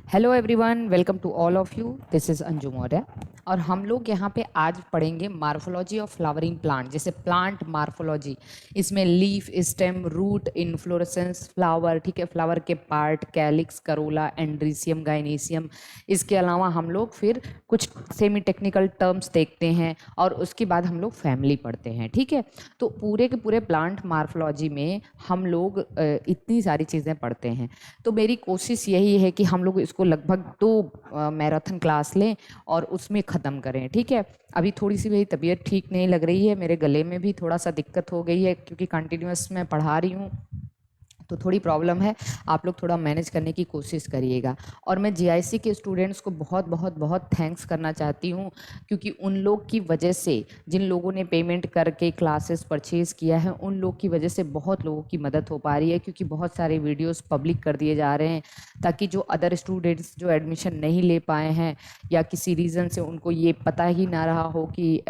Hello everyone, welcome to all of you. This is Anju Maurya और हम लोग यहाँ पे आज पढ़ेंगे मार्फोलॉजी ऑफ फ्लावरिंग प्लांट, जैसे प्लांट मार्फोलॉजी। इसमें leaf, stem, root, inflorescence, flower, ठीक है, फ्लावर के part, calyx, corolla, androecium, gynoecium. इसके अलावा हम लोग फिर कुछ सेमी टेक्निकल टर्म्स देखते हैं और उसके बाद हम लोग फैमिली पढ़ते हैं, ठीक है। तो पूरे के पूरे प्लांट मार्फोलॉजी में हम लोग इतनी सारी चीज़ें पढ़ते हैं। तो मेरी कोशिश यही है कि हम लोग इसको लगभग 2 मैराथन क्लास लें और उसमें ख़त्म करें, ठीक है। अभी थोड़ी सी मेरी तबीयत ठीक नहीं लग रही है, मेरे गले में भी थोड़ा सा दिक्कत हो गई है क्योंकि कंटिन्यूअस मैं पढ़ा रही हूँ, तो थोड़ी प्रॉब्लम है। आप लोग थोड़ा मैनेज करने की कोशिश करिएगा। और मैं जीआईसी के स्टूडेंट्स को बहुत बहुत बहुत थैंक्स करना चाहती हूँ, क्योंकि उन लोग की वजह से, जिन लोगों ने पेमेंट करके क्लासेस परचेज़ किया है, उन लोग की वजह से बहुत लोगों की मदद हो पा रही है, क्योंकि बहुत सारे वीडियोस पब्लिक कर दिए जा रहे हैं ताकि जो अदर स्टूडेंट्स जो एडमिशन नहीं ले पाए हैं या किसी रीज़न से उनको ये पता ही ना रहा हो कि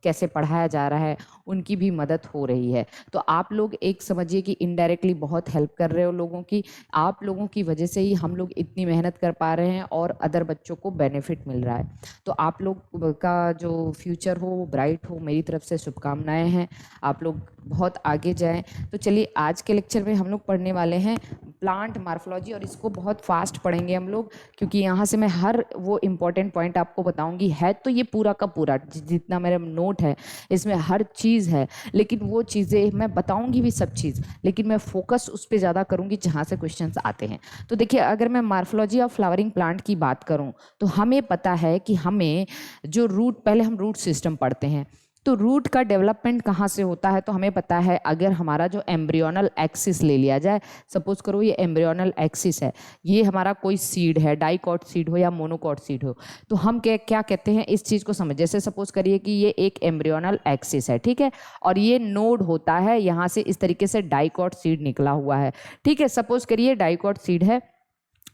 कैसे पढ़ाया जा रहा है, उनकी भी मदद हो रही है। तो आप लोग एक समझिए कि इनडायरेक्टली बहुत हेल्प कर रहे हो लोगों की। आप लोगों की वजह से ही हम लोग इतनी मेहनत कर पा रहे हैं और अदर बच्चों को बेनिफिट मिल रहा है। तो आप लोग का जो फ्यूचर हो वो ब्राइट हो, मेरी तरफ से शुभकामनाएं हैं। आप लोग बहुत आगे जाएं। तो चलिए, आज के लेक्चर में हम लोग पढ़ने वाले हैं प्लांट मार्फोलॉजी, और इसको बहुत फास्ट पढ़ेंगे हम लोग, क्योंकि यहाँ से मैं हर वो इम्पोर्टेंट पॉइंट आपको बताऊंगी। है तो ये पूरा का पूरा जितना मेरा नोट है, इसमें हर चीज़ है, लेकिन वो चीज़ें मैं बताऊंगी भी सब चीज़, लेकिन मैं फोकस उस पर ज़्यादा करूंगी जहाँ से क्वेश्चंस आते हैं। तो देखिए, अगर मैं मार्फोलॉजी ऑफ फ्लावरिंग प्लांट की बात करूँ तो हमें पता है कि हमें जो रूट, पहले हम रूट सिस्टम पढ़ते हैं। तो रूट का डेवलपमेंट कहाँ से होता है, तो हमें पता है, अगर हमारा जो एम्ब्रियोनल एक्सिस ले लिया जाए, सपोज करो ये एम्ब्रियोनल एक्सिस है, ये हमारा कोई सीड है, डाइकॉट सीड हो या मोनोकॉट सीड हो, तो हम क्या क्या कहते हैं, इस चीज़ को समझ। जैसे सपोज करिए कि ये एक एम्ब्रियोनल एक्सिस है, ठीक है, और ये नोड होता है, यहाँ से इस तरीके से डाइकॉट सीड निकला हुआ है, ठीक है। सपोज करिए डाइकॉट सीड है,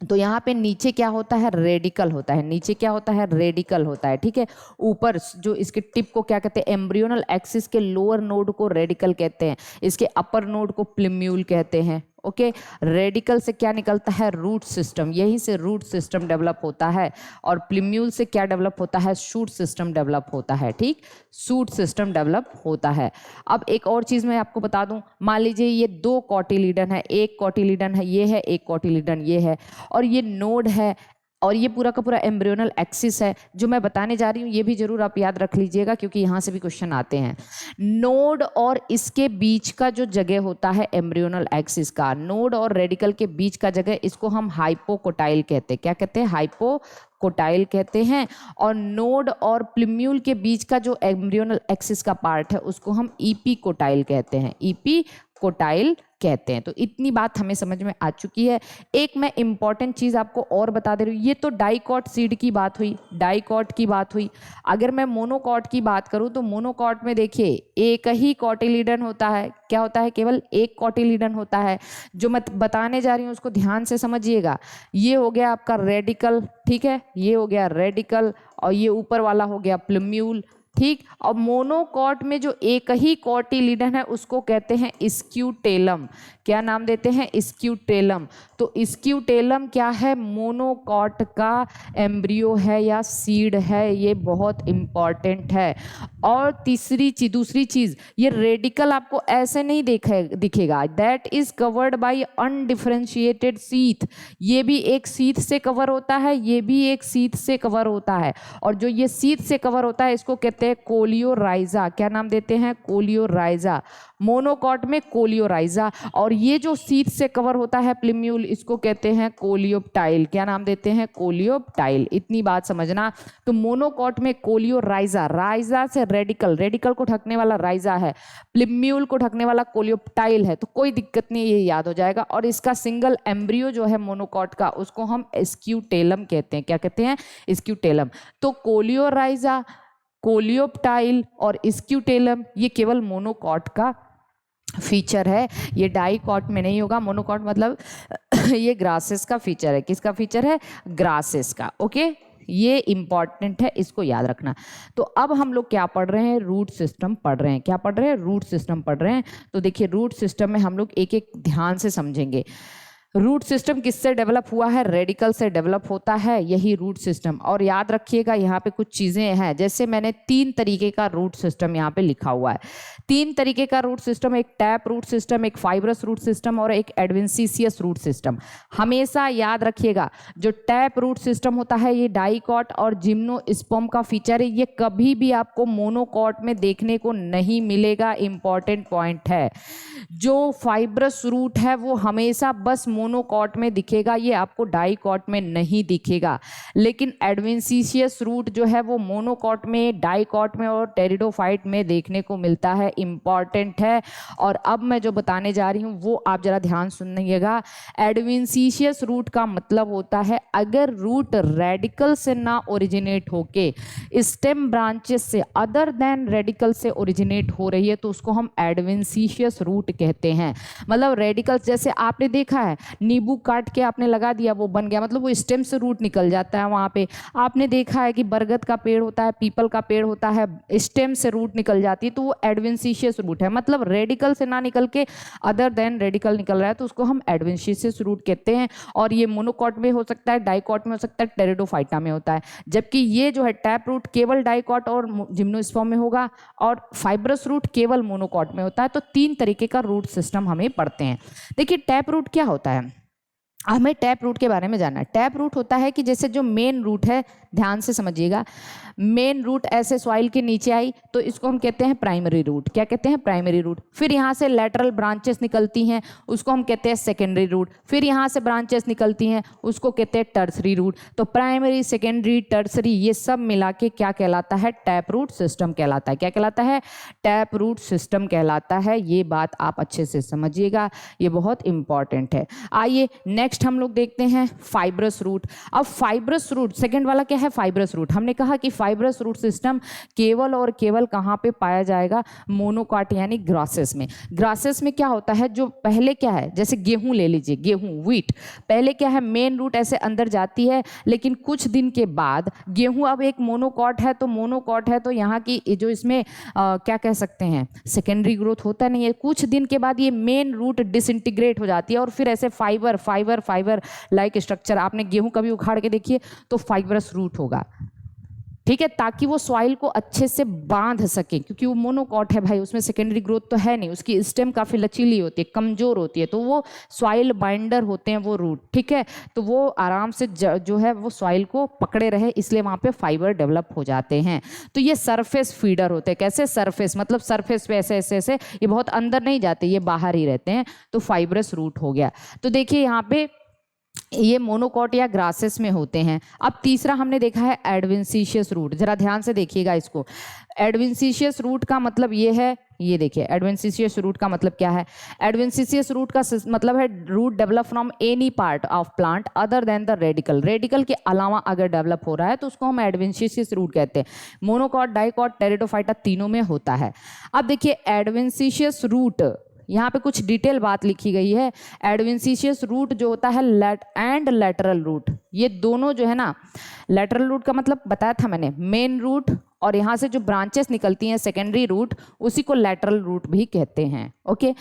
तो यहाँ पे नीचे क्या होता है, रेडिकल होता है। नीचे क्या होता है, रेडिकल होता है, ठीक है। ऊपर जो इसके टिप को क्या कहते हैं, एम्ब्रियोनल एक्सिस के लोअर नोड को रेडिकल कहते हैं, इसके अपर नोड को प्लिम्यूल कहते हैं। ओके, रेडिकल से क्या निकलता है, रूट सिस्टम, यहीं से रूट सिस्टम डेवलप होता है। और प्लिम्यूल से क्या डेवलप होता है, शूट सिस्टम डेवलप होता है, ठीक, शूट सिस्टम डेवलप होता है। अब एक और चीज़ मैं आपको बता दूं, मान लीजिए ये 2 कॉटिलीडन है, एक कॉटिलीडन है ये है, एक कॉटिलीडन ये है, और ये नोड है, और ये पूरा का पूरा एम्ब्रियोनल एक्सिस है। जो मैं बताने जा रही हूँ ये भी जरूर आप याद रख लीजिएगा, क्योंकि यहाँ से भी क्वेश्चन आते हैं। नोड और इसके बीच का जो जगह होता है एम्ब्रियोनल एक्सिस का, नोड और रेडिकल के बीच का जगह, इसको हम हाइपोकोटाइल कहते हैं। क्या कहते हैं, हाइपोकोटाइल कहते हैं। और नोड और प्लिम्यूल के बीच का जो एम्ब्रियोनल एक्सिस का पार्ट है, उसको हम ईपीकोटाइल कहते हैं, ईपीकोटाइल कहते हैं। तो इतनी बात हमें समझ में आ चुकी है। एक मैं इंपॉर्टेंट चीज आपको और बता दे रही हूँ, ये तो डाइकॉट सीड की बात हुई, डाइकॉट की बात हुई। अगर मैं मोनोकॉट की बात करूँ तो मोनोकॉट में देखिए एक ही कॉटिलीडन होता है। क्या होता है, केवल एक कॉटिलीडन होता है। जो मैं बताने जा रही हूँ उसको ध्यान से समझिएगा। ये हो गया आपका रेडिकल, ठीक है, ये हो गया रेडिकल, और ये ऊपर वाला हो गया प्लिम्यूल, ठीक। और मोनोकॉट में जो एक ही कॉटिलीडन है उसको कहते हैं स्क्यूटेलम। क्या नाम देते हैं, स्क्यूटेलम। तो स्क्यूटेलम क्या है, मोनोकॉट का एम्ब्रियो है या सीड है, ये बहुत इंपॉर्टेंट है। और तीसरी चीज, दूसरी चीज, ये रेडिकल आपको ऐसे नहीं दिखेगा, that is covered by undifferentiated sheath. ये भी एक सीथ से कवर होता है, ये भी एक सीथ से कवर होता है, और जो ये सीथ से कवर होता है इसको कहते हैं कोलियोराइजा। क्या नाम देते हैं, कोलियोराइजा। मोनोकॉट में कोलियोराइजा। और ये जो सीथ से कवर होता है प्लिम्यूल, इसको कहते हैं कोलियोप्टाइल। क्या नाम देते हैं, कोलियोप्टाइल। इतनी बात समझना। तो मोनोकॉट में कोलियोराइजा, राइजा से रेडिकल, रेडिकल को ढकने वाला राइजा है, प्लिम्यूल को ढकने वाला कोलियोप्टाइल है। तो कोई दिक्कत नहीं, ये याद हो जाएगा। और इसका सिंगल एम्ब्रियो जो है मोनोकॉट का, उसको हम स्क्यूटेलम कहते हैं। क्या कहते हैं, स्क्यूटेलम। तो कोलियोराइजा, कोलियोप्टाइल और स्क्यूटेलम, ये केवल मोनोकॉट का फीचर है, ये डाइकॉट में नहीं होगा। मोनोकॉट मतलब ये ग्रासेस का फीचर है। किसका फीचर है, ग्रासेस का। ओके, ये इंपॉर्टेंट है, इसको याद रखना। तो अब हम लोग क्या पढ़ रहे हैं, रूट सिस्टम पढ़ रहे हैं। क्या पढ़ रहे हैं, रूट सिस्टम पढ़ रहे हैं। तो देखिए, रूट सिस्टम में हम लोग एक एक ध्यान से समझेंगे। रूट सिस्टम किससे डेवलप हुआ है? रेडिकल से डेवलप होता है यही रूट सिस्टम। और याद रखिएगा यहाँ पे कुछ चीजें हैं, जैसे मैंने 3 तरीके का रूट सिस्टम यहाँ पे लिखा हुआ है। 3 तरीके का रूट सिस्टम, एक टैप रूट सिस्टम, एक फाइब्रस रूट सिस्टम और एक एडवेंटिशियस रूट सिस्टम। हमेशा याद रखिएगा जो टैप रूट सिस्टम होता है ये डाइकॉट और जिम्नोस्पर्म का फीचर है, ये कभी भी आपको मोनोकॉट में देखने को नहीं मिलेगा। इंपॉर्टेंट पॉइंट है। जो फाइब्रस रूट है वो हमेशा बस मोनोकॉट में दिखेगा, ये आपको डाइकॉट में नहीं दिखेगा। लेकिन एडवेंटिशियस रूट जो है वो मोनोकॉट में, डाइकॉट में और टेरिडोफाइट में देखने को मिलता है। इंपॉर्टेंट है। और अब मैं जो बताने जा रही हूँ वो आप जरा ध्यान सुनिएगा। एडवेंटिशियस रूट का मतलब होता है अगर रूट रेडिकल से ना ओरिजिनेट होके स्टेम ब्रांचेस से अदर देन रेडिकल से ओरिजिनेट हो रही है तो उसको हम एडवेंटिशियस रूट कहते हैं। मतलब रेडिकल, जैसे आपने देखा है नींबू काट के आपने लगा दिया वो बन गया, मतलब वो स्टेम से रूट निकल जाता है वहाँ पे। आपने देखा है कि बरगद का पेड़ होता है, पीपल का पेड़ होता है, स्टेम से रूट निकल जाती है, तो वो एडवेंटिशियस रूट है। मतलब रेडिकल से ना निकल के अदर देन रेडिकल निकल रहा है तो उसको हम एडवेंटिशियस रूट कहते हैं। और ये मोनोकॉट में हो सकता है, डाइकॉट में हो सकता है, टेरिडोफाइटा में होता है। जबकि ये जो है टैप रूट केवल डाइकॉट और जिम्नोस्पर्म में होगा और फाइब्रस रूट केवल मोनोकॉट में होता है। तो 3 तरीके का रूट सिस्टम हमें पढ़ते हैं। देखिए टैप रूट क्या होता है, हमें टैप रूट के बारे में जानना है। टैप रूट होता है कि जैसे जो मेन रूट है, ध्यान से समझिएगा, मेन रूट ऐसे सॉइल के नीचे आई तो इसको हम कहते हैं प्राइमरी रूट। क्या कहते हैं? Primary root. फिर यहाँ से लेटरल ब्रांचेस निकलती हैं, उसको हम कहते हैं सेकेंडरी रूट। फिर यहाँ से ब्रांचेस निकलती हैं, उसको कहते हैं टर्सरी रूट। तो प्राइमरी, सेकेंडरी, टर्सरी ये सब मिला के क्या कहलाता है? टैप रूट सिस्टम कहलाता है। क्या कहलाता है? टैप रूट सिस्टम कहलाता है। ये बात आप अच्छे से समझिएगा, ये बहुत इंपॉर्टेंट है। आइए नेक्स्ट हम लोग देखते हैं फाइब्रस रूट। अब फाइब्रस रूट, सेकेंड वाला क्या है? Fibrous root. हमने कहा कि फाइब्रस रूट सिस्टम केवल और केवल कहाँ पे पाया जाएगा? मोनोकॉट यानी ग्रासेस में। ग्रासेस में क्या होता है, जो पहले क्या है, जैसे गेहूं ले लीजिए, गेहूं, व्हीट, पहले क्या है, मेन रूट ऐसे अंदर जाती है, लेकिन कुछ दिन के बाद गेहूं अब एक मोनोकॉट है, तो मोनोकॉट है तो यहाँ की जो इसमें क्या कह सकते हैं, सेकेंडरी ग्रोथ होता नहीं है। कुछ दिन के बाद ये मेन रूट डिसइंटीग्रेट हो जाती है और फिर ऐसे fibre fibre fibre like structure, आपने गेहूं कभी उखाड़ के देखिए तो फाइबरस रूट होगा, ठीक है, ताकि वो सॉइल को अच्छे से बांध सके, क्योंकि वो मोनोकॉट है भाई, उसमें सेकेंडरी ग्रोथ तो है नहीं, उसकी स्टेम काफ़ी लचीली होती है, कमज़ोर होती है, तो वो सॉइल बाइंडर होते हैं वो रूट, ठीक है, तो वो आराम से जो है वो सॉइल को पकड़े रहे, इसलिए वहाँ पे फाइबर डेवलप हो जाते हैं। तो ये सरफेस फीडर होते हैं। कैसे? सरफेस, मतलब सरफेस पे ऐसे ऐसे ऐसे, ये बहुत अंदर नहीं जाते, ये बाहर ही रहते हैं, तो फाइबरस रूट हो गया। तो देखिए यहाँ पे ये मोनोकॉट या ग्रासेस में होते हैं। अब तीसरा हमने देखा है एडवेंटिशियस रूट। जरा ध्यान से देखिएगा इसको। एडवेंटिशियस रूट का मतलब ये है, ये देखिए एडवेंटिशियस रूट का मतलब क्या है? एडवेंटिशियस रूट का मतलब है root develop from any part of plant other than the radicle. Radicle के अलावा अगर डेवलप हो रहा है तो उसको हम एडवेंटिशियस रूट कहते हैं। मोनोकॉट, डाइकॉट, टेरिडोफाइटा तीनों में होता है। अब देखिए एडवेंटिशियस रूट, यहाँ पे कुछ डिटेल बात लिखी गई है। एडवेंटिशियस रूट जो होता है लेटरल रूट, ये दोनों जो है ना, लेटरल रूट का मतलब बताया था मैंने, मेन रूट और यहाँ से जो ब्रांचेस निकलती हैं सेकेंडरी रूट, उसी को लेटरल रूट भी कहते हैं। ओके,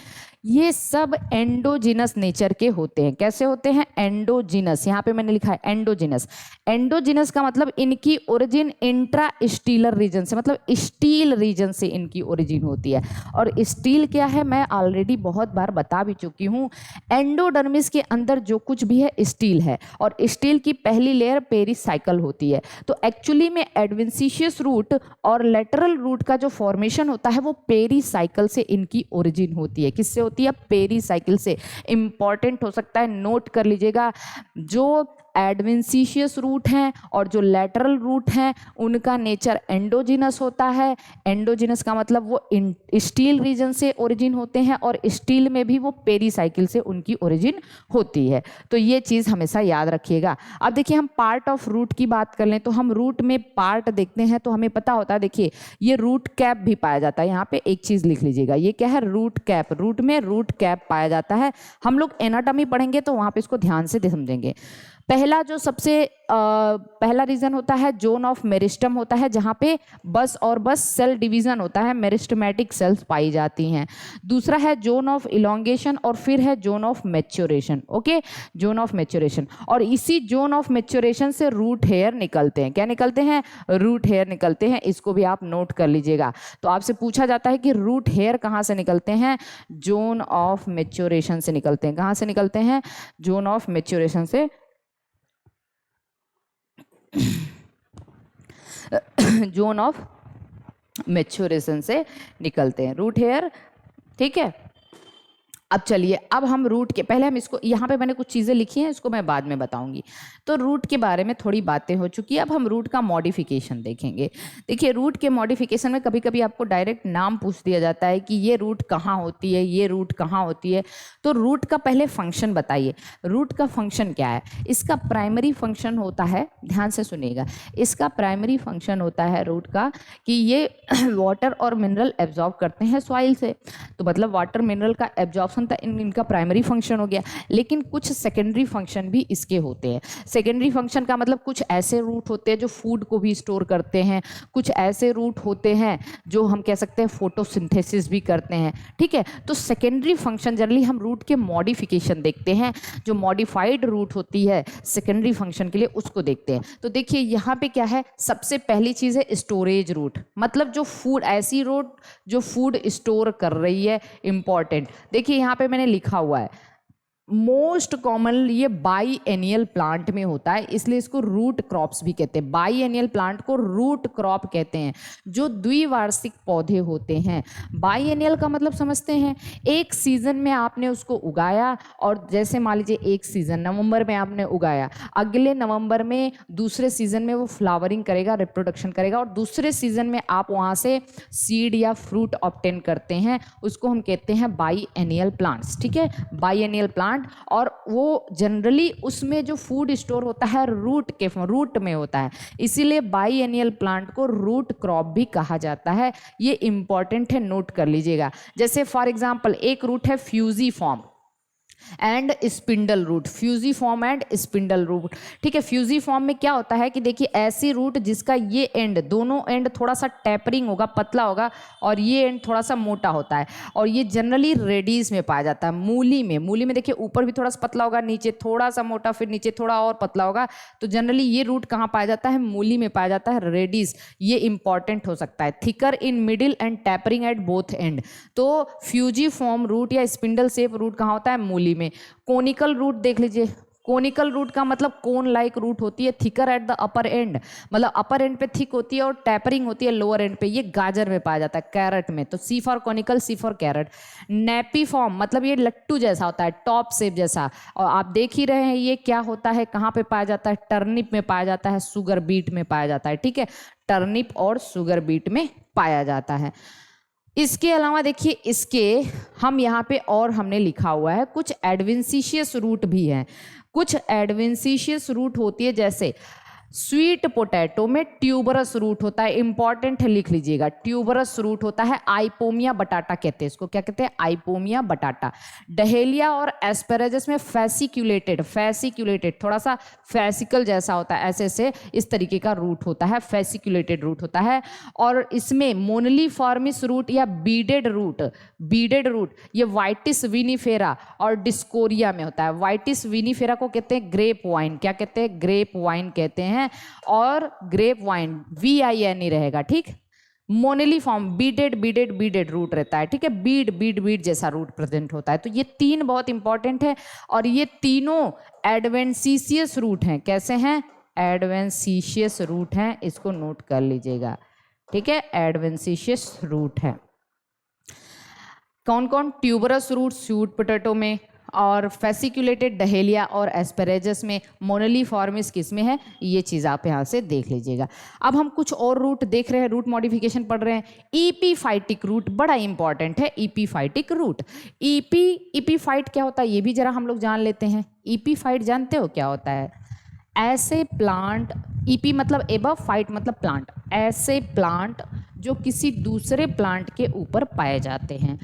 ये सब एंडोजिनस नेचर के होते हैं। कैसे होते हैं? एंडोजिनस। यहाँ पे मैंने लिखा है एंडोजिनस। एंडोजिनस का मतलब इनकी ओरिजिन इंट्रा स्टीलर रीजन से, मतलब स्टील रीजन से इनकी ओरिजिन होती है। और स्टील क्या है मैं ऑलरेडी बहुत बार बता भी चुकी हूँ। एंडोडर्मिस के अंदर जो कुछ भी है स्टील है, और स्टील की पहली लेयर पेरिसाइकल होती है। तो एक्चुअली में एडवेंटिशियस रूट और लेटरल रूट का जो फॉर्मेशन होता है वो पेरिसाइकल से इनकी ओरिजिन होती है। किससे होती है? पेरिसाइकल से। इंपॉर्टेंट हो सकता है, नोट कर लीजिएगा। जो एडवेंटिशियस रूट हैं और जो लेटरल रूट हैं उनका नेचर एंडोजिनस होता है। एंडोजिनस का मतलब वो स्टील रीजन से ओरिजिन होते हैं और स्टील में भी वो पेरिसाइकिल से उनकी ओरिजिन होती है। तो ये चीज़ हमेशा याद रखिएगा। अब देखिए हम पार्ट ऑफ रूट की बात कर लें तो हम रूट में पार्ट देखते हैं तो हमें पता होता है, देखिए ये रूट कैप भी पाया जाता है। यहाँ पे एक चीज़ लिख लीजिएगा, ये क्या है? Root cap. रूट में रूट कैप पाया जाता है। हम लोग एनाटॉमी पढ़ेंगे तो वहाँ पे इसको ध्यान से समझेंगे। पहले पहला जो सबसे पहला रीजन होता है जोन ऑफ मेरिस्टम होता है, जहाँ पे बस और बस सेल डिवीजन होता है, मेरिस्टमेटिक सेल्स पाई जाती हैं। दूसरा है जोन ऑफ इलोंगेशन और फिर है zone of maturation. Okay, zone of maturation, और इसी जोन ऑफ मैच्योरेशन से रूट हेयर निकलते हैं। क्या निकलते हैं? रूट हेयर निकलते हैं। इसको भी आप नोट कर लीजिएगा। तो आपसे पूछा जाता है कि रूट हेयर कहाँ से निकलते हैं? जोन ऑफ मैच्योरेशन से निकलते हैं। कहाँ से निकलते हैं? जोन ऑफ मैच्योरेशन से जोन ऑफ मैच्योरेशन से निकलते हैं रूट हेयर। ठीक है, अब चलिए, अब हम रूट के, पहले हम इसको, यहाँ पे मैंने कुछ चीज़ें लिखी हैं, इसको मैं बाद में बताऊंगी। तो रूट के बारे में थोड़ी बातें हो चुकी है, अब हम रूट का मॉडिफिकेशन देखेंगे। देखिए, रूट के मॉडिफिकेशन में कभी कभी आपको डायरेक्ट नाम पूछ दिया जाता है कि ये रूट कहाँ होती है, ये रूट कहाँ होती है। तो रूट का पहले फंक्शन बताइए। रूट का फंक्शन क्या है? इसका प्राइमरी फंक्शन होता है, ध्यान से सुनिएगा, इसका प्राइमरी फंक्शन होता है रूट का कि ये वाटर और मिनरल एब्जॉर्ब करते हैं सॉइल से। तो मतलब वाटर मिनरल का एब्जॉर्प्शन इनका प्राइमरी फंक्शन हो गया। लेकिन कुछ सेकेंडरी फंक्शन भी इसके होते हैं। सेकेंडरी फंक्शन का मतलब कुछ ऐसे रूट होते हैं जो फूड को भी स्टोर करते हैं, कुछ ऐसे रूट होते हैं जो हम कह सकते हैं फोटोसिंथेसिस भी करते हैं। ठीक है, तो सेकेंडरी फंक्शन जनरली हम रूट के मॉडिफिकेशन देखते हैं। जो मॉडिफाइड रूट होती है सेकेंडरी फंक्शन के लिए, उसको देखते हैं। तो देखिए यहाँ पे क्या है, सबसे पहली चीज़ है स्टोरेज रूट, मतलब जो फूड, ऐसी रूट जो फूड स्टोर कर रही है, इंपॉर्टेंट। देखिए यहाँ पे मैंने लिखा हुआ है मोस्ट कॉमन, ये बाई एनियल प्लांट में होता है, इसलिए इसको रूट क्रॉप्स भी कहते हैं। बाई एनियल प्लांट को रूट क्रॉप कहते हैं, जो द्विवार्षिक पौधे होते हैं। बाई एनियल का मतलब समझते हैं, एक सीजन में आपने उसको उगाया, और जैसे मान लीजिए एक सीजन नवंबर में आपने उगाया, अगले नवंबर में दूसरे सीजन में वो फ्लावरिंग करेगा, रिप्रोडक्शन करेगा, और दूसरे सीजन में आप वहाँ से सीड या फ्रूट ऑब्टेन करते हैं, उसको हम कहते हैं बाई एनियल प्लांट्स। ठीक है, बाई एनियल प्लांट, और वो जनरली उसमें जो फूड स्टोर होता है रूट में होता है, इसीलिए बाई एनियल प्लांट को रूट क्रॉप भी कहा जाता है। ये इंपॉर्टेंट है, नोट कर लीजिएगा। जैसे फॉर एग्जांपल एक रूट है fusiform and spindle root, fusiform and spindle root. ठीक है, फ्यूजीफॉर्म में क्या होता है कि देखिए ऐसी रूट जिसका ये एंड, दोनों एंड थोड़ा सा टैपरिंग होगा, पतला होगा, और ये एंड थोड़ा सा मोटा होता है, और ये जनरली रेडिस में पाया जाता है। मूली में देखिए ऊपर भी थोड़ा सा पतला होगा, नीचे थोड़ा सा मोटा, फिर नीचे थोड़ा और पतला होगा। तो जनरली ये रूट कहाँ पाया जाता है? मूली में पाया जाता है, रेडिस। ये इंपॉर्टेंट हो सकता है। Thicker in middle and tapering at both and. तो फ्यूजीफॉर्म रूट या स्पिंडल शेप रूट कहाँ होता है? मूली में। कोनिकल रूट देख लीजिए, कोनिकल रूट का मतलब कोन लाइक रूट होती है, thicker at the upper and, मतलब अपर एंड पे थिक होती है और टैपरिंग होती है लोअर एंड पे। ये गाजर में पाया जाता है, कैरेट में। तो C for conical, C for carrot. Napiform मतलब ये लट्टू जैसा होता है, टॉप शेप जैसा, और आप देख ही रहे हैं ये क्या होता है, कहाँ पे पाया जाता है? टर्निप में पाया जाता है, सुगर बीट में पाया जाता है। ठीक है, टर्निप और सुगर बीट में पाया जाता है। इसके अलावा देखिए, इसके हम यहाँ पे और हमने लिखा हुआ है कुछ एडवेंसिशियस रूट भी हैं। कुछ एडवेंसिशियस रूट होती है, जैसे स्वीट पोटैटो में ट्यूबरस रूट होता है, इंपॉर्टेंट है, लिख लीजिएगा। ट्यूबरस रूट होता है, आइपोमिया बटाटा कहते हैं इसको। क्या कहते हैं? आइपोमिया बटाटा। डहेलिया और एस्पेरेगस में फैसिक्यूलेटेड, थोड़ा सा फैसिकल जैसा होता है, ऐसे से इस तरीके का रूट होता है, फैसिक्यूलेटेड रूट होता है। और इसमें मोनलीफॉर्मिस रूट या बीडेड रूट ये वाइटिस विनीफेरा और डिस्कोरिया में होता है। वाइटिस विनीफेरा को कहते हैं ग्रेप वाइन। क्या कहते हैं? ग्रेप वाइन कहते हैं। और ग्रेप वाइन VIN रहेगा। ठीक, मोनेलिफॉर्म बीडेड रूट रहता है। ठीक है, बीड जैसा रूट प्रेजेंट होता है। तो ये तीन बहुत इंपॉर्टेंट है, और ये तीनों एडवेंसिशियस रूट हैं। कैसे हैं? एडवेंसिशियस रूट हैं, इसको नोट कर लीजिएगा। ठीक है, एडवेंसिशियस रूट है। कौन कौन? ट्यूबरस रूट स्वीट पोटैटो में, और फैसिक्यूलेटेड डहेलिया और एस्पेरेगस में, मोनलीफॉर्मिस किस में है? ये चीज़ आप यहाँ से देख लीजिएगा। अब हम कुछ और रूट देख रहे हैं, रूट मॉडिफिकेशन पढ़ रहे हैं। ईपीफाइटिक रूट बड़ा इंपॉर्टेंट है। ईपीफाइटिक रूट, ईपीफाइट क्या होता है ये भी जरा हम लोग जान लेते हैं। ईपीफाइट जानते हो क्या होता है? ऐसे प्लांट, ईपी मतलब एबव, फाइट मतलब प्लांट, ऐसे प्लांट जो किसी दूसरे प्लांट के ऊपर पाए जाते हैं।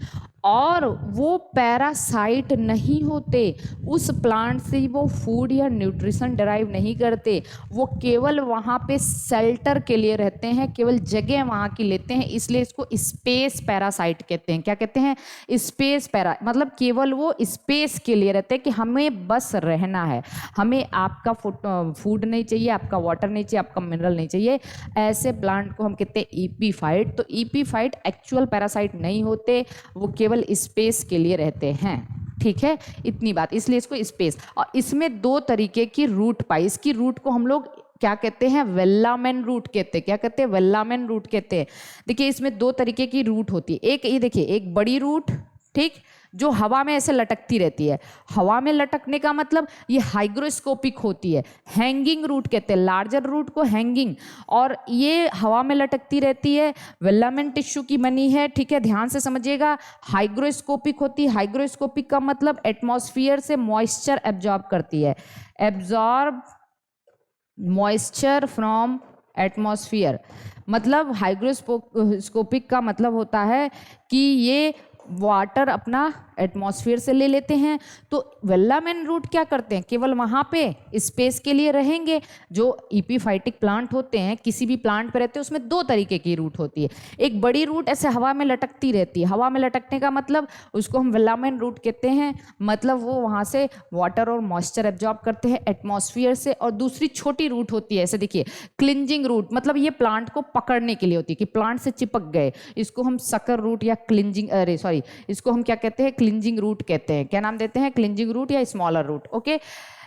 और वो पैरासाइट नहीं होते, उस प्लांट से वो फूड या न्यूट्रिशन डिराइव नहीं करते, वो केवल वहाँ पे शेल्टर के लिए रहते हैं, केवल जगह वहाँ की लेते हैं, इसलिए इसको स्पेस पैरासाइट कहते हैं। क्या कहते हैं? स्पेस पैरा, मतलब केवल वो स्पेस के लिए रहते हैं कि हमें बस रहना है, हमें आपका फूड नहीं चाहिए, आपका वाटर नहीं चाहिए, आपका मिनरल नहीं चाहिए। ऐसे प्लांट को हम कहते हैं ईपीफाइट। तो ईपीफाइट एक्चुअल पैरासाइट नहीं होते, वो केवल स्पेस के लिए रहते हैं। ठीक है, इतनी बात, इसलिए इसको स्पेस। और इसमें दो तरीके की रूट पाई, इसकी रूट को हम लोग क्या कहते हैं? वेल्लामेन रूट कहते हैं। क्या कहते हैं? वेल्लामेन रूट कहते हैं। देखिए इसमें दो तरीके की रूट होती है, एक ये देखिए, एक बड़ी रूट, ठीक, जो हवा में ऐसे लटकती रहती है। हवा में लटकने का मतलब ये हाइग्रोस्कोपिक होती है, हैंगिंग रूट कहते हैं, लार्जर रूट को हैंगिंग, और ये हवा में लटकती रहती है, वेल्लामेन टिश्यू की बनी है। ठीक है, ध्यान से समझिएगा। हाइग्रोस्कोपिक होती है, हाइग्रोस्कोपिक का मतलब एटमॉस्फेयर से मॉइस्चर एब्जॉर्ब करती है, एब्जॉर्ब मॉइस्चर फ्रॉम एटमॉस्फेयर। मतलब हाइग्रोस्कोपिक का मतलब होता है कि ये वाटर अपना एटमॉस्फेयर से ले लेते हैं। तो वेल्लामेन रूट क्या करते हैं? केवल वहाँ पे स्पेस के लिए रहेंगे। जो ईपीफाइटिक प्लांट होते हैं, किसी भी प्लांट पे रहते हैं, उसमें दो तरीके की रूट होती है। एक बड़ी रूट ऐसे हवा में लटकती रहती है, हवा में लटकने का मतलब उसको हम वेल्लामेन रूट कहते हैं, मतलब वो वहाँ से वाटर और मॉइस्चर एब्जॉर्ब करते हैं एटमॉस्फेयर से। और दूसरी छोटी रूट होती है, ऐसे देखिए, क्लिंजिंग रूट, मतलब ये प्लांट को पकड़ने के लिए होती है कि प्लांट से चिपक गए, इसको हम सकर रूट या क्लिंजिंग, अरे सॉरी, इसको हम क्या कहते हैं? क्लिंजिंग रूट कहते हैं। क्या नाम देते हैं? क्लिंजिंग रूट या smaller root. Okay,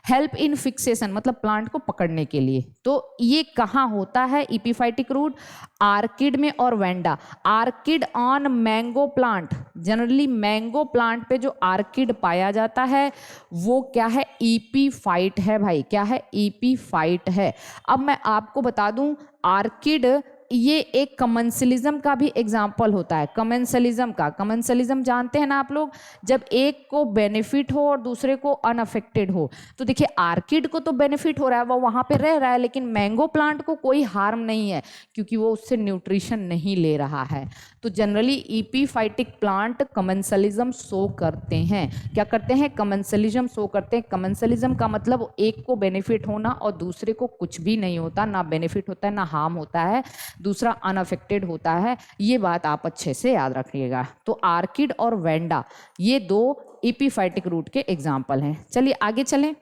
help in fixation, मतलब प्लांट को पकड़ने के लिए। तो ये कहाँ होता है ईपीफाइटिक रूट? आर्किड में और Wanda. Orchid on mango plant, generally mango plant पे जो आर्किड पाया जाता है वो क्या है? ईपीफाइट है भाई। क्या है? ईपीफाइट है। अब मैं आपको बता दूं, आर्किड ये एक कमेंसलिज्म का भी एग्जाम्पल होता है। कमेंसलिज्म का, कमेंसलिज्म जानते हैं ना आप लोग? जब एक को बेनिफिट हो और दूसरे को अनअफेक्टेड हो। तो देखिए आर्किड को तो बेनिफिट हो रहा है, वो वहाँ पे रह रहा है, लेकिन मैंगो प्लांट को कोई हार्म नहीं है क्योंकि वो उससे न्यूट्रिशन नहीं ले रहा है। तो जनरली ईपीफाइटिक प्लांट कमेंसलिज्म शो करते हैं। क्या करते हैं? कमेंसलिज्म शो करते हैं। कमेंसलिज्म का मतलब एक को बेनिफिट होना और दूसरे को कुछ भी नहीं होता, ना बेनिफिट होता है ना हार्म होता है, दूसरा अनअफेक्टेड होता है। ये बात आप अच्छे से याद रखिएगा। तो आर्किड और वेंडा ये दो ईपीफाइटिक रूट के एग्जाम्पल हैं। चलिए आगे चलें।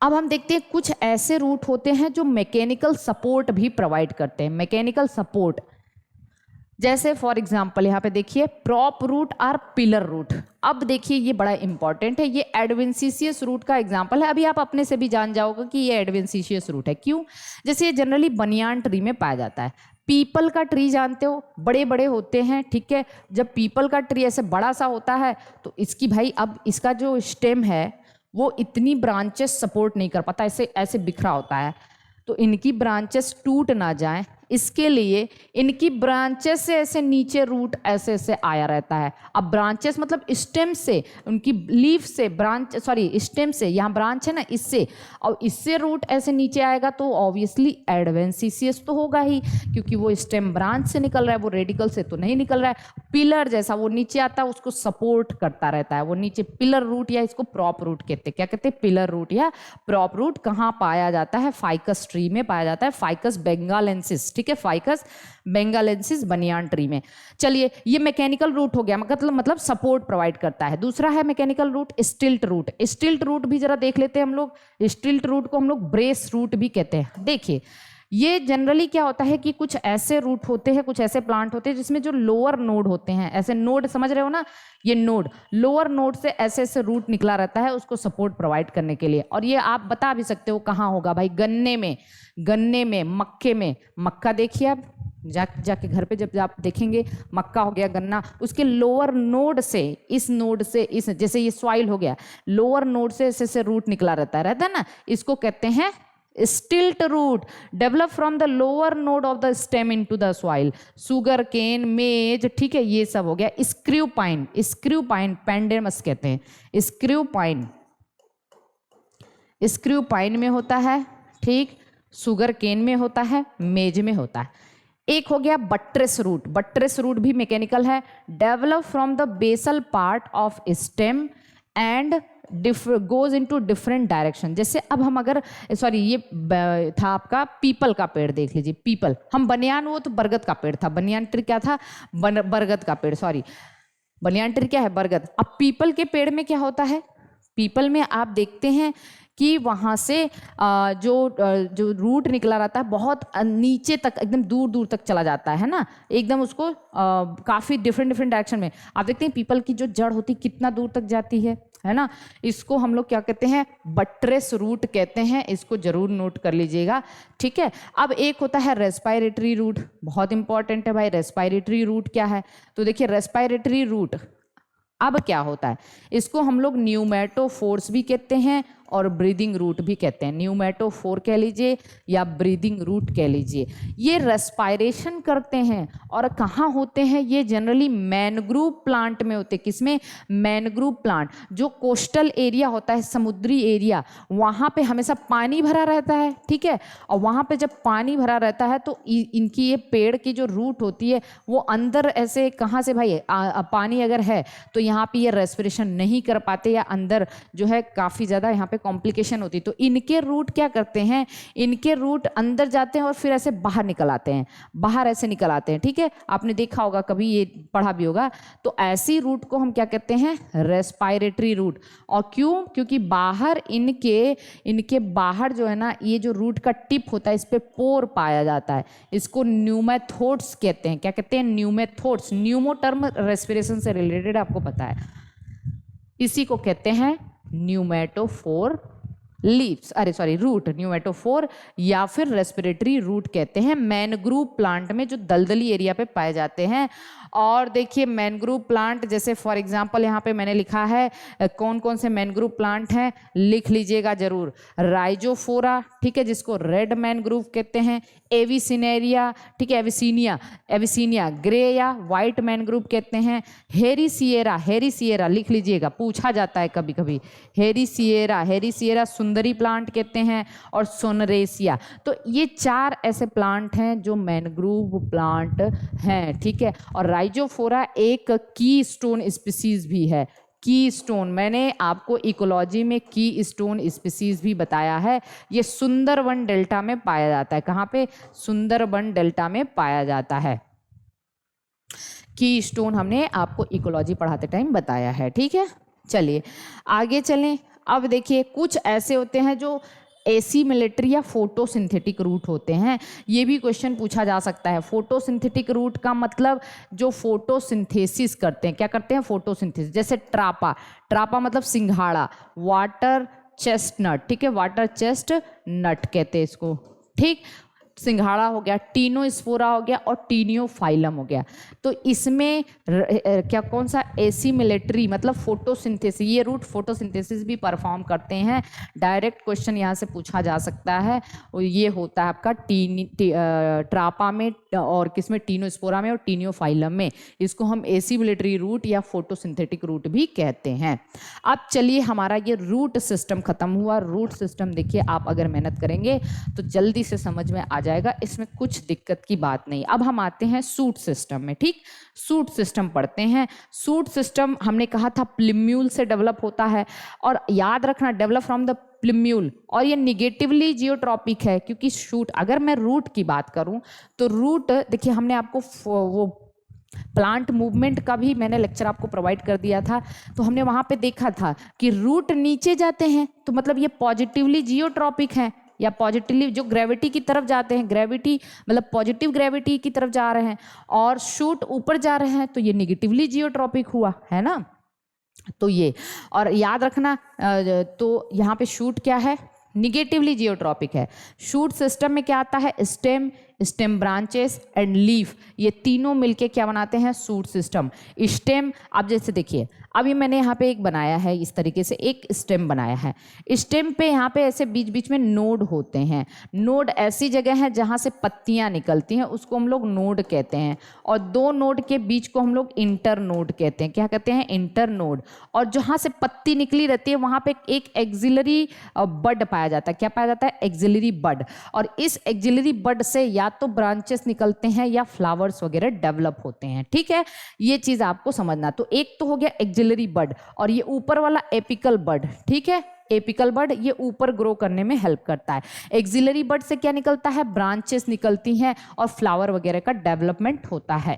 अब हम देखते हैं कुछ ऐसे रूट होते हैं जो मैकेनिकल सपोर्ट भी प्रोवाइड करते हैं। मैकेनिकल सपोर्ट, जैसे फॉर एग्जाम्पल यहाँ पे देखिए, प्रॉप रूट और पिलर रूट। अब देखिए ये बड़ा इंपॉर्टेंट है, ये एडवेंसिशियस रूट का एग्जाम्पल है। अभी आप अपने से भी जान जाओगे कि ये एडवेंसिशियस रूट है। क्यों? जैसे ये जनरली बनियान ट्री में पाया जाता है। पीपल का ट्री जानते हो, बड़े बड़े होते हैं, ठीक है। जब पीपल का ट्री ऐसे बड़ा सा होता है तो इसकी भाई, अब इसका जो स्टेम है वो इतनी ब्रांचेस सपोर्ट नहीं कर पाता, ऐसे ऐसे बिखरा होता है। तो इनकी ब्रांचेस टूट ना जाए इसके लिए इनकी ब्रांचेस से ऐसे नीचे रूट ऐसे ऐसे आया रहता है। अब ब्रांचेस मतलब स्टेम से, उनकी लीफ से, ब्रांच सॉरी स्टेम से, यहाँ ब्रांच है ना, इससे, और इससे रूट ऐसे नीचे आएगा तो ऑब्वियसली एडवेंसिशियस तो होगा ही, क्योंकि वो स्टेम ब्रांच से निकल रहा है, वो रेडिकल से तो नहीं निकल रहा है। पिलर जैसा वो नीचे आता है, उसको सपोर्ट करता रहता है वो नीचे। पिलर रूट या इसको प्रॉप रूट कहते हैं। क्या कहते हैं? पिलर रूट या प्रॉप रूट। कहाँ पाया जाता है? फाइकस ट्री में पाया जाता है, फाइकस बेंगालेंसिस, ठीक है, फाइकस बेंगालेंसिस बनियान ट्री में। चलिए ये मैकेनिकल रूट हो गया, मतलब सपोर्ट प्रोवाइड करता है। दूसरा है mechanical root stilt root. Stilt root भी जरा देख लेते हैं हम लोग। स्टिल्ट रूट को हम लोग ब्रेस रूट भी कहते हैं। देखिए ये जनरली क्या होता है कि कुछ ऐसे रूट होते हैं, कुछ ऐसे प्लांट होते हैं जिसमें जो लोअर नोड होते हैं, ऐसे नोड समझ रहे हो ना, ये नोड, लोअर नोड से ऐसे ऐसे रूट निकला रहता है उसको सपोर्ट प्रोवाइड करने के लिए। और ये आप बता भी सकते हो कहाँ होगा भाई? गन्ने में, गन्ने में, मक्के में। मक्का देखिए आप जाके घर पे जब आप देखेंगे, मक्का हो गया, गन्ना, उसके लोअर नोड से, इस नोड से इस, जैसे ये सॉइल हो गया, लोअर नोड से ऐसे ऐसे रूट निकला रहता है ना, इसको कहते हैं stilt root. Develop from the lower node of the stem into the soil. Sugar cane, maize, ठीक है, ये सब हो गया। Screw pine, screw pine pandanus कहते हैं। स्क्रू पाइन, स्क्रू पाइन में होता है, ठीक, सुगर केन में होता है, मेज में होता है। एक हो गया बट्रेस रूट, बट्रेस रूट भी मैकेनिकल है, develop from the basal part of stem and goes into different direction. जैसे अब हम अगर सॉरी ये था आपका पीपल का पेड़, देख लीजिए पीपल, हम बनियान वो तो बरगद का पेड़ था, बनियान ट्री क्या था, बरगद का पेड़, सॉरी बनियान ट्री क्या है, बरगद। अब पीपल के पेड़ में क्या होता है, पीपल में आप देखते हैं कि वहाँ से जो रूट निकला रहता है बहुत नीचे तक, एकदम दूर दूर तक चला जाता है ना, एकदम उसको काफ़ी डिफरेंट डिफरेंट डायरेक्शन में। आप देखते हैं पीपल की जो जड़ होती है कितना दूर तक जाती है ना। इसको हम लोग क्या कहते हैं, बट्रेस रूट कहते हैं, इसको जरूर नोट कर लीजिएगा, ठीक है। अब एक होता है रेस्पायरेटरी रूट, बहुत इंपॉर्टेंट है भाई, रेस्पायरेटरी रूट क्या है, तो देखिए रेस्पायरेटरी रूट अब क्या होता है, इसको हम लोग न्यूमेटोफोर्स भी कहते हैं और ब्रीदिंग रूट भी कहते हैं, न्यूमेटोफोर कह लीजिए या ब्रीदिंग रूट कह लीजिए। ये रेस्पायरेशन करते हैं और कहाँ होते हैं, ये जनरली मैनग्रूव प्लांट में होते हैं। किसमें, मैनग्रूव प्लांट, जो कोस्टल एरिया होता है, समुद्री एरिया, वहाँ पे हमेशा पानी भरा रहता है, ठीक है। और वहाँ पे जब पानी भरा रहता है तो इनकी ये पेड़ की जो रूट होती है वो अंदर ऐसे, कहाँ से भाई, पानी अगर है तो यहाँ पे ये रेस्पिरेशन नहीं कर पाते या अंदर जो है काफ़ी ज़्यादा यहाँ पे कॉम्प्लिकेशन होती है। तो इनके रूट क्या करते हैं, इनके रूट अंदर जाते हैं और फिर ऐसे बाहर निकल आते हैं, बाहर ऐसे निकल आते हैं, ठीक है। आपने देखा होगा कभी, ये पढ़ा भी होगा। तो ऐसी रूट को हम क्या कहते हैं, रेस्पायरेटरी रूट। और क्यों, क्योंकि बाहर इनके बाहर जो है ना, ये जो रूट का टिप होता है इस पे पोर पाया जाता है, इसको न्यूमेथोड्स कहते हैं। क्या कहते हैं, न्यूमेथोड्स। न्यूमो टर्म रेस्पिरेशन से रिलेटेड आपको पता है, इसी को कहते हैं न्यूमेटोफोर लीव्स, अरे सॉरी रूट, न्यूमेटोफोर या फिर रेस्पिरेटरी रूट कहते हैं। मैनग्रूव प्लांट में जो दलदली एरिया पे पाए जाते हैं। और देखिए मैनग्रूव प्लांट, जैसे फॉर एग्जांपल यहाँ पे मैंने लिखा है कौन कौन से मैनग्रूव प्लांट हैं, लिख लीजिएगा जरूर। राइजोफोरा, ठीक है, जिसको रेड मैनग्रूव कहते हैं। एविसिनेरिया, ठीक है, एविसीनिया ग्रे या वाइट मैनग्रूव कहते हैं। हेरिसिएरा लिख लीजिएगा, पूछा जाता है कभी कभी। हेरिसिएरा सुंदरी प्लांट कहते हैं। और सोनरेसिया। तो ये 4 ऐसे प्लांट हैं जो मैनग्रूव प्लांट हैं, ठीक है। और राइजोफोरा एक की स्टोन स्पीसीज भी है। की स्टोन, मैंने आपको इकोलॉजी में की स्टोन स्पीसीज भी बताया है। ये सुंदरबन डेल्टा में पाया जाता है। कहाँ पे, सुंदरबन डेल्टा में पाया जाता है। की स्टोन हमने आपको इकोलॉजी पढ़ाते टाइम बताया है, ठीक है। चलिए आगे चलें। अब देखिए कुछ ऐसे होते हैं जो एसिमिलेटरी या फोटोसिंथेटिक रूट होते हैं। ये भी क्वेश्चन पूछा जा सकता है। फोटोसिंथेटिक रूट का मतलब जो फोटोसिंथेसिस करते हैं। क्या करते हैं, फोटोसिंथेसिस। जैसे ट्रापा मतलब सिंघाड़ा, वाटर चेस्टनट, ठीक है, वाटर चेस्ट नट कहते हैं इसको, ठीक। सिंघाड़ा हो गया, टीनोस्पोरा हो गया और टीनियोफाइलम हो गया। तो इसमें क्या कौन सा, एसिमिलेटरी मतलब फोटोसिंथेसिस, ये रूट फोटोसिंथेसिस भी परफॉर्म करते हैं। डायरेक्ट क्वेश्चन यहाँ से पूछा जा सकता है। और ये होता है आपका ट्रापा में और किसमें, टीनोस्पोरा में और टीनियोफाइलम में। इसको हम एसिमिलेटरी रूट या फोटोसिंथेटिक रूट भी कहते हैं। अब चलिए हमारा ये रूट सिस्टम खत्म हुआ। रूट सिस्टम देखिए आप अगर मेहनत करेंगे तो जल्दी से समझ में आ जाएगा, इसमें कुछ दिक्कत की बात नहीं। अब हम आते हैं सूट सिस्टम में, ठीक। सूट सिस्टम पढ़ते हैं। सूट सिस्टम हमने कहा था प्लिम्यूल से डेवलप होता है। और याद रखना, डेवलप फ्रॉम द प्लिम्यूल। और ये निगेटिवली जियोट्रॉपिक है, क्योंकि शूट, अगर मैं रूट की बात करूं तो रूट देखिए हमने आपको वो प्लांट मूवमेंट का भी मैंने लेक्चर आपको प्रोवाइड कर दिया था। तो हमने वहां पे देखा था कि रूट नीचे जाते हैं तो मतलब ये पॉजिटिवली जियोट्रॉपिक है, या पॉजिटिवली जो ग्रेविटी की तरफ जाते हैं, ग्रेविटी मतलब पॉजिटिव ग्रेविटी की तरफ जा रहे हैं। और शूट ऊपर जा रहे हैं तो ये निगेटिवली जियोट्रॉपिक हुआ, है ना। तो ये, और याद रखना तो यहाँ पे शूट क्या है, निगेटिवली जियोट्रॉपिक है। शूट सिस्टम में क्या आता है, स्टेम ब्रांचेस एंड लीफ, ये तीनों मिलके क्या बनाते हैं, शूट सिस्टम। स्टेम, आप जैसे देखिए अभी मैंने यहाँ पे एक बनाया है, इस तरीके से एक स्टेम बनाया है। स्टेम पे यहाँ पे ऐसे बीच बीच में नोड होते हैं। नोड ऐसी जगह है जहाँ से पत्तियाँ निकलती हैं, उसको हम लोग नोड कहते हैं। और दो नोड के बीच को हम लोग इंटर नोड कहते हैं। क्या कहते हैं? Inter node. और जहाँ से पत्ती निकली रहती है वहाँ पे एक एक्सिलरी बड पाया जाता है। क्या पाया जाता है? एक्सिलरी बड। और इस एक्सिलरी बड से या तो ब्रांचेस निकलते हैं या फ्लावर्स वगैरह डेवलप होते हैं। ठीक है, ये चीज आपको समझना। तो एक तो हो गया एक्सिलरी बड, और ये ऊपर वाला एपिकल बड। ठीक है, एपिकल बड ये ऊपर ग्रो करने में हेल्प करता है। एक्सिलरी बड से क्या निकलता है? ब्रांचेस निकलती हैं और फ्लावर वगैरह का डेवलपमेंट होता है।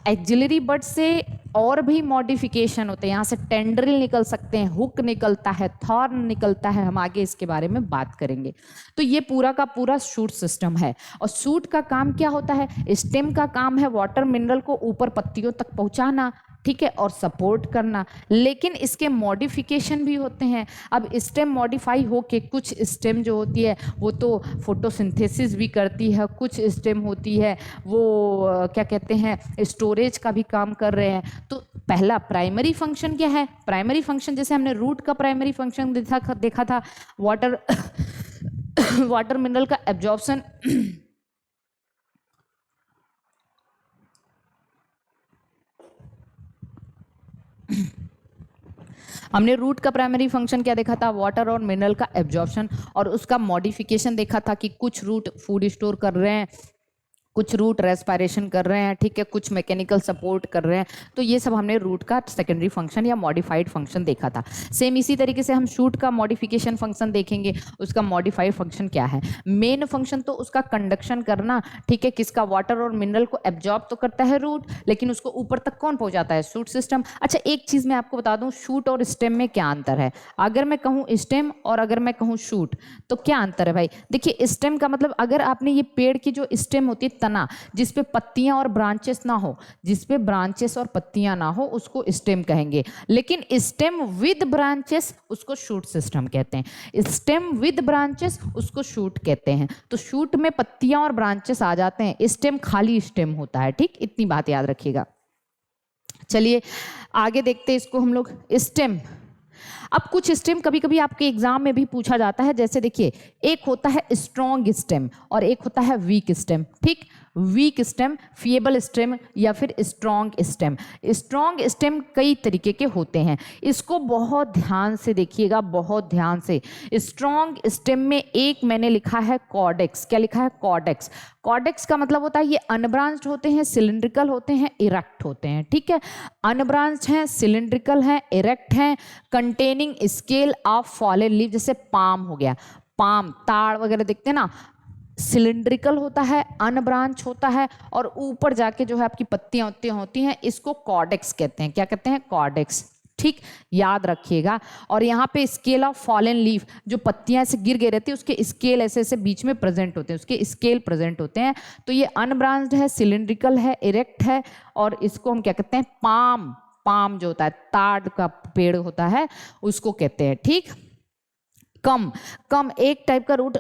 एक्सिलरी बड से और भी मॉडिफिकेशन होते हैं। यहाँ से टेंड्रिल निकल सकते हैं, हुक निकलता है, थॉर्न निकलता है। हम आगे इसके बारे में बात करेंगे। तो ये पूरा का पूरा शूट सिस्टम है। और शूट का काम क्या होता है? स्टेम का काम है वाटर मिनरल को ऊपर पत्तियों तक पहुंचाना, ठीक है, और सपोर्ट करना। लेकिन इसके मॉडिफिकेशन भी होते हैं। अब स्टेम मॉडिफाई होके कुछ स्टेम जो होती है वो तो फोटोसिंथेसिस भी करती है, कुछ स्टेम होती है वो क्या कहते हैं, स्टोरेज का भी काम कर रहे हैं। तो पहला प्राइमरी फंक्शन क्या है? प्राइमरी फंक्शन जैसे हमने रूट का प्राइमरी फंक्शन देखा था, वाटर वाटर मिनरल का एब्जॉर्प्शन हमने रूट का प्राइमरी फंक्शन क्या देखा था? वाटर और मिनरल का एब्जॉर्प्शन। और उसका मॉडिफिकेशन देखा था कि कुछ रूट फूड स्टोर कर रहे हैं, कुछ रूट रेस्पिरेशन कर रहे हैं, ठीक है, कुछ मैकेनिकल सपोर्ट कर रहे हैं। तो ये सब हमने रूट का सेकेंडरी फंक्शन या मॉडिफाइड फंक्शन देखा था। सेम इसी तरीके से हम शूट का मॉडिफिकेशन फंक्शन देखेंगे। उसका मॉडिफाइड फंक्शन क्या है? मेन फंक्शन तो उसका कंडक्शन करना, ठीक है, किसका? वाटर और मिनरल को एब्जॉर्ब तो करता है रूट, लेकिन उसको ऊपर तक कौन पहुंचाता है? Shoot system. अच्छा, एक चीज मैं आपको बता दूं, शूट और स्टेम में क्या अंतर है। अगर मैं कहूँ स्टेम और अगर मैं कहूँ शूट, तो क्या अंतर है भाई? देखिए, स्टेम का मतलब अगर आपने ये पेड़ की जो स्टेम होती है, तना, जिसपे पत्तियां और ब्रांचेस ना हो, जिसपे ब्रांचेस और पत्तियां ना हो, उसको स्टेम कहेंगे। लेकिन स्टेम विद ब्रांचेस, उसको शूट सिस्टम कहते हैं। स्टेम विद ब्रांचेस, उसको शूट कहते हैं। तो शूट में पत्तियां और ब्रांचेस आ जाते हैं, स्टेम खाली स्टेम होता है। ठीक, इतनी बात याद रखिएगा। चलिए आगे देखते हैं इसको हम लोग। स्टेम, अब कुछ स्टेम कभी कभी आपके एग्जाम में भी पूछा जाता है। जैसे देखिए, एक होता है स्ट्रॉन्ग स्टेम और एक होता है वीक स्टेम। ठीक, वीक स्टेम, फिएबल स्टेम या फिर स्ट्रॉन्ग स्टेम। स्ट्रॉन्ग स्टेम कई तरीके के होते हैं, इसको बहुत ध्यान से देखिएगा, बहुत ध्यान से। स्ट्रॉन्ग स्टेम में एक मैंने लिखा है कॉर्डेक्स। क्या लिखा है? कॉर्डेक्स। कॉर्डेक्स का मतलब होता है ये अनब्रांच्ड होते हैं, सिलिंड्रिकल होते हैं, इरेक्ट होते हैं। ठीक है, अनब्रांच्ड हैं, सिलिंड्रिकल हैं, इरेक्ट हैं, containing scale of fallen leaf. जैसे पाम हो गया, पाम, ताड़ वगैरह देखते हैं ना, सिलिंड्रिकल होता है, अनब्रांच होता है, और ऊपर जाके जो है आपकी पत्तियां होती हैं, इसको कॉर्डेक्स कहते हैं। क्या कहते हैं? कॉर्डेक्स। ठीक, याद रखिएगा। और यहाँ पे स्केल ऑफ फॉलन लीफ, जो पत्तियां ऐसे गिर गई रहती है उसके स्केल ऐसे ऐसे बीच में प्रेजेंट होते हैं, उसके स्केल प्रेजेंट होते हैं। तो ये अनब्रांच्ड है, सिलिंड्रिकल है, इरेक्ट है, और इसको हम क्या कहते हैं? पाम। पाम जो होता है, ताड़ का पेड़ होता है, उसको कहते हैं। ठीक, कम, कम एक टाइप का रूट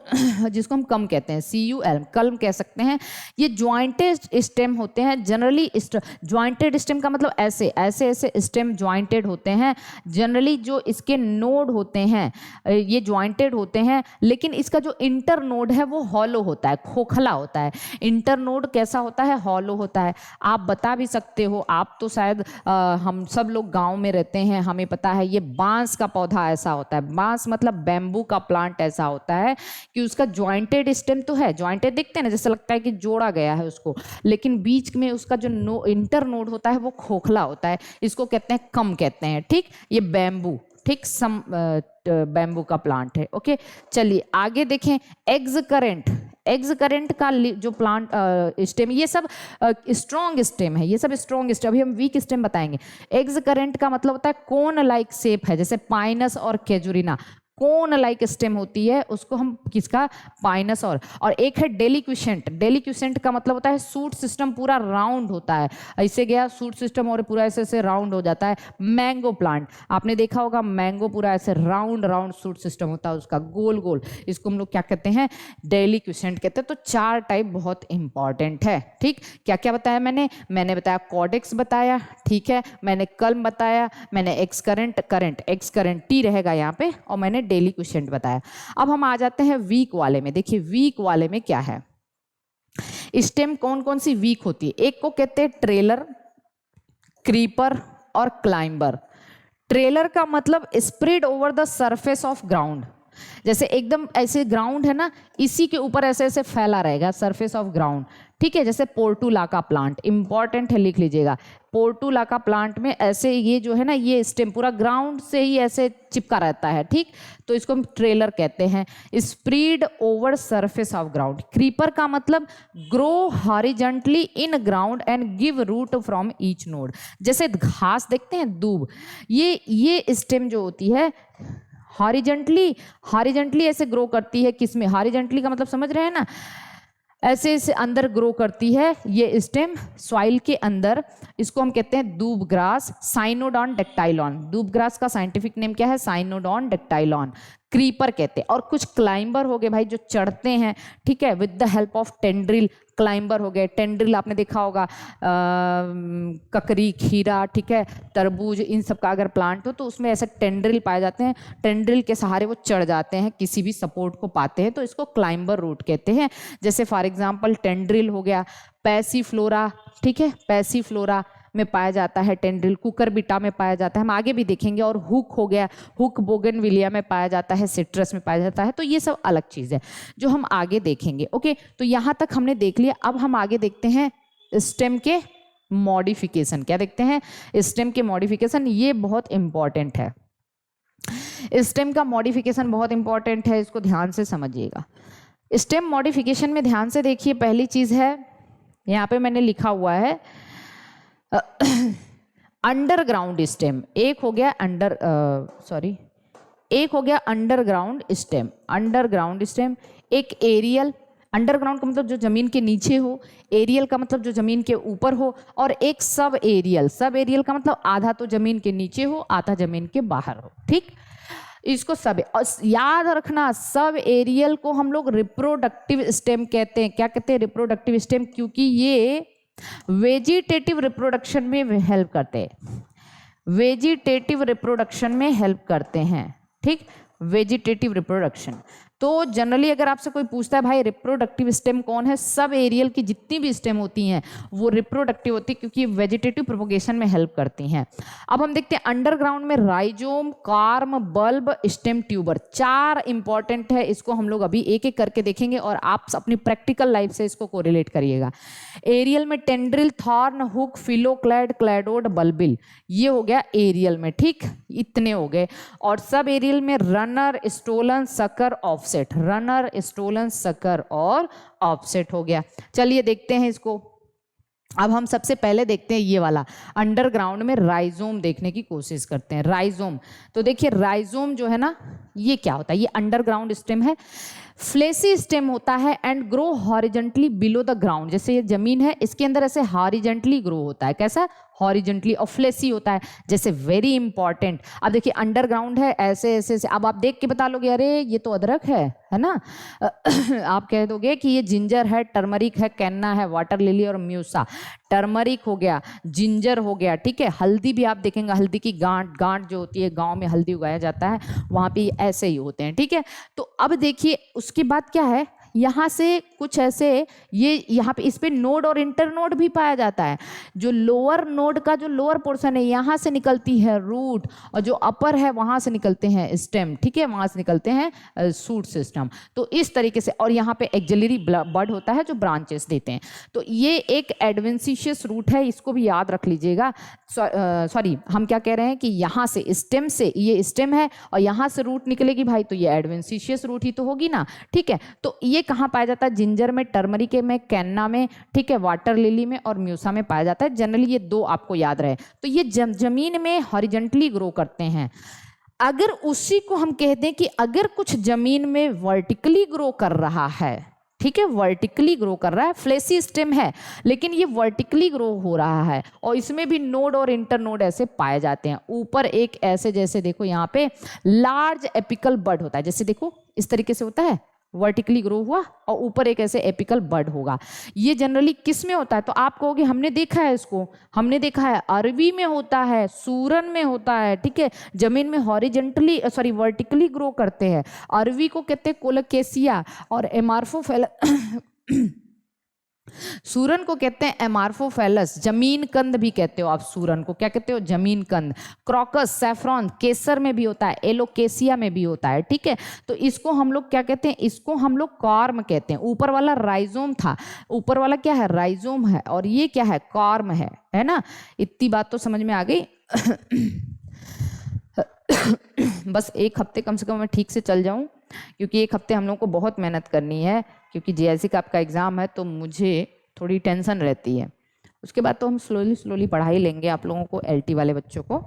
जिसको हम कम कहते हैं, CUL, कलम कह सकते हैं। ये ज्वाइंटेड स्टेम होते हैं जनरली। ज्वाइंटेड स्टेम का मतलब ऐसे ऐसे ऐसे स्टेम ज्वाइंटेड होते हैं। जनरली जो इसके नोड होते हैं ये ज्वाइंटेड होते हैं, लेकिन इसका जो इंटर नोड है वो हॉलो होता है, खोखला होता है। इंटर नोड कैसा होता है? हॉलो होता है। आप बता भी सकते हो, आप तो शायद हम सब लोग गाँव में रहते हैं, हमें पता है ये बांस का पौधा ऐसा होता है। बांस मतलब बैम्बू का प्लांट ऐसा होता है कि उसका ज्वाइंटेड स्टेम तो है, ज्वाइंटेड दिखते हैं ना, जैसे लगता है कि जोड़ा गया है उसको, लेकिन बीच में उसका जो इंटर नोड होता है वो खोखला होता है। इसको कहते हैं कम कहते हैं। ठीक, ये बैम्बू, ठीक, सम बैम्बू का प्लांट है। ओके, चलिए आगे देखें। एग्ज करेंट, एग्ज करेंट का जो प्लांट स्टेम, ये सब स्ट्रॉन्ग स्टेम है, ये सब स्ट्रॉन्ग स्टेम। अभी हम वीक स्टेम बताएंगे। एग्ज करेंट का मतलब होता है कोन लाइक शेप है, जैसे पाइनस और केजुरिना। कोन लाइक स्टेम होती है उसको हम किसका, पाइनस। और एक है डेलिक्विसेंट। डेलिक्विसेंट का मतलब होता है सूट सिस्टम पूरा राउंड होता है, ऐसे गया सूट सिस्टम और पूरा ऐसे ऐसे राउंड हो जाता है। मैंगो प्लांट आपने देखा होगा, मैंगो पूरा ऐसे राउंड राउंड सूट सिस्टम होता है उसका, गोल गोल, इसको हम लोग क्या कहते हैं, डेलिक्विसेंट कहते हैं। तो 4 टाइप बहुत इंपॉर्टेंट है। ठीक, क्या क्या बताया मैंने बताया कॉडेक्स बताया, ठीक है, मैंने कल्म बताया, मैंने एक्स करंट टी रहेगा यहाँ पे, और मैंने डेलिक्विसेंट बताया। अब हम आ जाते हैं वीक वाले में। देखिए वीक वाले में क्या है, स्टेम कौन कौन सी वीक होती है। एक को कहते हैं ट्रेलर, क्रीपर और क्लाइंबर। ट्रेलर का मतलब spread over the surface of ground, जैसे एकदम ऐसे ग्राउंड है ना, इसी के ऊपर ऐसे ऐसे फैला रहेगा सरफेस ऑफ ग्राउंड। ठीक है, जैसे पोर्टुलाका प्लांट, इंपॉर्टेंट है, लिख लीजिएगा। पोर्टुलाका प्लांट में ऐसे ये जो है ना, ये स्टेम पूरा ग्राउंड से ही ऐसे चिपका रहता है। ठीक, तो इसको हम ट्रेलर कहते हैं, spread over surface of ground. Creeper का मतलब grow horizontally in ground and give root from each node. जैसे घास देखते हैं, दूब, ये स्टेम जो होती है हॉरिजॉन्टली ऐसे ग्रो करती है। किसमें, हॉरिजॉन्टली का मतलब समझ रहे हैं ना, ऐसे ऐसे अंदर ग्रो करती है ये स्टेम सॉइल के अंदर। इसको हम कहते हैं दूब ग्रास, साइनोडॉन डेक्टाइलॉन। दूब ग्रास का साइंटिफिक नेम क्या है, साइनोडॉन डेक्टाइलॉन। क्रीपर कहते हैं। और कुछ क्लाइंबर हो गए भाई जो चढ़ते हैं, ठीक है, with the help of tendril, climber हो गए। टेंड्रिल आपने देखा होगा, ककरी, खीरा, ठीक है, तरबूज, इन सब का अगर प्लांट हो तो उसमें ऐसे टेंड्रिल पाए जाते हैं। टेंड्रिल के सहारे वो चढ़ जाते हैं, किसी भी सपोर्ट को पाते हैं, तो इसको क्लाइंबर रूट कहते हैं। जैसे फॉर एग्जांपल टेंड्रिल हो गया, पैसीफ्लोरा, ठीक है, पैसीफ्लोरा में पाया जाता है टेंड्रिल, कुकरबिटा में पाया जाता है, हम आगे भी देखेंगे। और हुक हो गया, हुक बोगनविलिया में पाया जाता है, सिट्रस में पाया जाता है। तो ये सब अलग चीज़ है जो हम आगे देखेंगे। ओके, तो यहाँ तक हमने देख लिया। अब हम आगे देखते हैं स्टेम के मॉडिफिकेशन। क्या देखते हैं, स्टेम के मॉडिफिकेशन, ये बहुत इंपॉर्टेंट है। स्टेम का मॉडिफिकेशन बहुत इंपॉर्टेंट है, इसको ध्यान से समझिएगा। स्टेम मॉडिफिकेशन में ध्यान से देखिए, पहली चीज़ है यहाँ पे मैंने लिखा हुआ है अंडरग्राउंड स्टेम। एक हो गया अंडरग्राउंड स्टेम। अंडरग्राउंड स्टेम, एक एरियल, अंडरग्राउंड का मतलब जो जमीन के नीचे हो, एरियल का मतलब जो जमीन के ऊपर हो, और एक सब एरियल। सब एरियल का मतलब आधा तो जमीन के नीचे हो, आधा जमीन के बाहर हो। ठीक, इसको सब, और याद रखना सब एरियल को हम लोग रिप्रोडक्टिव स्टेम कहते हैं। क्या कहते हैं, रिप्रोडक्टिव स्टेम, क्योंकि ये वेजिटेटिव रिप्रोडक्शन में हेल्प करते हैं। वेजिटेटिव रिप्रोडक्शन में हेल्प करते हैं। ठीक, वेजिटेटिव रिप्रोडक्शन। तो जनरली अगर आपसे कोई पूछता है भाई रिप्रोडक्टिव स्टेम कौन है, सब एरियल की जितनी भी स्टेम होती हैं वो रिप्रोडक्टिव होती है, क्योंकि वेजिटेटिव प्रोपोगेशन में हेल्प करती हैं। अब हम देखते हैं अंडरग्राउंड में rhizome, corm, bulb, stem, tuber. 4 important है, इसको हम लोग अभी एक एक करके देखेंगे और आप अपनी प्रैक्टिकल लाइफ से इसको कोरिलेट करिएगा। एरियल में tendril, thorn, hook, phylloclade, cladode, bulbil, ये हो गया एरियल में। ठीक, इतने हो गए। और सब एरियल में runner, stolon, sucker, offset. Runner, stolon, sucker और ऑफसेट हो गया। चलिए देखते हैं इसको। अब हम सबसे पहले देखते हैं ये वाला अंडरग्राउंड में राइजोम देखने की कोशिश करते हैं। राइजोम, तो देखिए राइजोम जो है ना, ये क्या होता है, ये अंडरग्राउंड स्टेम है, फ्लेसी स्टेम होता है and grow horizontally below the ground. जैसे ये जमीन है, इसके अंदर ऐसे हॉरिजेंटली ग्रो होता है। कैसा, हॉरिजेंटली, और फ्लेसी होता है। जैसे वेरी इंपॉर्टेंट, अब देखिए अंडरग्राउंड है, ऐसे ऐसे ऐसे, अब आप देख के बता लोगे अरे ये तो अदरक है ना आप कह दोगे कि ये जिंजर है, टर्मरिक है, कैन्ना है, वाटर लिली और म्यूसा। टर्मरिक हो गया, जिंजर हो गया, ठीक है। हल्दी भी आप देखेंगे, हल्दी की गांठ जो होती है, गांव में हल्दी उगाया जाता है, वहां पे ऐसे ही होते हैं, ठीक है। तो अब देखिए उसके बाद क्या है, यहाँ से कुछ ऐसे, ये यहाँ पे इस पे नोड और इंटर नोड भी पाया जाता है। जो लोअर नोड का जो लोअर पोर्शन है, यहाँ से निकलती है रूट, और जो अपर है वहाँ से निकलते हैं स्टेम, ठीक है, वहाँ से निकलते हैं सूट सिस्टम। तो इस तरीके से, और यहाँ पे एक्सिलरी बड होता है जो ब्रांचेस देते हैं। तो ये एक एडवेंटिशियस रूट है, इसको भी याद रख लीजिएगा। सॉरी, हम क्या कह रहे हैं कि यहाँ से स्टेम से, ये स्टेम है और यहाँ से रूट निकलेगी भाई, तो ये एडवेंटिशियस रूट ही तो होगी ना, ठीक है। तो ये कहाँ पाया जाता है, जिंजर में, टर्मरिक में, कैन्ना में, ठीक है, वाटर लिली में और म्यूसा में पाया जाता है। जनरली ये 2 आपको याद रहे। तो ये जमीन में हॉरिजेंटली ग्रो करते हैं। अगर उसी को हम कहते हैं कि अगर कुछ जमीन में वर्टिकली ग्रो कर रहा है, ठीक है, वर्टिकली ग्रो कर रहा है, फ्लेसी स्टेम है लेकिन ये वर्टिकली ग्रो हो रहा है और इसमें भी नोड और इंटरनोड ऐसे पाए जाते हैं। ऊपर एक ऐसे, जैसे देखो यहाँ पे लार्ज एपिकल बड होता है, जैसे देखो इस तरीके से होता है, वर्टिकली ग्रो हुआ और ऊपर एक ऐसे एपिकल बड होगा। ये जनरली किस में होता है? तो आप कहोगे हमने देखा है इसको, हमने देखा है अरबी में होता है, सूरन में होता है, ठीक है, जमीन में हॉरिजेंटली वर्टिकली ग्रो करते हैं। अरबी को कहते हैं कोलोकेसिया और एमार्फोफेलस सूरन को कहते हैं एमार्फोफेलस, जमीन कंद भी कहते हो आप सूरन को, क्या कहते हो? जमीन कंद। क्रॉकस, सैफ्रॉन, केसर में भी होता है, एलोकेसिया में भी होता है, ठीक है। तो इसको हम लोग क्या कहते हैं? इसको हम लोग कॉर्म कहते हैं। ऊपर वाला राइजोम था, ऊपर वाला क्या है? राइजोम है, और ये क्या है? कॉर्म है ना। इतनी बात तो समझ में आ गई। बस एक हफ्ते कम से कम मैं ठीक से चल जाऊं, क्योंकि एक हफ्ते हम लोगों को बहुत मेहनत करनी है, क्योंकि जेएससी का आपका एग्ज़ाम है तो मुझे थोड़ी टेंशन रहती है। उसके बाद तो हम स्लोली पढ़ाई लेंगे आप लोगों को, एलटी वाले बच्चों को।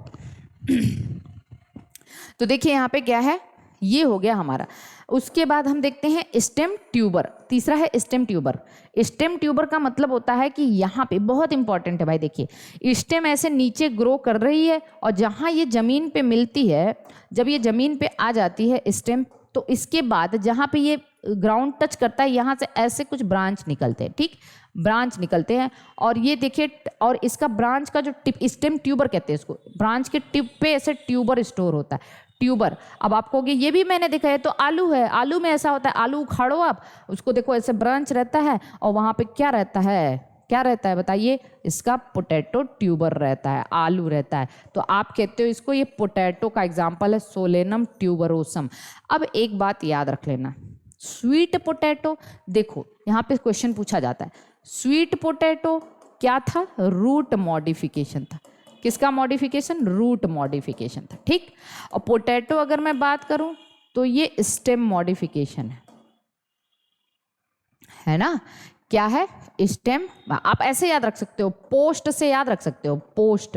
तो देखिए यहाँ पे क्या है, ये हो गया हमारा। उसके बाद हम देखते हैं स्टेम ट्यूबर। तीसरा है स्टेम ट्यूबर। स्टेम ट्यूबर का मतलब होता है कि यहाँ पे बहुत इंपॉर्टेंट है भाई, देखिए स्टेम ऐसे नीचे ग्रो कर रही है और जहाँ ये जमीन पे मिलती है, जब ये जमीन पे आ जाती है स्टेम, तो इसके बाद जहाँ पे ये ग्राउंड टच करता है यहाँ से ऐसे कुछ ब्रांच निकलते हैं, ठीक, ब्रांच निकलते हैं। और ये देखिए, और इसका ब्रांच का जो टिप, स्टेम ट्यूबर कहते हैं इसको, ब्रांच के टिप पे ऐसे ट्यूबर स्टोर होता है, ट्यूबर। अब आप कहोगे ये भी मैंने देखा है, तो आलू है, आलू में ऐसा होता है, आलू उखाड़ो आप उसको, देखो ऐसे ब्रांच रहता है और वहाँ पे क्या रहता है, क्या रहता है बताइए? इसका पोटैटो ट्यूबर रहता है, आलू रहता है। तो आप कहते हो इसको, ये पोटैटो का एग्जाम्पल है, सोलेनम ट्यूबरोसम। अब एक बात याद रख लेना, स्वीट पोटैटो, देखो यहाँ पे क्वेश्चन पूछा जाता है, स्वीट पोटैटो क्या था? रूट मॉडिफिकेशन था। किसका मॉडिफिकेशन? रूट मॉडिफिकेशन था, ठीक। और पोटैटो अगर मैं बात करूं तो ये स्टेम मॉडिफिकेशन है ना। क्या है? स्टेम। आप ऐसे याद रख सकते हो, पोस्ट से याद रख सकते हो, पोस्ट,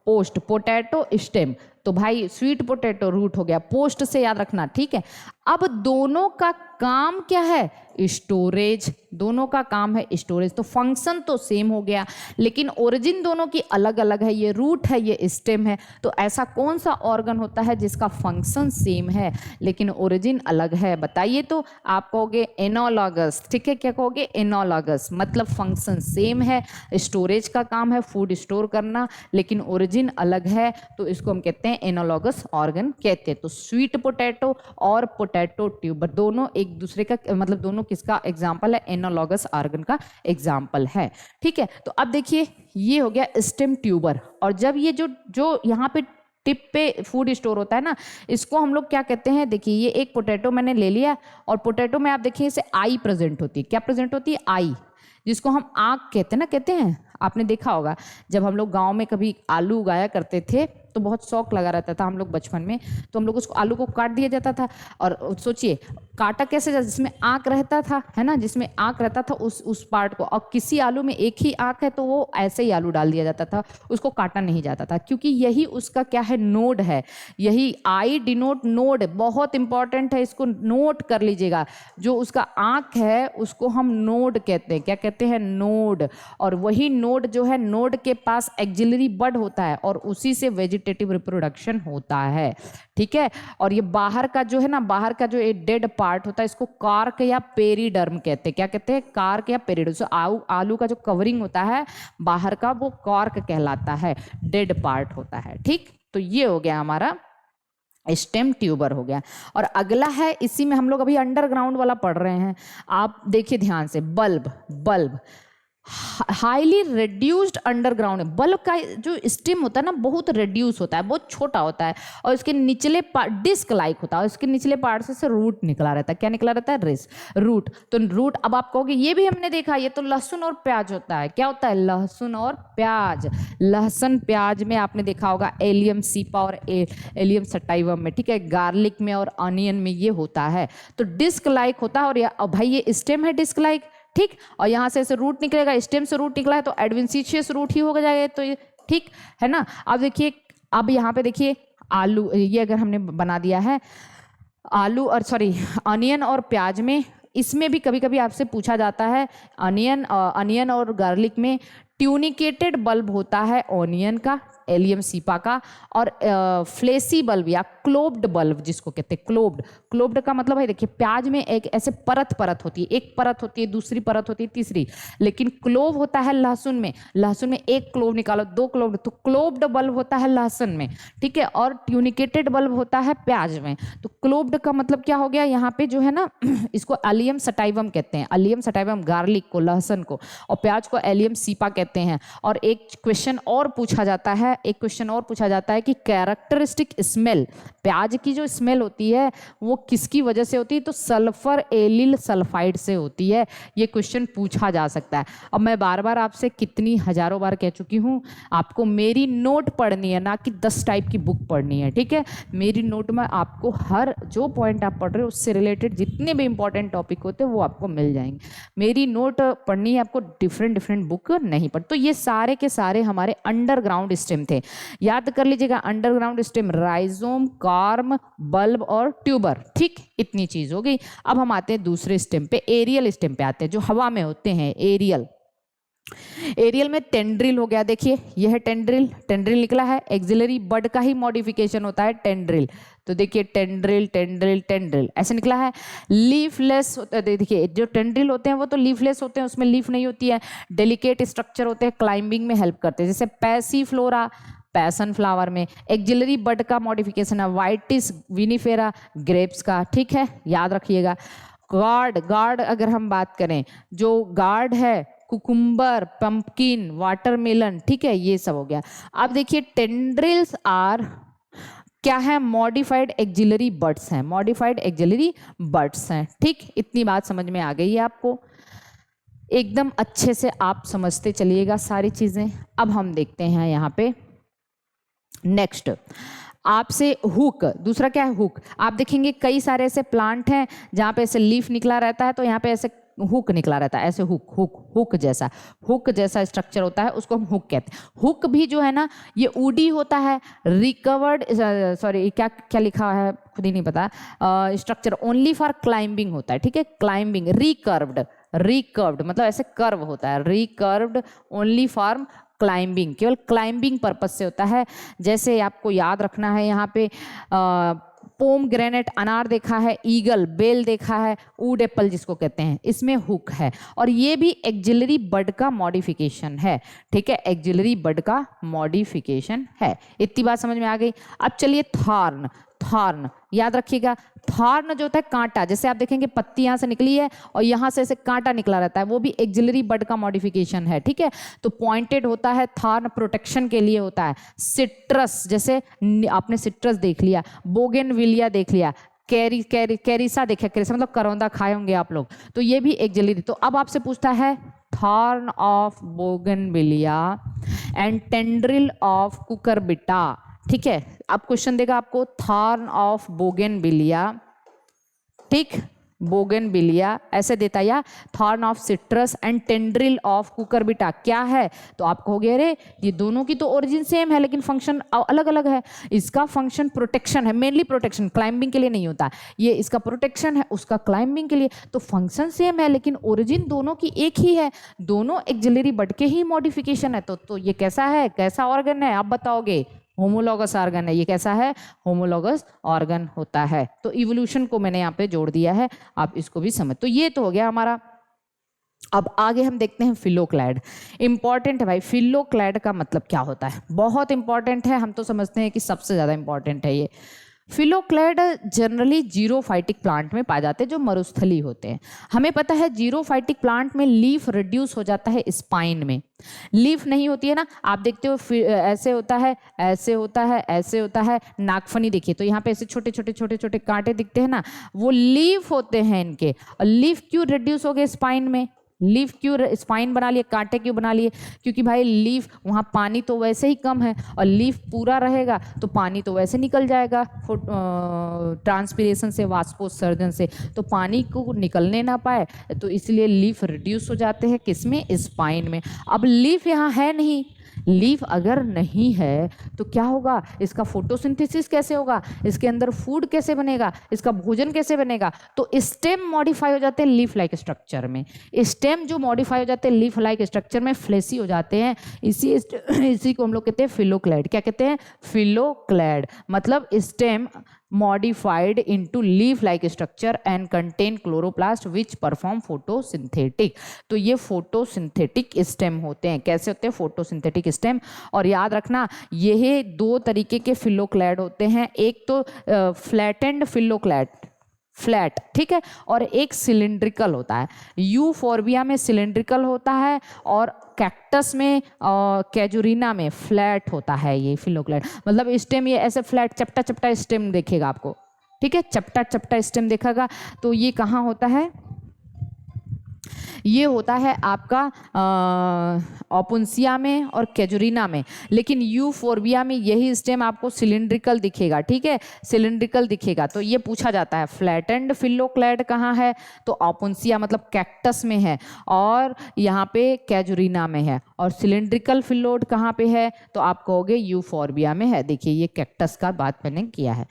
पोस्ट, पोटैटो, स्टेम। तो भाई स्वीट पोटैटो रूट हो गया, पोस्ट से याद रखना, ठीक है। अब दोनों का काम क्या है? स्टोरेज। दोनों का काम है स्टोरेज। तो फंक्शन तो सेम हो गया, लेकिन ओरिजिन दोनों की अलग अलग है, ये रूट है, ये स्टेम है। तो ऐसा कौन सा ऑर्गन होता है जिसका फंक्शन सेम है लेकिन ओरिजिन अलग है? बताइए। तो आप कहोगे एनोलॉगस, ठीक है। क्या कहोगे? एनोलॉगस, मतलब फंक्शन सेम है, स्टोरेज का काम है, फूड स्टोर करना, लेकिन ओरिजिन अलग है, तो इसको हम कहते हैं एनोलॉगस ऑर्गन कहते हैं। तो स्वीट पोटैटो और पोटैटो ट्यूबर दोनों एक दूसरे का, मतलब दोनों किसका एग्जाम्पल है? एनोलॉगस ऑर्गन का एग्जाम्पल है, ठीक है। तो अब देखिए ये हो गया स्टेम ट्यूबर। और जब ये जो यहाँ पे टिप पे फूड स्टोर होता है ना, इसको हम लोग क्या कहते हैं? देखिए ये एक पोटैटो मैंने ले लिया, और पोटैटो में आप देखिए इसे आई प्रेजेंट होती है। क्या प्रेजेंट होती है? आई, जिसको हम आँख कहते हैं ना, कहते हैं। आपने देखा होगा जब हम लोग गांव में कभी आलू उगाया करते थे तो बहुत शौक लगा रहता था हम लोग बचपन में, तो हम लोग उसको आलू को काट दिया जाता था। और सोचिए काटा कैसे, जिसमें आँख रहता था, है ना, जिसमें आँख रहता था उस पार्ट को, और किसी आलू में एक ही आँख है तो वो ऐसे ही आलू डाल दिया जाता था, उसको काटा नहीं जाता था, क्योंकि यही उसका क्या है? नोड है। यही आई डिनोट नोड, बहुत इंपॉर्टेंट है, इसको नोट कर लीजिएगा। जो उसका आँख है उसको हम नोड कहते हैं। क्या कहते हैं? नोड। और वही नोड जो है, नोड के पास एक्सिलरी बड होता है और उसी से वेजिटेटिव रिप्रोडक्शन होता है, ठीक है। और ये बाहर का जो है ना, बाहर का जो डेड पार्ट होता है, इसको कार्क या पेरीडर्म कहते हैं। क्या कहते हैं? कार्क या पेरीडर्म। आलू का जो कवरिंग होता है बाहर का, वो कार्क कहलाता है, डेड पार्ट होता है, ठीक। तो ये हो गया हमारा स्टेम ट्यूबर हो गया। और अगला है, इसी में हम लोग अभी अंडरग्राउंड वाला पढ़ रहे हैं, आप देखिए ध्यान से, bulb. Bulb highly reduced underground. Bulb का जो स्टेम होता है ना, बहुत रिड्यूस होता है, बहुत छोटा होता है, और इसके निचले पार्ट डिस्क लाइक होता है, और इसके निचले पार्ट से रूट निकला रहता है। क्या निकला रहता है? रूट। तो रूट, अब आप कहोगे ये भी हमने देखा, ये तो लहसुन और प्याज होता है। क्या होता है? लहसुन और प्याज। लहसुन प्याज में आपने देखा होगा एलियम सीपा और एलियम सटाइवम में, ठीक है, गार्लिक में और ऑनियन में ये होता है। तो डिस्क लाइक होता है, और भाई ये स्टेम है डिस्क लाइक, ठीक। और यहाँ से ऐसे रूट निकलेगा, स्टेम से रूट निकला है तो एडवेंटिशियस रूट ही हो जाएगा, तो ये ठीक है ना। अब देखिए, अब यहाँ पे देखिए आलू, ये अगर हमने बना दिया है आलू और अनियन और प्याज में, इसमें भी कभी कभी आपसे पूछा जाता है अनियन और गार्लिक में ट्यूनिकेटेड बल्ब होता है ओनियन का, एलियम सीपा का, और फ्लेसी बल्ब या क्लोब्ड बल्ब जिसको कहते हैं क्लोब्ड का मतलब है, देखिए प्याज में एक ऐसे परत होती है, एक परत होती है, दूसरी परत होती है, तीसरी, लेकिन क्लोव होता है लहसुन में एक क्लोव निकालो, 2 क्लोव, तो क्लोब्ड बल्ब होता है लहसुन में, ठीक है, और ट्यूनिकेटेड बल्ब होता है प्याज में। तो क्लोब्ड का मतलब क्या हो गया यहाँ पे जो है ना, इसको एलियम सटाइवम कहते हैं, एलियम सटाइवम गार्लिक को, लहसुन को, और प्याज को एलियम सीपा कहते हैं। और एक क्वेश्चन और पूछा जाता है कि कैरेक्टरिस्टिक स्मेल, प्याज की जो स्मेल होती है वो किसकी वजह से होती है, तो सल्फर एलिल सल्फाइड से होती है। ये क्वेश्चन पूछा जा सकता है। अब मैं बार बार आपसे कितनी हजारों बार कह चुकी हूँ, आपको मेरी नोट पढ़नी है, ना कि 10 टाइप की बुक पढ़नी है, ठीक है। मेरी नोट में आपको हर जो पॉइंट आप पढ़ रहे हो उससे रिलेटेड जितने भी इंपॉर्टेंट टॉपिक होते हैं वो आपको मिल जाएंगे। मेरी नोट पढ़नी है आपको, डिफरेंट बुक नहीं पढ़। तो ये सारे के सारे हमारे अंडरग्राउंड स्टेम थे, याद कर लीजिएगा। Underground stem rhizome, corm, bulb और ट्यूबर, ठीक, इतनी चीज हो गई। अब हम आते हैं दूसरे स्टेम पे, एरियल स्टेम पे आते हैं, जो हवा में होते हैं। एरियल में टेंड्रिल हो गया, देखिए यह है टेंड्रिल निकला है, एक्सिलरी बड का ही मॉडिफिकेशन होता है टेंड्रिल। तो देखिए टेंड्रिल ऐसे निकला है। लीफलेस होता है, देखिए जो टेंड्रिल होते हैं वो तो लीफलेस होते हैं, उसमें लीफ नहीं होती है, डेलिकेट स्ट्रक्चर होते हैं, क्लाइंबिंग में हेल्प करते हैं, जैसे पैसीफ्लोरा पैसन फ्लावर में। एक्सिलरी बड का मॉडिफिकेशन है वाइटिस विनिफेरा ग्रेप्स का, ठीक है, याद रखिएगा। गार्ड अगर हम बात करें, जो गार्ड है कुकुम्बर, पंपकिन, वाटरमेलन, ठीक है, ये सब हो गया। अब देखिए टेंड्रिल्स आर क्या है, मॉडिफाइड एक्सिलरी बड्स हैं, ठीक। इतनी बात समझ में आ गई है आपको, एकदम अच्छे से आप समझते चलिएगा सारी चीजें। अब हम देखते हैं यहाँ पे नेक्स्ट आपसे हुक, दूसरा क्या है हुक। आप देखेंगे कई सारे ऐसे प्लांट हैं जहाँ पे ऐसे लीफ निकला रहता है, तो यहाँ पे ऐसे हुक निकला रहता है, ऐसे हुक जैसा स्ट्रक्चर होता है, उसको हम हुक कहते हैं। हुक भी जो है ना ये वुडी होता है, रिकवर्ड क्या लिखा है खुद ही नहीं पता, स्ट्रक्चर ओनली फॉर क्लाइंबिंग होता है, ठीक है, क्लाइंबिंग। रिकर्व्ड मतलब ऐसे कर्व होता है, रिकर्व्ड ओनली फॉर क्लाइंबिंग, केवल क्लाइंबिंग पर्पज से होता है। जैसे आपको याद रखना है यहाँ पे पोम ग्रेनेट अनार देखा है, ईगल बेल देखा है, वुड एप्पल जिसको कहते हैं, इसमें हुक है। और ये भी एक्सिलरी बड का मॉडिफिकेशन है, ठीक है, एक्सिलरी बड का मॉडिफिकेशन है। इतनी बात समझ में आ गई। अब चलिए थॉर्न याद रखिएगा। थॉर्न जो होता है कांटा, जैसे आप देखेंगे पत्ती यहाँ से निकली है और यहाँ से ऐसे कांटा निकला रहता है, वो भी एक्सिलरी बड का मॉडिफिकेशन है, ठीक है। तो पॉइंटेड होता है, थॉर्न प्रोटेक्शन के लिए होता है। सिट्रस, जैसे आपने सिट्रस देख लिया, बोगेनविलिया देख लिया, कैरिसा देखा, कैरिसा मतलब करौंदा खाए होंगे आप लोग, तो ये भी एक्सिलरी। तो अब आपसे पूछता है thorn of bougainvillea and tendril of Cucurbita, ठीक है। अब क्वेश्चन देगा आपको थॉर्न ऑफ बोगेनविलिया, ठीक, बोगेनविलिया ऐसे देता, या thorn of citrus and tendril of Cucurbita क्या है, तो आप कहोगे अरे ये दोनों की तो ओरिजिन सेम है लेकिन फंक्शन अलग अलग है। इसका फंक्शन प्रोटेक्शन है, मेनली प्रोटेक्शन, क्लाइंबिंग के लिए नहीं होता, ये इसका प्रोटेक्शन है, उसका क्लाइंबिंग के लिए। तो फंक्शन सेम है लेकिन ओरिजिन दोनों की एक ही है, दोनों एक्सिलरी बड के ही मॉडिफिकेशन है। तो ये कैसा है, कैसा ऑर्गन है, आप बताओगे? होमोलॉगस ऑर्गन है। ये कैसा है, होमोलॉगस ऑर्गन होता है। तो इवोल्यूशन को मैंने यहाँ पे जोड़ दिया है, आप इसको भी समझ। तो ये तो हो गया हमारा। अब आगे हम देखते हैं फिलोक्लैड। इंपॉर्टेंट है भाई, फिलोक्लैड का मतलब क्या होता है, बहुत इंपॉर्टेंट है। हम तो समझते हैं कि सबसे ज्यादा इंपॉर्टेंट है ये। फिलोक्लैड जनरली जीरोफाइटिक प्लांट में पाए जाते हैं जो मरुस्थली होते हैं। हमें पता है जीरोफाइटिक प्लांट में लीफ रिड्यूस हो जाता है स्पाइन में, लीफ नहीं होती है ना, आप देखते हो ऐसे होता है, ऐसे होता है, ऐसे होता है। नागफनी देखिए तो यहाँ पे ऐसे छोटे छोटे कांटे दिखते हैं ना, वो लीफ होते हैं इनके। और लीफ क्यों रिड्यूस हो गए स्पाइन में, लीफ क्यों स्पाइन बना लिए, कांटे क्यों बना लिए? क्योंकि भाई लीफ, वहाँ पानी तो वैसे ही कम है और लीफ पूरा रहेगा तो पानी तो वैसे निकल जाएगा ट्रांसपीरेशन से, वाष्पोत्सर्जन से, तो पानी को निकलने ना पाए तो इसलिए लीफ रिड्यूस हो जाते हैं किसमें, स्पाइन में। अब लीफ यहाँ है नहीं, लीफ अगर नहीं है तो क्या होगा, इसका फोटोसिंथेसिस कैसे होगा, इसके अंदर फूड कैसे बनेगा, इसका भोजन कैसे बनेगा। तो स्टेम मॉडिफाई हो जाते हैं लीफ लाइक स्ट्रक्चर में। स्टेम जो मॉडिफाई हो जाते हैं लीफ लाइक स्ट्रक्चर में, फ्लेसी हो जाते हैं, इसी को हम लोग कहते हैं फिलोक्लैड। क्या कहते हैं, फिलोक्लैड। मतलब stem modified into leaf like structure and contain chloroplast which perform photosynthetic। तो ये फोटोसिंथेटिक स्टेम होते हैं। कैसे होते हैं फोटोसिंथेटिक स्टेम, और याद रखना ये दो तरीके के फिलोक्लैड होते हैं, एक तो फ्लैटेंड फिलोक्लैड, फ्लैट, ठीक है, और एक सिलिंड्रिकल होता है। यूफोर्बिया में सिलिंड्रिकल होता है और कैक्टस में कैजुरीना में फ्लैट होता है ये फिलोक्लैड। मतलब स्टेम ये ऐसे फ्लैट चपटा चपटा स्टेम देखेगा आपको, ठीक है, चपटा चपटा स्टेम देखेगा। तो ये कहाँ होता है, ये होता है आपका ओपुंसिया में और कैजुरीना में, लेकिन यूफोर्बिया में यही स्टेम आपको सिलिंड्रिकल दिखेगा, ठीक है, सिलिंड्रिकल दिखेगा। तो ये पूछा जाता है फ्लैटेंड फिलोक्लैड कहाँ है, तो ओपुंसिया मतलब कैक्टस में है, और यहाँ पे कैजुरीना में है। और सिलिंड्रिकल फिलोड कहाँ पे है, तो आप कहोगे यूफोर्बिया में है। देखिए ये कैक्टस का बात मैंने किया है।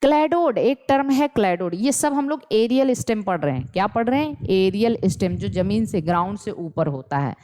क्लैडोड एक टर्म है, क्लैडोड। ये सब हम लोग एरियल स्टेम पढ़ रहे हैं। क्या पढ़ रहे हैं, एरियल स्टेम, जो जमीन से ग्राउंड से ऊपर होता है,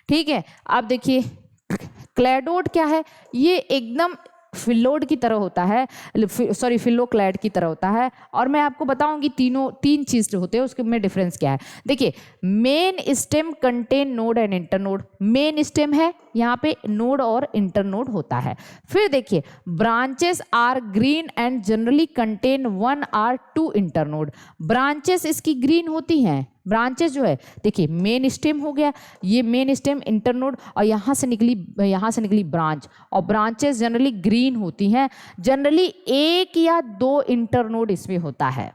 ठीक है। अब देखिए क्लैडोड क्या है, ये एकदम फिलोड की तरह होता है, सॉरी फिलोक्लैड की तरह होता है। और मैं आपको बताऊंगी तीन चीज होते हैं उसके में डिफरेंस क्या है। देखिए main stem contain node and internode. Main stem है, यहाँ पे नोड और इंटरनोड होता है। फिर देखिए branches are green and generally contain 1 or 2 internode. Branches इसकी ग्रीन होती हैं, ब्रांचेस जो है, देखिए मेन स्टेम हो गया, ये मेन स्टेम, इंटरनोड, और यहाँ से निकली ब्रांच, और ब्रांचेस जनरली ग्रीन होती हैं। जनरली 1 या 2 इंटरनोड इसमें होता है,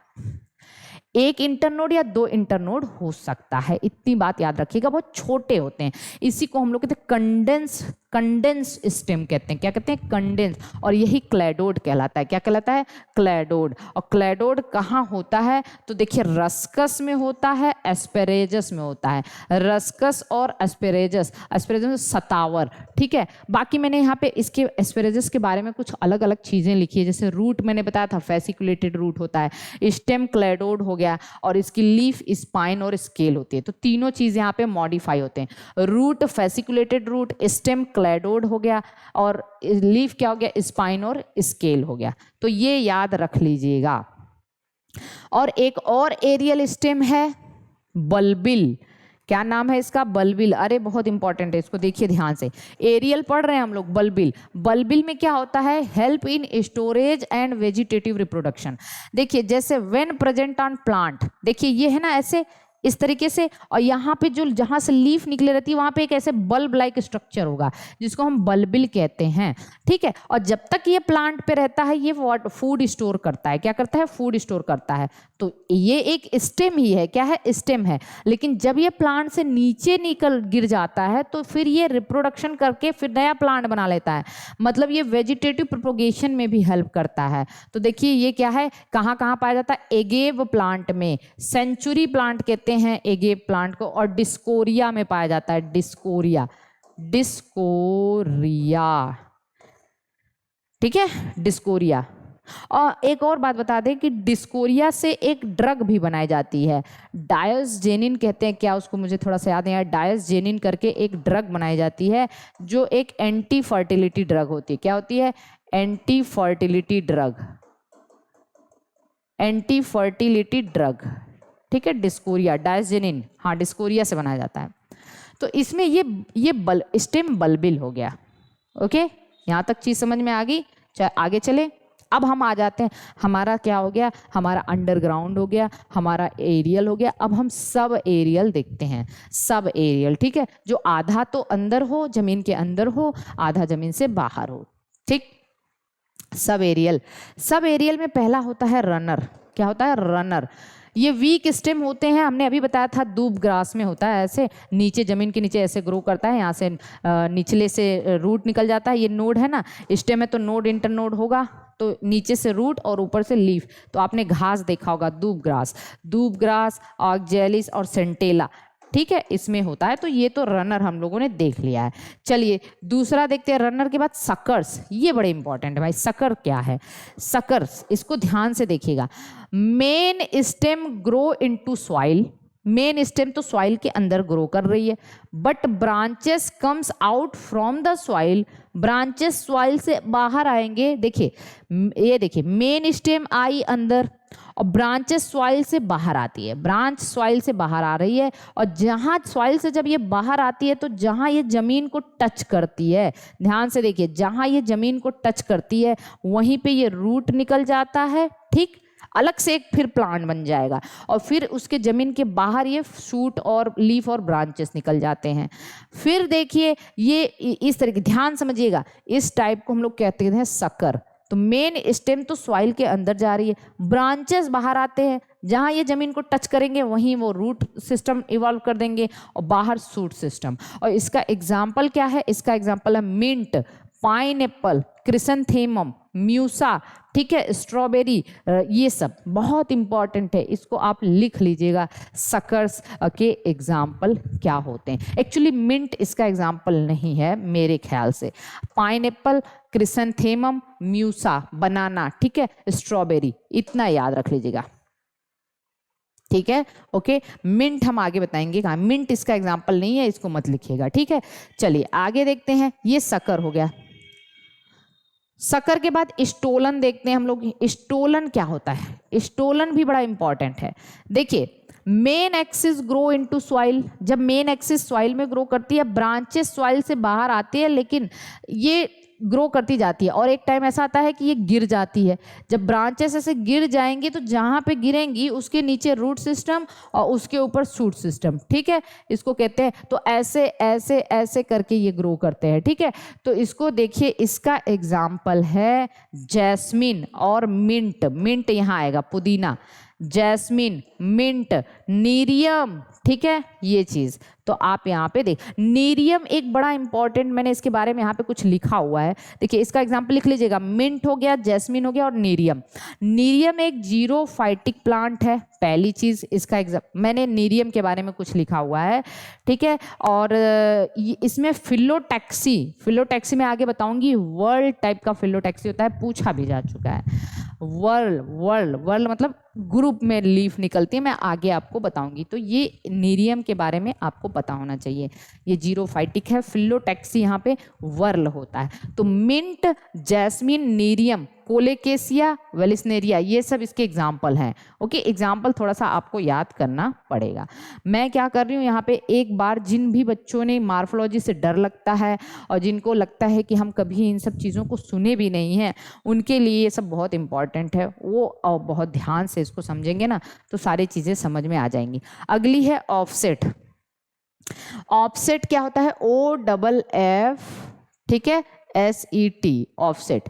1 इंटरनोड या 2 इंटरनोड हो सकता है, इतनी बात याद रखिएगा, बहुत छोटे होते हैं। इसी को हम लोग कहते हैं कंडेंस स्टेम कहते हैं। क्या कहते हैं, कंडेंस। और यही क्लैडोड कहलाता है। क्या कहलाता है, क्लैडोड। और क्लैडोड कहाँ होता है, तो देखिए रस्कस में होता है, एस्पेरेजस में होता है। रस्कस और एस्पेरेजस, एस्पेरेजस सतावर, ठीक है। बाकी मैंने यहाँ पे इसके एस्पेरेजस के बारे में कुछ अलग अलग चीज़ें लिखी है, जैसे रूट मैंने बताया था, फेसिकुलेटेड रूट होता है, स्टेम क्लैडोड हो गया, और इसकी लीफ, स्पाइन और स्केल होती है। तो तीनों चीज़ यहाँ पे मॉडिफाई होते हैं। Root fasciculated root, stem cladode हो गया, और लीफ क्या हो गया, स्पाइन और स्केल हो गया। तो ये याद रख लीजिएगा। और एक और एरियल स्टेम है बल्बिल। क्या नाम है इसका, बल्बिल। अरे बहुत इंपॉर्टेंट है, इसको देखिए ध्यान से। एरियल पढ़ रहे हैं हम लोग, बल्बिल। बल्बिल में क्या होता है, help in storage and vegetative reproduction. देखिए जैसे व्हेन प्रेजेंट ऑन प्लांट, देखिए ये है ना ऐसे इस तरीके से, और यहाँ पे जो जहाँ से लीफ निकले रहती है वहाँ पे एक ऐसे बल्ब लाइक स्ट्रक्चर होगा जिसको हम बल्बिल कहते हैं, ठीक है। और जब तक ये प्लांट पे रहता है ये फूड स्टोर करता है। क्या करता है, फूड स्टोर करता है। तो ये एक स्टेम ही है, क्या है, स्टेम है। लेकिन जब ये प्लांट से नीचे गिर जाता है तो फिर ये रिप्रोडक्शन करके फिर नया प्लांट बना लेता है। मतलब ये वेजिटेटिव प्रोपोगेशन में भी हेल्प करता है। तो देखिए ये क्या है, कहाँ कहाँ पाया जाता है, एगेव प्लांट में, सेंचुरी प्लांट कहते हैं एगेव प्लांट को, और डिस्कोरिया में पाया जाता है, डिस्कोरिया, ठीक है, डिस्कोरिया। और एक और बात बता दें कि डिस्कोरिया से एक ड्रग भी बनाई जाती है, डायसजेनिन कहते हैं। क्या उसको मुझे थोड़ा सा याद नहीं आया, डायसजेनिन करके एक ड्रग बनाई जाती है जो एक एंटी फर्टिलिटी ड्रग होती है। क्या होती है, anti fertility drug, anti fertility drug, ठीक है। डिस्कोरिया, डायसजेनिन, हाँ डिस्कोरिया से बनाया जाता है। तो इसमें ये स्टेम बल्बिल हो गया। ओके, यहाँ तक चीज समझ में आ गई। आगे चले, अब हम आ जाते हैं, हमारा क्या हो गया, हमारा अंडरग्राउंड हो गया, हमारा एरियल हो गया। अब हम सब एरियल देखते हैं, सब एरियल, ठीक है, जो आधा तो अंदर हो, जमीन के अंदर हो, आधा जमीन से बाहर हो, ठीक। सब एरियल, सब एरियल में पहला होता है रनर। क्या होता है, रनर। ये वीक स्टेम होते हैं, हमने अभी बताया था दूब ग्रास में होता है, ऐसे नीचे जमीन के नीचे ऐसे ग्रो करता है, यहाँ से निचले से रूट निकल जाता है। ये नोड है ना, स्टेम है तो नोड इंटरनोड होगा, तो नीचे से रूट और ऊपर से लीफ। तो आपने घास देखा होगा, दूब ग्रास, ऑक्जेलिस और सेंटेला, ठीक है, इसमें होता है। तो ये तो रनर हम लोगों ने देख लिया है। चलिए दूसरा देखते हैं, रनर के बाद सकर्स। ये बड़े इंपॉर्टेंट है भाई। सकर क्या है? सकर्स, इसको ध्यान से देखिएगा। Main stem grow into soil, main stem तो सॉइल के अंदर ग्रो कर रही है, but branches comes out from the soil, branches soil से बाहर आएंगे। देखिए ये देखिए, मेन स्टेम आई अंदर और ब्रांचेस सॉइल से बाहर आती है, ब्रांच सॉइल से बाहर आ रही है। और जहां सॉइल से जब ये बाहर आती है तो जहां ये जमीन को टच करती है, ध्यान से देखिए, जहां ये जमीन को टच करती है वहीं पे ये रूट निकल जाता है, ठीक, अलग से एक फिर प्लांट बन जाएगा और फिर उसके जमीन के बाहर ये शूट और लीफ और ब्रांचेस निकल जाते हैं। फिर देखिए ये इस तरीके, ध्यान समझिएगा, इस टाइप को हम लोग कहते हैं सकर। तो मेन स्टेम तो सॉइल के अंदर जा रही है, ब्रांचेस बाहर आते हैं, जहां ये जमीन को टच करेंगे वहीं वो रूट सिस्टम इवॉल्व कर देंगे और बाहर शूट सिस्टम। और इसका एग्जाम्पल क्या है? इसका एग्जाम्पल है मिंट, पाइनएप्पल, क्रिसैंथेमम, म्यूसा, ठीक है, स्ट्रॉबेरी, ये सब बहुत इंपॉर्टेंट है, इसको आप लिख लीजिएगा। सकर्स के एग्जाम्पल क्या होते हैं? एक्चुअली मिंट इसका एग्जाम्पल नहीं है मेरे ख्याल से। पाइनएप्पल, क्रिसैंथेमम, म्यूसा, बनाना, ठीक है, स्ट्रॉबेरी, इतना याद रख लीजिएगा, ठीक है, ओके। मिंट हम आगे बताएंगे कहाँ, मिंट इसका एग्जाम्पल नहीं है, इसको मत लिखिएगा, ठीक है। चलिए आगे देखते हैं, ये सकर हो गया। सकर के बाद स्टोलन देखते हैं हम लोग। स्टोलन क्या होता है? स्टोलन भी बड़ा इंपॉर्टेंट है। देखिए main axis grow into soil, जब मेन एक्सिस सॉइल में ग्रो करती है, ब्रांचेस सॉइल से बाहर आती है लेकिन ये ग्रो करती जाती है और एक टाइम ऐसा आता है कि ये गिर जाती है। जब ब्रांचेस ऐसे गिर जाएंगी तो जहाँ पे गिरेंगी उसके नीचे रूट सिस्टम और उसके ऊपर शूट सिस्टम, ठीक है, इसको कहते हैं। तो ऐसे ऐसे ऐसे करके ये ग्रो करते हैं, ठीक है। तो इसको देखिए, इसका एग्जाम्पल है जैस्मिन और मिंट। मिंट यहाँ आएगा, पुदीना, जैस्मिन, मिंट, नीरियम, ठीक है, ये चीज। तो आप यहाँ पे देख, नीरियम एक बड़ा इंपॉर्टेंट, मैंने इसके बारे में यहाँ पे कुछ लिखा हुआ है, देखिए इसका एग्जांपल लिख लीजिएगा। मिंट हो गया, जैस्मिन हो गया और नीरियम। नीरियम एक जीरोफाइटिक प्लांट है, पहली चीज। इसका मैंने नीरियम के बारे में कुछ लिखा हुआ है, ठीक है। और इसमें फिलोटैक्सी, फिलोटैक्सी में आगे बताऊंगी, वर्ल्ड टाइप का फिलोटैक्सी होता है, पूछा भी जा चुका है। वर्ल्ड वर्ल्ड वर्ल्ड मतलब ग्रुप में लीफ निकलती है, मैं आगे आपको बताऊंगी। तो ये नीरियम के बारे में आपको पता होना चाहिए, ये जीरोफाइटिक है। फिलोटैक्सी यहाँ पे वर्ल होता है। तो मिंट, जैस्मिन, नीरियम, कोलेकेसिया, वेलिस्नेरिया, ये सब इसके एग्जाम्पल हैं, ओके। एग्जाम्पल थोड़ा सा आपको याद करना पड़ेगा। मैं क्या कर रही हूँ यहाँ पे, एक बार जिन भी बच्चों ने मार्फोलॉजी से डर लगता है और जिनको लगता है कि हम कभी इन सब चीज़ों को सुने भी नहीं हैं, उनके लिए ये सब बहुत इंपॉर्टेंट है। वो बहुत ध्यान से इसको समझेंगे ना तो सारी चीज़ें समझ में आ जाएंगी। अगली है ऑफसेट। ऑफसेट क्या होता है? OFF, ठीक है, SET, ऑफसेट।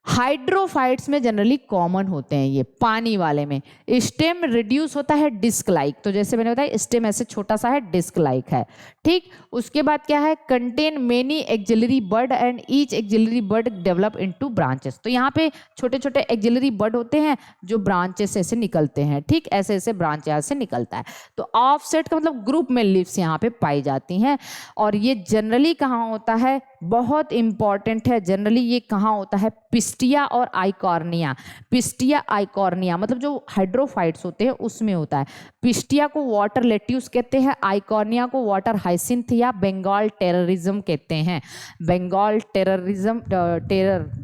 हाइड्रोफाइट्स में जनरली कॉमन होते हैं, ये पानी वाले में। स्टेम रिड्यूस होता है डिस्क लाइक, तो जैसे मैंने बताया स्टेम ऐसे छोटा सा है, डिस्क लाइक है, ठीक। उसके बाद क्या है? Contain many axillary bud and each axillary bud develop into branches. तो यहाँ पे छोटे छोटे एक्सिलरी बड होते हैं जो ब्रांचेस ऐसे निकलते हैं, ठीक, ऐसे ऐसे ब्रांच यहाँ से निकलता है। तो ऑफसेट का मतलब ग्रुप में लीव्स यहाँ पे पाई जाती हैं। और ये जनरली कहाँ होता है? बहुत इंपॉर्टेंट है, जनरली ये कहाँ होता है? पिस्टिया और आइकॉर्निया। पिस्टिया, आइकॉर्निया मतलब जो हाइड्रोफाइट्स होते हैं उसमें होता है। पिस्टिया को वाटर लेट्यूस कहते हैं, आइकॉर्निया को वाटर हाइसिंथ या बंगाल टेररिज्म कहते हैं। बंगाल टेररिज्म,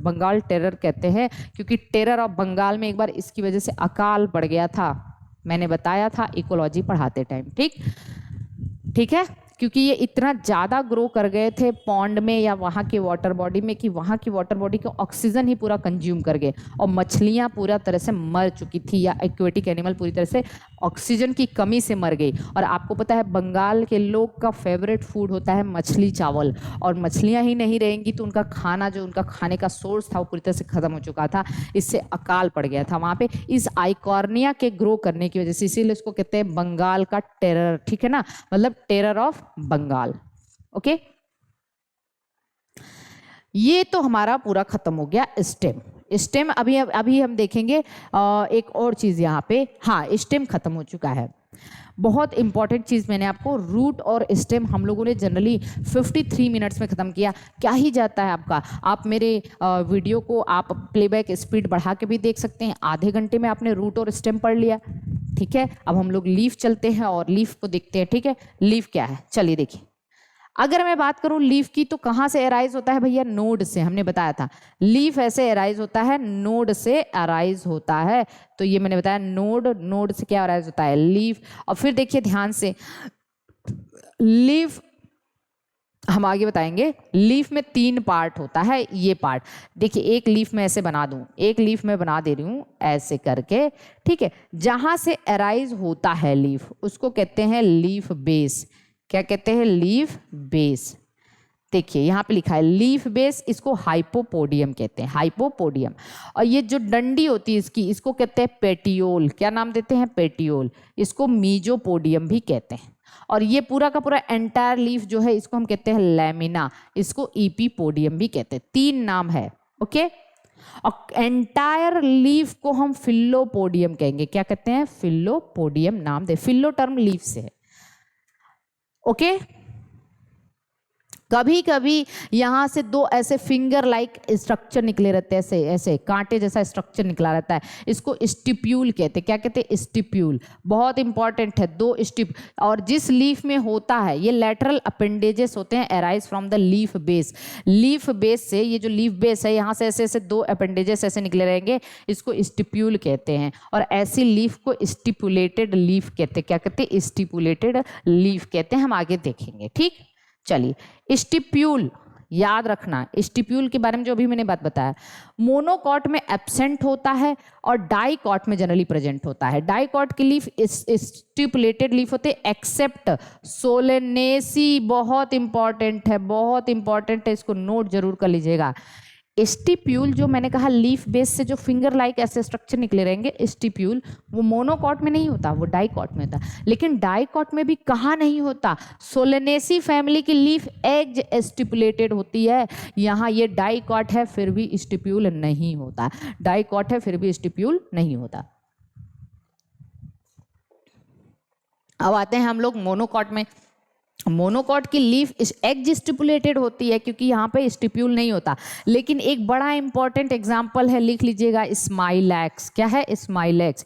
बंगाल टेरर कहते हैं क्योंकि टेरर ऑफ बंगाल में एक बार इसकी वजह से अकाल पड़ गया था, मैंने बताया था इकोलॉजी पढ़ाते टाइम, ठीक है। क्योंकि ये इतना ज़्यादा ग्रो कर गए थे पॉन्ड में या वहाँ के वाटर बॉडी में कि वहाँ की वाटर बॉडी को ऑक्सीजन ही पूरा कंज्यूम कर गए और मछलियाँ पूरा तरह से मर चुकी थी, या एक्वेटिक एनिमल पूरी तरह से ऑक्सीजन की कमी से मर गई। और आपको पता है बंगाल के लोग का फेवरेट फूड होता है मछली चावल, और मछलियाँ ही नहीं रहेंगी तो उनका खाना, जो उनका खाने का सोर्स था वो पूरी तरह से ख़त्म हो चुका था, इससे अकाल पड़ गया था वहाँ पे इस आइकॉर्निया के ग्रो करने की वजह से। इसीलिए इसको कहते हैं बंगाल का टेरर, ठीक है ना, मतलब टेरर ऑफ बंगाल, ओके। ये तो हमारा पूरा खत्म हो गया स्टेम। स्टेम अभी हम देखेंगे एक और चीज यहाँ पे, हाँ स्टेम खत्म हो चुका है। बहुत इंपॉर्टेंट चीज़ मैंने आपको, रूट और स्टेम हम लोगों ने जनरली 53 मिनट्स में ख़त्म किया। क्या ही जाता है आपका, आप मेरे वीडियो को आप प्लेबैक स्पीड बढ़ा के भी देख सकते हैं, आधे घंटे में आपने रूट और स्टेम पढ़ लिया। ठीक है, अब हम लोग लीफ चलते हैं और लीफ को देखते हैं। ठीक है, लीफ क्या है, चलिए देखिए। अगर मैं बात करूं लीफ की, तो कहां से अराइज होता है भैया, नोड से। हमने बताया था लीफ ऐसे अराइज होता है, नोड से अराइज होता है। तो ये मैंने बताया, नोड से क्या अराइज होता है, लीफ। और फिर देखिए ध्यान से, लीफ हम आगे बताएंगे, लीफ में 3 पार्ट होता है। ये पार्ट देखिए, एक लीफ में ऐसे बना दूं, एक लीफ में बना दे रही हूं ऐसे करके। ठीक है, जहां से अराइज होता है लीफ, उसको कहते हैं लीफ बेस। क्या कहते हैं, लीफ बेस। देखिए यहाँ पे लिखा है लीफ बेस, इसको हाइपोपोडियम कहते हैं, हाइपोपोडियम। और ये जो डंडी होती है इसकी, इसको कहते हैं पेटियोल। क्या नाम देते हैं, पेटियोल। इसको मीजोपोडियम भी कहते हैं। और ये पूरा का पूरा एंटायर लीफ जो है, इसको हम कहते हैं लैमिना, इसको ईपीपोडियम भी कहते हैं। 3 नाम है। ओके, और एंटायर लीफ को हम फिल्लोपोडियम कहेंगे। क्या कहते हैं, फिल्लोपोडियम नाम दे, फिल्लो टर्म लीफ से है। ओके, कभी कभी यहाँ से 2 ऐसे फिंगर लाइक स्ट्रक्चर निकले रहते हैं, ऐसे ऐसे कांटे जैसा स्ट्रक्चर निकला रहता है, इसको स्टिप्यूल कहते हैं। क्या कहते हैं, स्टिप्यूल। बहुत इंपॉर्टेंट है, 2 स्टिप। और जिस लीफ में होता है, ये लेटरल अपेंडेजेस होते हैं, arise from the leaf base. Leaf base से, ये जो लीफ बेस है, यहाँ से ऐसे ऐसे 2 अपेंडेजेस ऐसे निकले रहेंगे, इसको स्टिप्यूल कहते हैं। और ऐसी लीफ को स्टिपुलेटेड लीफ कहते हैं। क्या कहते हैं, स्टिपुलेटेड लीफ कहते हैं। हम आगे देखेंगे। ठीक, चलिए, स्टिप्यूल याद रखना। स्टिप्यूल के बारे में जो अभी मैंने बात बताया, मोनोकॉट में एब्सेंट होता है और डाइकॉट में जनरली प्रेजेंट होता है। डाइकॉट की लीफ स्टिपुलेटेड लीफ होते हैं, एक्सेप्ट सोलेनेसी। बहुत इंपॉर्टेंट है, बहुत इंपॉर्टेंट है, इसको नोट जरूर कर लीजिएगा। स्टिप्यूल जो मैंने कहा, लीफ बेस से जो फिंगर लाइक ऐसे स्ट्रक्चर निकले रहेंगे, स्टिप्यूल, वो मोनोकॉट में नहीं होता, वो डाइकॉट में होता। लेकिन डाइकॉट में भी कहाँ नहीं होता, सोलेनेसी फैमिली की लीफ एज स्टिपुलेटेड होती है। यहाँ ये डाइकॉट है फिर भी स्टिप्यूल नहीं होता, डाइकॉट है फिर भी स्टिप्यूल नहीं होता। अब आते हैं हम लोग मोनोकॉट में। मोनोकॉट की लीफ एग स्टिपुलेटेड होती है, क्योंकि यहाँ पे स्टिप्यूल नहीं होता। लेकिन एक बड़ा इंपॉर्टेंट एग्जांपल है, लिख लीजिएगा, स्माइलैक्स। क्या है, स्माइलैक्स।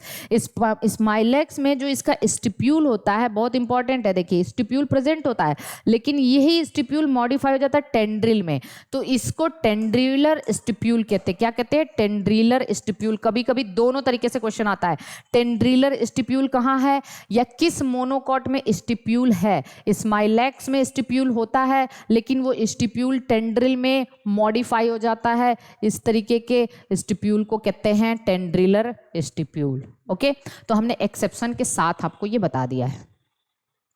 स्माइलैक्स में जो इसका स्टिप्यूल होता है, बहुत इंपॉर्टेंट है। देखिए, स्टिप्यूल प्रेजेंट होता है, लेकिन यही स्टिप्यूल मॉडिफाई हो जाता है टेंड्रिल में, तो इसको टेंड्रिलर स्टिप्यूल कहते हैं। क्या कहते हैं, टेंड्रिलर स्टिप्यूल। कभी कभी दोनों तरीके से क्वेश्चन आता है, टेंड्रिलर स्टिप्यूल कहाँ है या किस मोनोकॉट में स्टिप्यूल है। स्माइलैक्स में स्टिप्यूल होता है, लेकिन वो स्टिप्यूल टेंड्रिल में मॉडिफाई हो जाता है। इस तरीके के स्टिप्यूल को कहते हैं टेंड्रिलर स्टिप्यूल। ओके, तो हमने एक्सेप्शन के साथ आपको ये बता दिया है।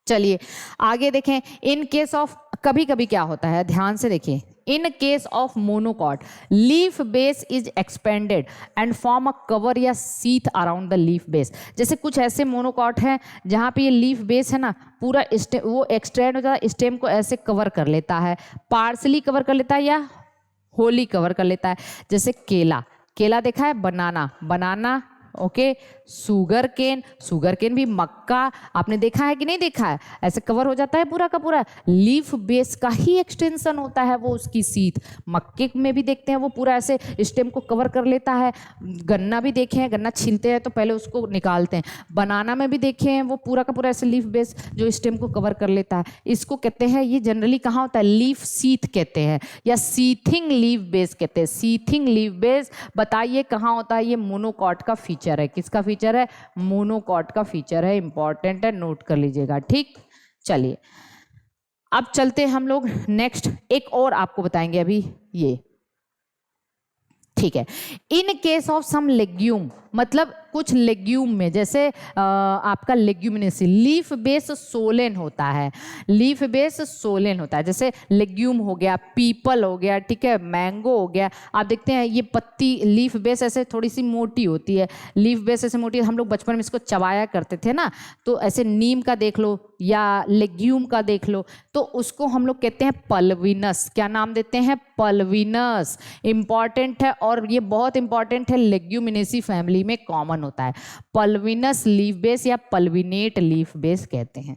चलिए आगे देखें। इन केस ऑफ, कभी कभी क्या होता है, ध्यान से देखिए, in case of monocot leaf base is expanded and form a cover या sheath around the leaf base. जैसे कुछ ऐसे मोनोकॉट हैं जहाँ पे ये लीफ बेस है ना, पूरा वो एक्सटेंड हो जाता है, स्टेम को ऐसे कवर कर लेता है, पार्सली कवर कर लेता है या होली कवर कर लेता है। जैसे केला, केला देखा है, बनाना, बनाना। ओके, शुगर केन भी, मक्का आपने देखा है कि नहीं देखा है, ऐसे कवर हो जाता है पूरा का पूरा, लीफ बेस का ही एक्सटेंशन होता है वो उसकी सीथ। मक्के में भी देखते हैं वो पूरा ऐसे स्टेम को कवर कर लेता है। गन्ना भी देखे हैं, गन्ना छीलते हैं तो पहले उसको निकालते हैं। बनाना में भी देखे हैं, वो पूरा का पूरा ऐसे लीफ बेस जो स्टेम को कवर कर लेता है। इसको कहते हैं, ये जनरली कहाँ होता है, लीफ सीथ कहते हैं या सीथिंग लीफ बेस कहते हैं। सीथिंग लीफ बेस बताइए कहाँ होता है, ये मोनोकॉट का फीचर है। किसका फीचर है, मोनोकॉट का फीचर है, इंपॉर्टेंट है, नोट कर लीजिएगा। ठीक, चलिए अब चलते हैं हम लोग नेक्स्ट, एक और आपको बताएंगे अभी ये। ठीक है, in case of some legume, मतलब कुछ लेग्यूम में, जैसे आपका लेग्यूमिनेसी, लीफ बेस सोलेन होता है, लीफ बेस सोलेन होता है। जैसे लेग्यूम हो गया, पीपल हो गया, ठीक है, मैंगो हो गया। आप देखते हैं ये पत्ती लीफ बेस ऐसे थोड़ी सी मोटी होती है, लीफ बेस ऐसे मोटी, हम लोग बचपन में इसको चबाया करते थे ना, तो ऐसे नीम का देख लो या लेग्यूम का देख लो, तो उसको हम लोग कहते हैं पल्विनस। क्या नाम देते हैं, पल्विनस। इंपॉर्टेंट है, और ये बहुत इंपॉर्टेंट है, लेग्यूमिनेसी फैमिली में कॉमन होता है, पल्विनस लीफ बेस या पल्विनेट लीफ बेस कहते हैं।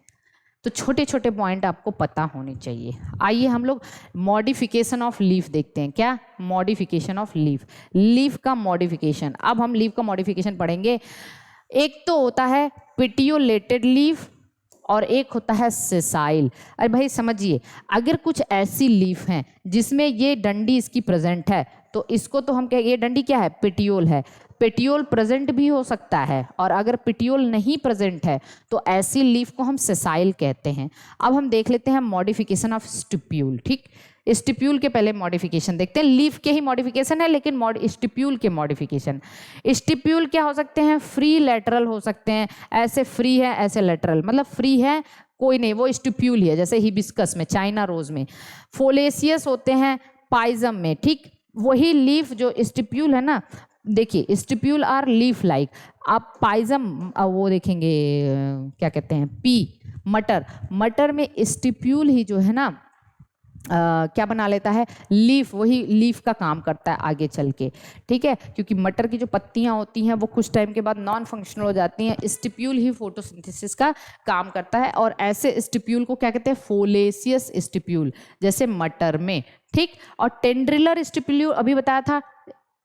तो छोटे छोटे पॉइंट आपको पता होने चाहिए। आइए हम लोग मॉडिफिकेशन ऑफ लीफ देखते हैं। क्या? मॉडिफिकेशन ऑफ लीफ, लीफ का मॉडिफिकेशन। अब हम लीफ का मॉडिफिकेशन पढ़ेंगे। एक तो होता है पिटियोलेटेड लीफ और एक होता है सेसाइल। अरे भाई समझिए, अगर कुछ ऐसी लीफ हैं जिसमें ये डंडी इसकी प्रेजेंट है तो इसको तो हम कहें ये डंडी क्या है? पेटियोल है। पेटियोल प्रेजेंट भी हो सकता है, और अगर पेटियोल नहीं प्रेजेंट है तो ऐसी लीफ को हम सेसाइल कहते हैं। अब हम देख लेते हैं मॉडिफिकेशन ऑफ स्टिप्यूल। ठीक, स्टिप्यूल के पहले मॉडिफिकेशन देखते हैं। लीफ के ही मॉडिफिकेशन है लेकिन स्टिप्यूल के मॉडिफिकेशन। स्टिप्यूल क्या हो सकते हैं? फ्री लेटरल हो सकते हैं, ऐसे फ्री है ऐसे लेटरल, मतलब फ्री है कोई नहीं, वो स्टिप्यूल ही है, जैसे हिबिस्कस में, चाइना रोज में। फोलेसियस होते हैं पाइजम में। ठीक, वही लीफ जो स्टिप्यूल है ना, देखिए स्टिप्यूल आर लीफ लाइक। आप पाइजम वो देखेंगे क्या कहते हैं, पी मटर, मटर में स्टिप्यूल ही जो है ना क्या बना लेता है? लीफ, वही लीफ का काम करता है आगे चल के। ठीक है, क्योंकि मटर की जो पत्तियां होती हैं वो कुछ टाइम के बाद नॉन फंक्शनल हो जाती हैं, स्टिप्यूल ही फोटोसिंथेसिस का काम करता है। और ऐसे स्टिप्यूल को क्या कहते हैं? फोलेसियस स्टिप्यूल, जैसे मटर में। ठीक, और टेंड्रिलर स्टिप्यूल अभी बताया था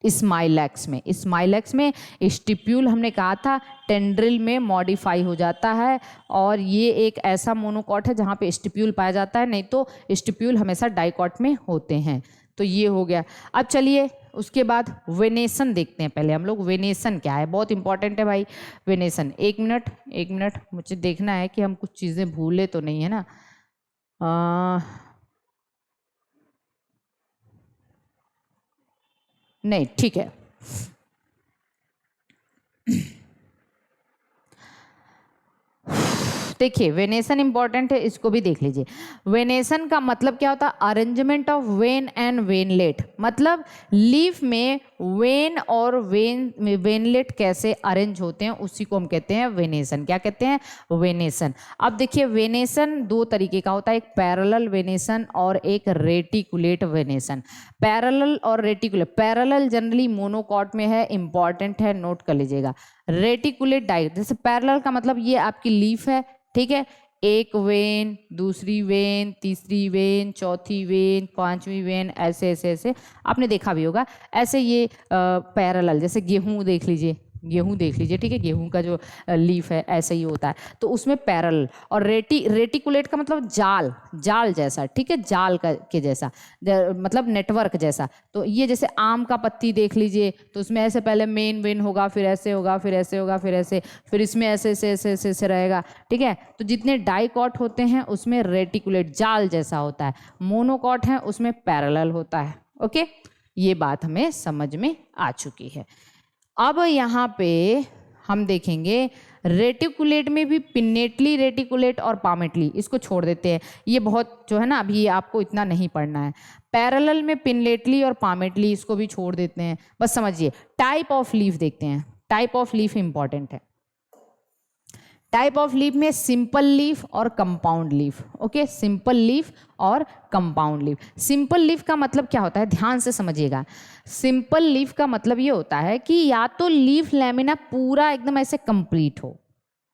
स्माइलैक्स में। स्माइलैक्स में स्टिप्यूल हमने कहा था टेंड्रिल में मॉडिफाई हो जाता है, और ये एक ऐसा मोनोकॉट है जहाँ पे स्टिप्यूल पाया जाता है, नहीं तो स्टिप्यूल हमेशा डाइकॉट में होते हैं। तो ये हो गया। अब चलिए उसके बाद वेनेसन देखते हैं। पहले हम लोग वेनेसन क्या है, बहुत इंपॉर्टेंट है भाई वेनेसन। एक मिनट मुझे देखना है कि हम कुछ चीज़ें भूले तो नहीं है ना। नहीं, ठीक है। देखिए वेनेसन इंपॉर्टेंट है, इसको भी देख लीजिए। वेनेसन का मतलब क्या होता है? अरेंजमेंट ऑफ वेन एंड वेनलेट, मतलब लीफ में वेन और वेनलेट कैसे अरेंज होते हैं उसी को हम कहते हैं वेनेसन। क्या कहते हैं? वेनेसन। अब देखिए वेनेसन दो तरीके का होता है, एक पैरेलल वेनेसन और एक रेटिकुलेट वेनेसन। पैरेलल और रेटिकुलेट, पैरेलल जनरली मोनोकॉट में है, इंपॉर्टेंट है, नोट कर लीजिएगा। रेटिकुलेट डाइट, जैसे पैरेलल का मतलब ये आपकी लीफ है, ठीक है, एक वेन, दूसरी वेन, तीसरी वेन, चौथी वेन, पांचवी वेन, ऐसे ऐसे ऐसे आपने देखा भी होगा। ऐसे ये पैरेलल, जैसे गेहूं देख लीजिए, गेहूं देख लीजिए, ठीक है, गेहूं का जो लीफ है ऐसे ही होता है, तो उसमें पैरेलल। और रेटिकुलेट का मतलब जाल, जाल जैसा, ठीक है, जाल का के जैसा, मतलब नेटवर्क जैसा। तो ये जैसे आम का पत्ती देख लीजिए, तो उसमें ऐसे पहले मेन वेन होगा, फिर ऐसे होगा, फिर ऐसे होगा, फिर ऐसे, फिर इसमें ऐसे ऐसे ऐसे ऐसे ऐसे रहेगा। ठीक है, तो जितने डाइकॉट होते हैं उसमें रेटिकुलेट जाल जैसा होता है, मोनोकॉट है उसमें पैरेलल होता है। ओके, ये बात हमें समझ में आ चुकी है। अब यहाँ पे हम देखेंगे रेटिकुलेट में भी पिन्नेटली रेटिकुलेट और पामेटली, इसको छोड़ देते हैं, ये बहुत जो है ना अभी आपको इतना नहीं पढ़ना है। पैरेलल में पिन्नेटली और पामेटली, इसको भी छोड़ देते हैं, बस समझिए। टाइप ऑफ लीफ देखते हैं, टाइप ऑफ लीफ इंपॉर्टेंट है। टाइप ऑफ लीफ में सिंपल लीफ और compound leaf. Okay, simple leaf और कंपाउंड लीफ। सिंपल लीफ का मतलब क्या होता है, ध्यान से समझिएगा। सिंपल लीफ का मतलब ये होता है कि या तो लीफ लेमिना पूरा एकदम ऐसे कंप्लीट हो,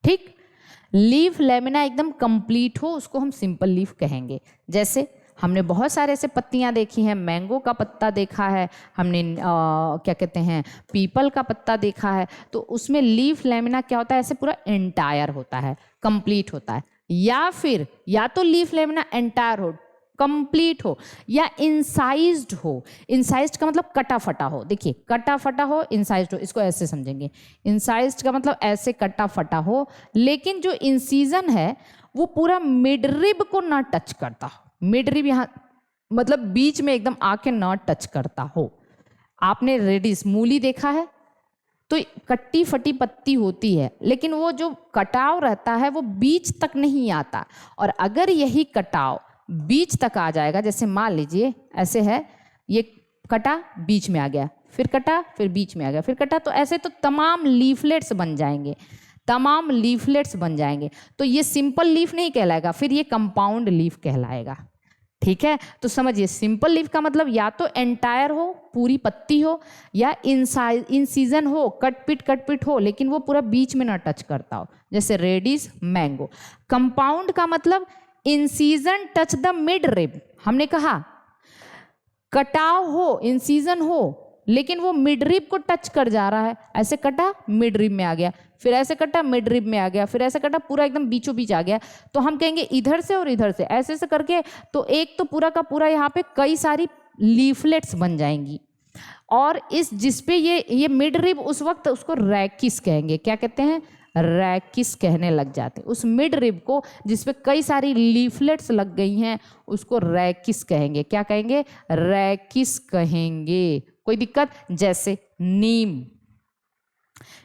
ठीक, लीफ लेमिना एकदम कंप्लीट हो, उसको हम सिंपल लीफ कहेंगे। जैसे हमने बहुत सारे ऐसे पत्तियां देखी हैं, मैंगो का पत्ता देखा है हमने, क्या कहते हैं, पीपल का पत्ता देखा है, तो उसमें लीफ लेमिना क्या होता है, ऐसे पूरा एंटायर होता है, कंप्लीट होता है। या फिर या तो लीफ लेमिना एंटायर हो, कंप्लीट हो, या इंसाइज्ड हो। इंसाइज्ड का मतलब कटा फटा हो, देखिए कटा फटा हो, इंसाइज्ड हो, इसको ऐसे समझेंगे। इंसाइज्ड का मतलब ऐसे कटा फटा हो, लेकिन जो इंसीजन है वो पूरा मिड रिब को ना टच करता हो। मिड रिब यहाँ मतलब बीच में एकदम आके ना टच करता हो। आपने रेडिस मूली देखा है, तो कट्टी फटी पत्ती होती है, लेकिन वो जो कटाव रहता है वो बीच तक नहीं आता। और अगर यही कटाव बीच तक आ जाएगा, जैसे मान लीजिए ऐसे है, ये कटा बीच में आ गया, फिर कटा, फिर बीच में आ गया, फिर कटा, तो ऐसे तो तमाम लीफलेट्स बन जाएंगे, तमाम लीफलेट्स बन जाएंगे। तो ये सिंपल लीफ नहीं कहलाएगा, फिर ये कंपाउंड लीफ कहलाएगा। ठीक है, तो समझिए सिंपल लीफ का मतलब या तो एंटायर हो, पूरी पत्ती हो, या इन सीजन हो, कट पिट हो, लेकिन वो पूरा बीच में ना टच करता हो, जैसे रेडिश, मैंगो। कंपाउंड का मतलब इन season touch the mid rib, हमने कहा कटाव हो, इन सीजन हो, लेकिन वो मिड रिब को टच कर जा रहा है, ऐसे कटा मिड रिब में आ गया, फिर ऐसे कटा मिड रिब में आ गया, फिर ऐसे कटा पूरा एकदम बीचों बीच आ गया, तो हम कहेंगे इधर से और इधर से ऐसे ऐसे करके, तो एक तो पूरा का पूरा यहाँ पे कई सारी लीफलेट्स बन जाएंगी। और इस जिसपे ये मिड रिब, उस वक्त उसको रैकिस कहेंगे, क्या कहते हैं, रैकिस कहने लग जाते हैं उस मिड रिब को जिसपे कई सारी लीफलेट्स लग गई हैं, उसको रैकिस कहेंगे। क्या कहेंगे, रैकिस कहेंगे। कोई दिक्कत, जैसे नीम,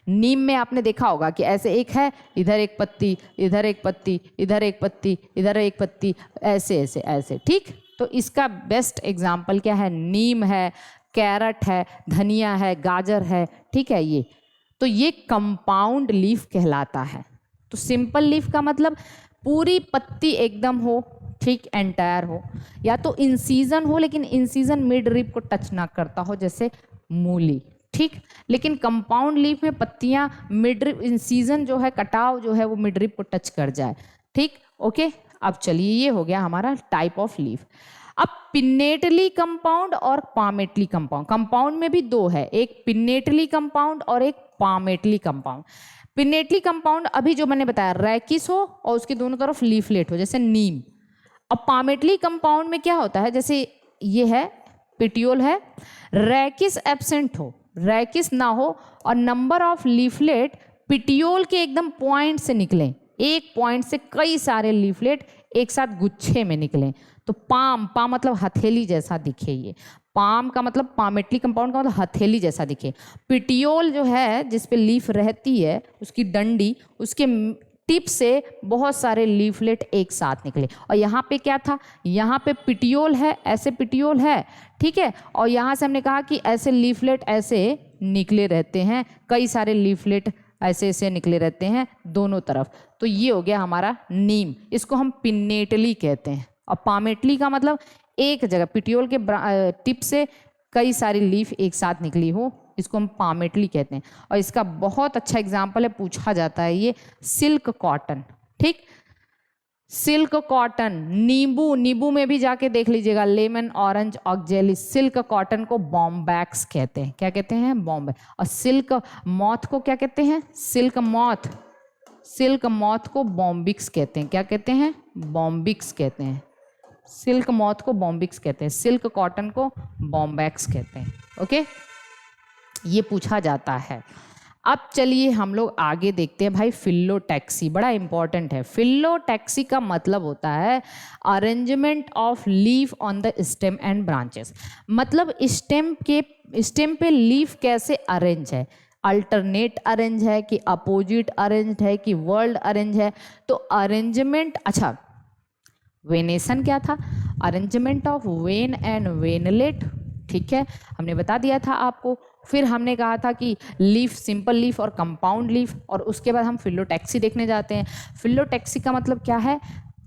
नीम में आपने देखा होगा कि ऐसे एक है, इधर एक पत्ती, इधर एक पत्ती, इधर एक पत्ती, इधर एक पत्ती, ऐसे ऐसे ऐसे, ठीक। तो इसका बेस्ट एग्जाम्पल क्या है, नीम है, कैरट है, धनिया है, गाजर है, ठीक है। ये तो ये कंपाउंड लीफ कहलाता है। तो सिंपल लीफ का मतलब पूरी पत्ती एकदम हो, ठीक, एंटायर हो, या तो इन सीजन हो लेकिन इन सीजन मिड रिब को टच ना करता हो, जैसे मूली, ठीक। लेकिन कंपाउंड लीफ में पत्तियां मिड रिब, इन सीजन जो है कटाव जो है वो मिड रिब को टच कर जाए, ठीक, ओके। अब चलिए ये हो गया हमारा टाइप ऑफ लीफ। अब पिन्नेटली कंपाउंड और पामेटली कंपाउंड, कंपाउंड में भी दो है, एक पिन्नेटली कंपाउंड और एक पामेटली कंपाउंड। पिन्नेटली कंपाउंड अभी जो मैंने बताया रैकिस हो और उसके दोनों तरफ लीफलेट हो, जैसे नीम। अब पामेटली कंपाउंड में क्या होता है, जैसे ये है पिटियोल है, रैकिस एब्सेंट हो, रैकिस ना हो और नंबर ऑफ लीफलेट पिटियोल के एकदम पॉइंट से निकलें, एक पॉइंट से कई सारे लीफलेट एक साथ गुच्छे में निकलें, तो पाम मतलब हथेली जैसा दिखे। ये पाम का मतलब, पामेटली कंपाउंड का मतलब हथेली जैसा दिखे। पिटियोल जो है जिसपे लीफ रहती है, उसकी डंडी, उसके टिप से बहुत सारे लीफलेट एक साथ निकले। और यहाँ पे क्या था, यहाँ पे पिटियोल है, ऐसे पिटियोल है, ठीक है, और यहाँ से हमने कहा कि ऐसे लीफलेट ऐसे निकले रहते हैं, कई सारे लीफलेट ऐसे ऐसे निकले रहते हैं दोनों तरफ। तो ये हो गया हमारा नीम, इसको हम पिन्नेटली कहते हैं। और पामेटली का मतलब एक जगह पिटियोल के टिप से कई सारी लीफ एक साथ निकली हो, इसको हम पामेटली कहते हैं। और इसका बहुत अच्छा एग्जाम्पल है, पूछा जाता है ये, सिल्क कॉटन, ठीक, सिल्क कॉटन। नींबू, नींबू में भी जाके देख लीजिएगा, लेमन, ऑरेंज, ऑक्जेली। सिल्क कॉटन को बॉम्बैक्स कहते हैं, क्या कहते हैं, बॉम्बे। और सिल्क मॉथ को क्या कहते हैं, सिल्क मॉथ, सिल्क मॉथ को बॉम्बिक्स कहते हैं, क्या कहते हैं, बॉम्बिक्स कहते हैं। सिल्क मॉथ को बॉम्बिक्स कहते हैं, सिल्क कॉटन को बॉम्बैक्स कहते हैं, ओके। ये पूछा जाता है। अब चलिए हम लोग आगे देखते हैं भाई, फिलोटैक्सी बड़ा इंपॉर्टेंट है। फिलोटैक्सी का मतलब होता है arrangement of leaf on the stem and branches. मतलब स्टेम पे लीफ कैसे अरेंज है, अल्टरनेट अरेंज है कि अपोजिट अरेंज है कि वर्ल्ड अरेंज है। तो अरेंजमेंट, अच्छा वेनेशन क्या था, अरेंजमेंट ऑफ वेन एंड वेनलेट, ठीक है, हमने बता दिया था आपको। फिर हमने कहा था कि लीफ, सिंपल लीफ और कंपाउंड लीफ, और उसके बाद हम फिलोटैक्सी देखने जाते हैं। फिलोटैक्सी का मतलब क्या है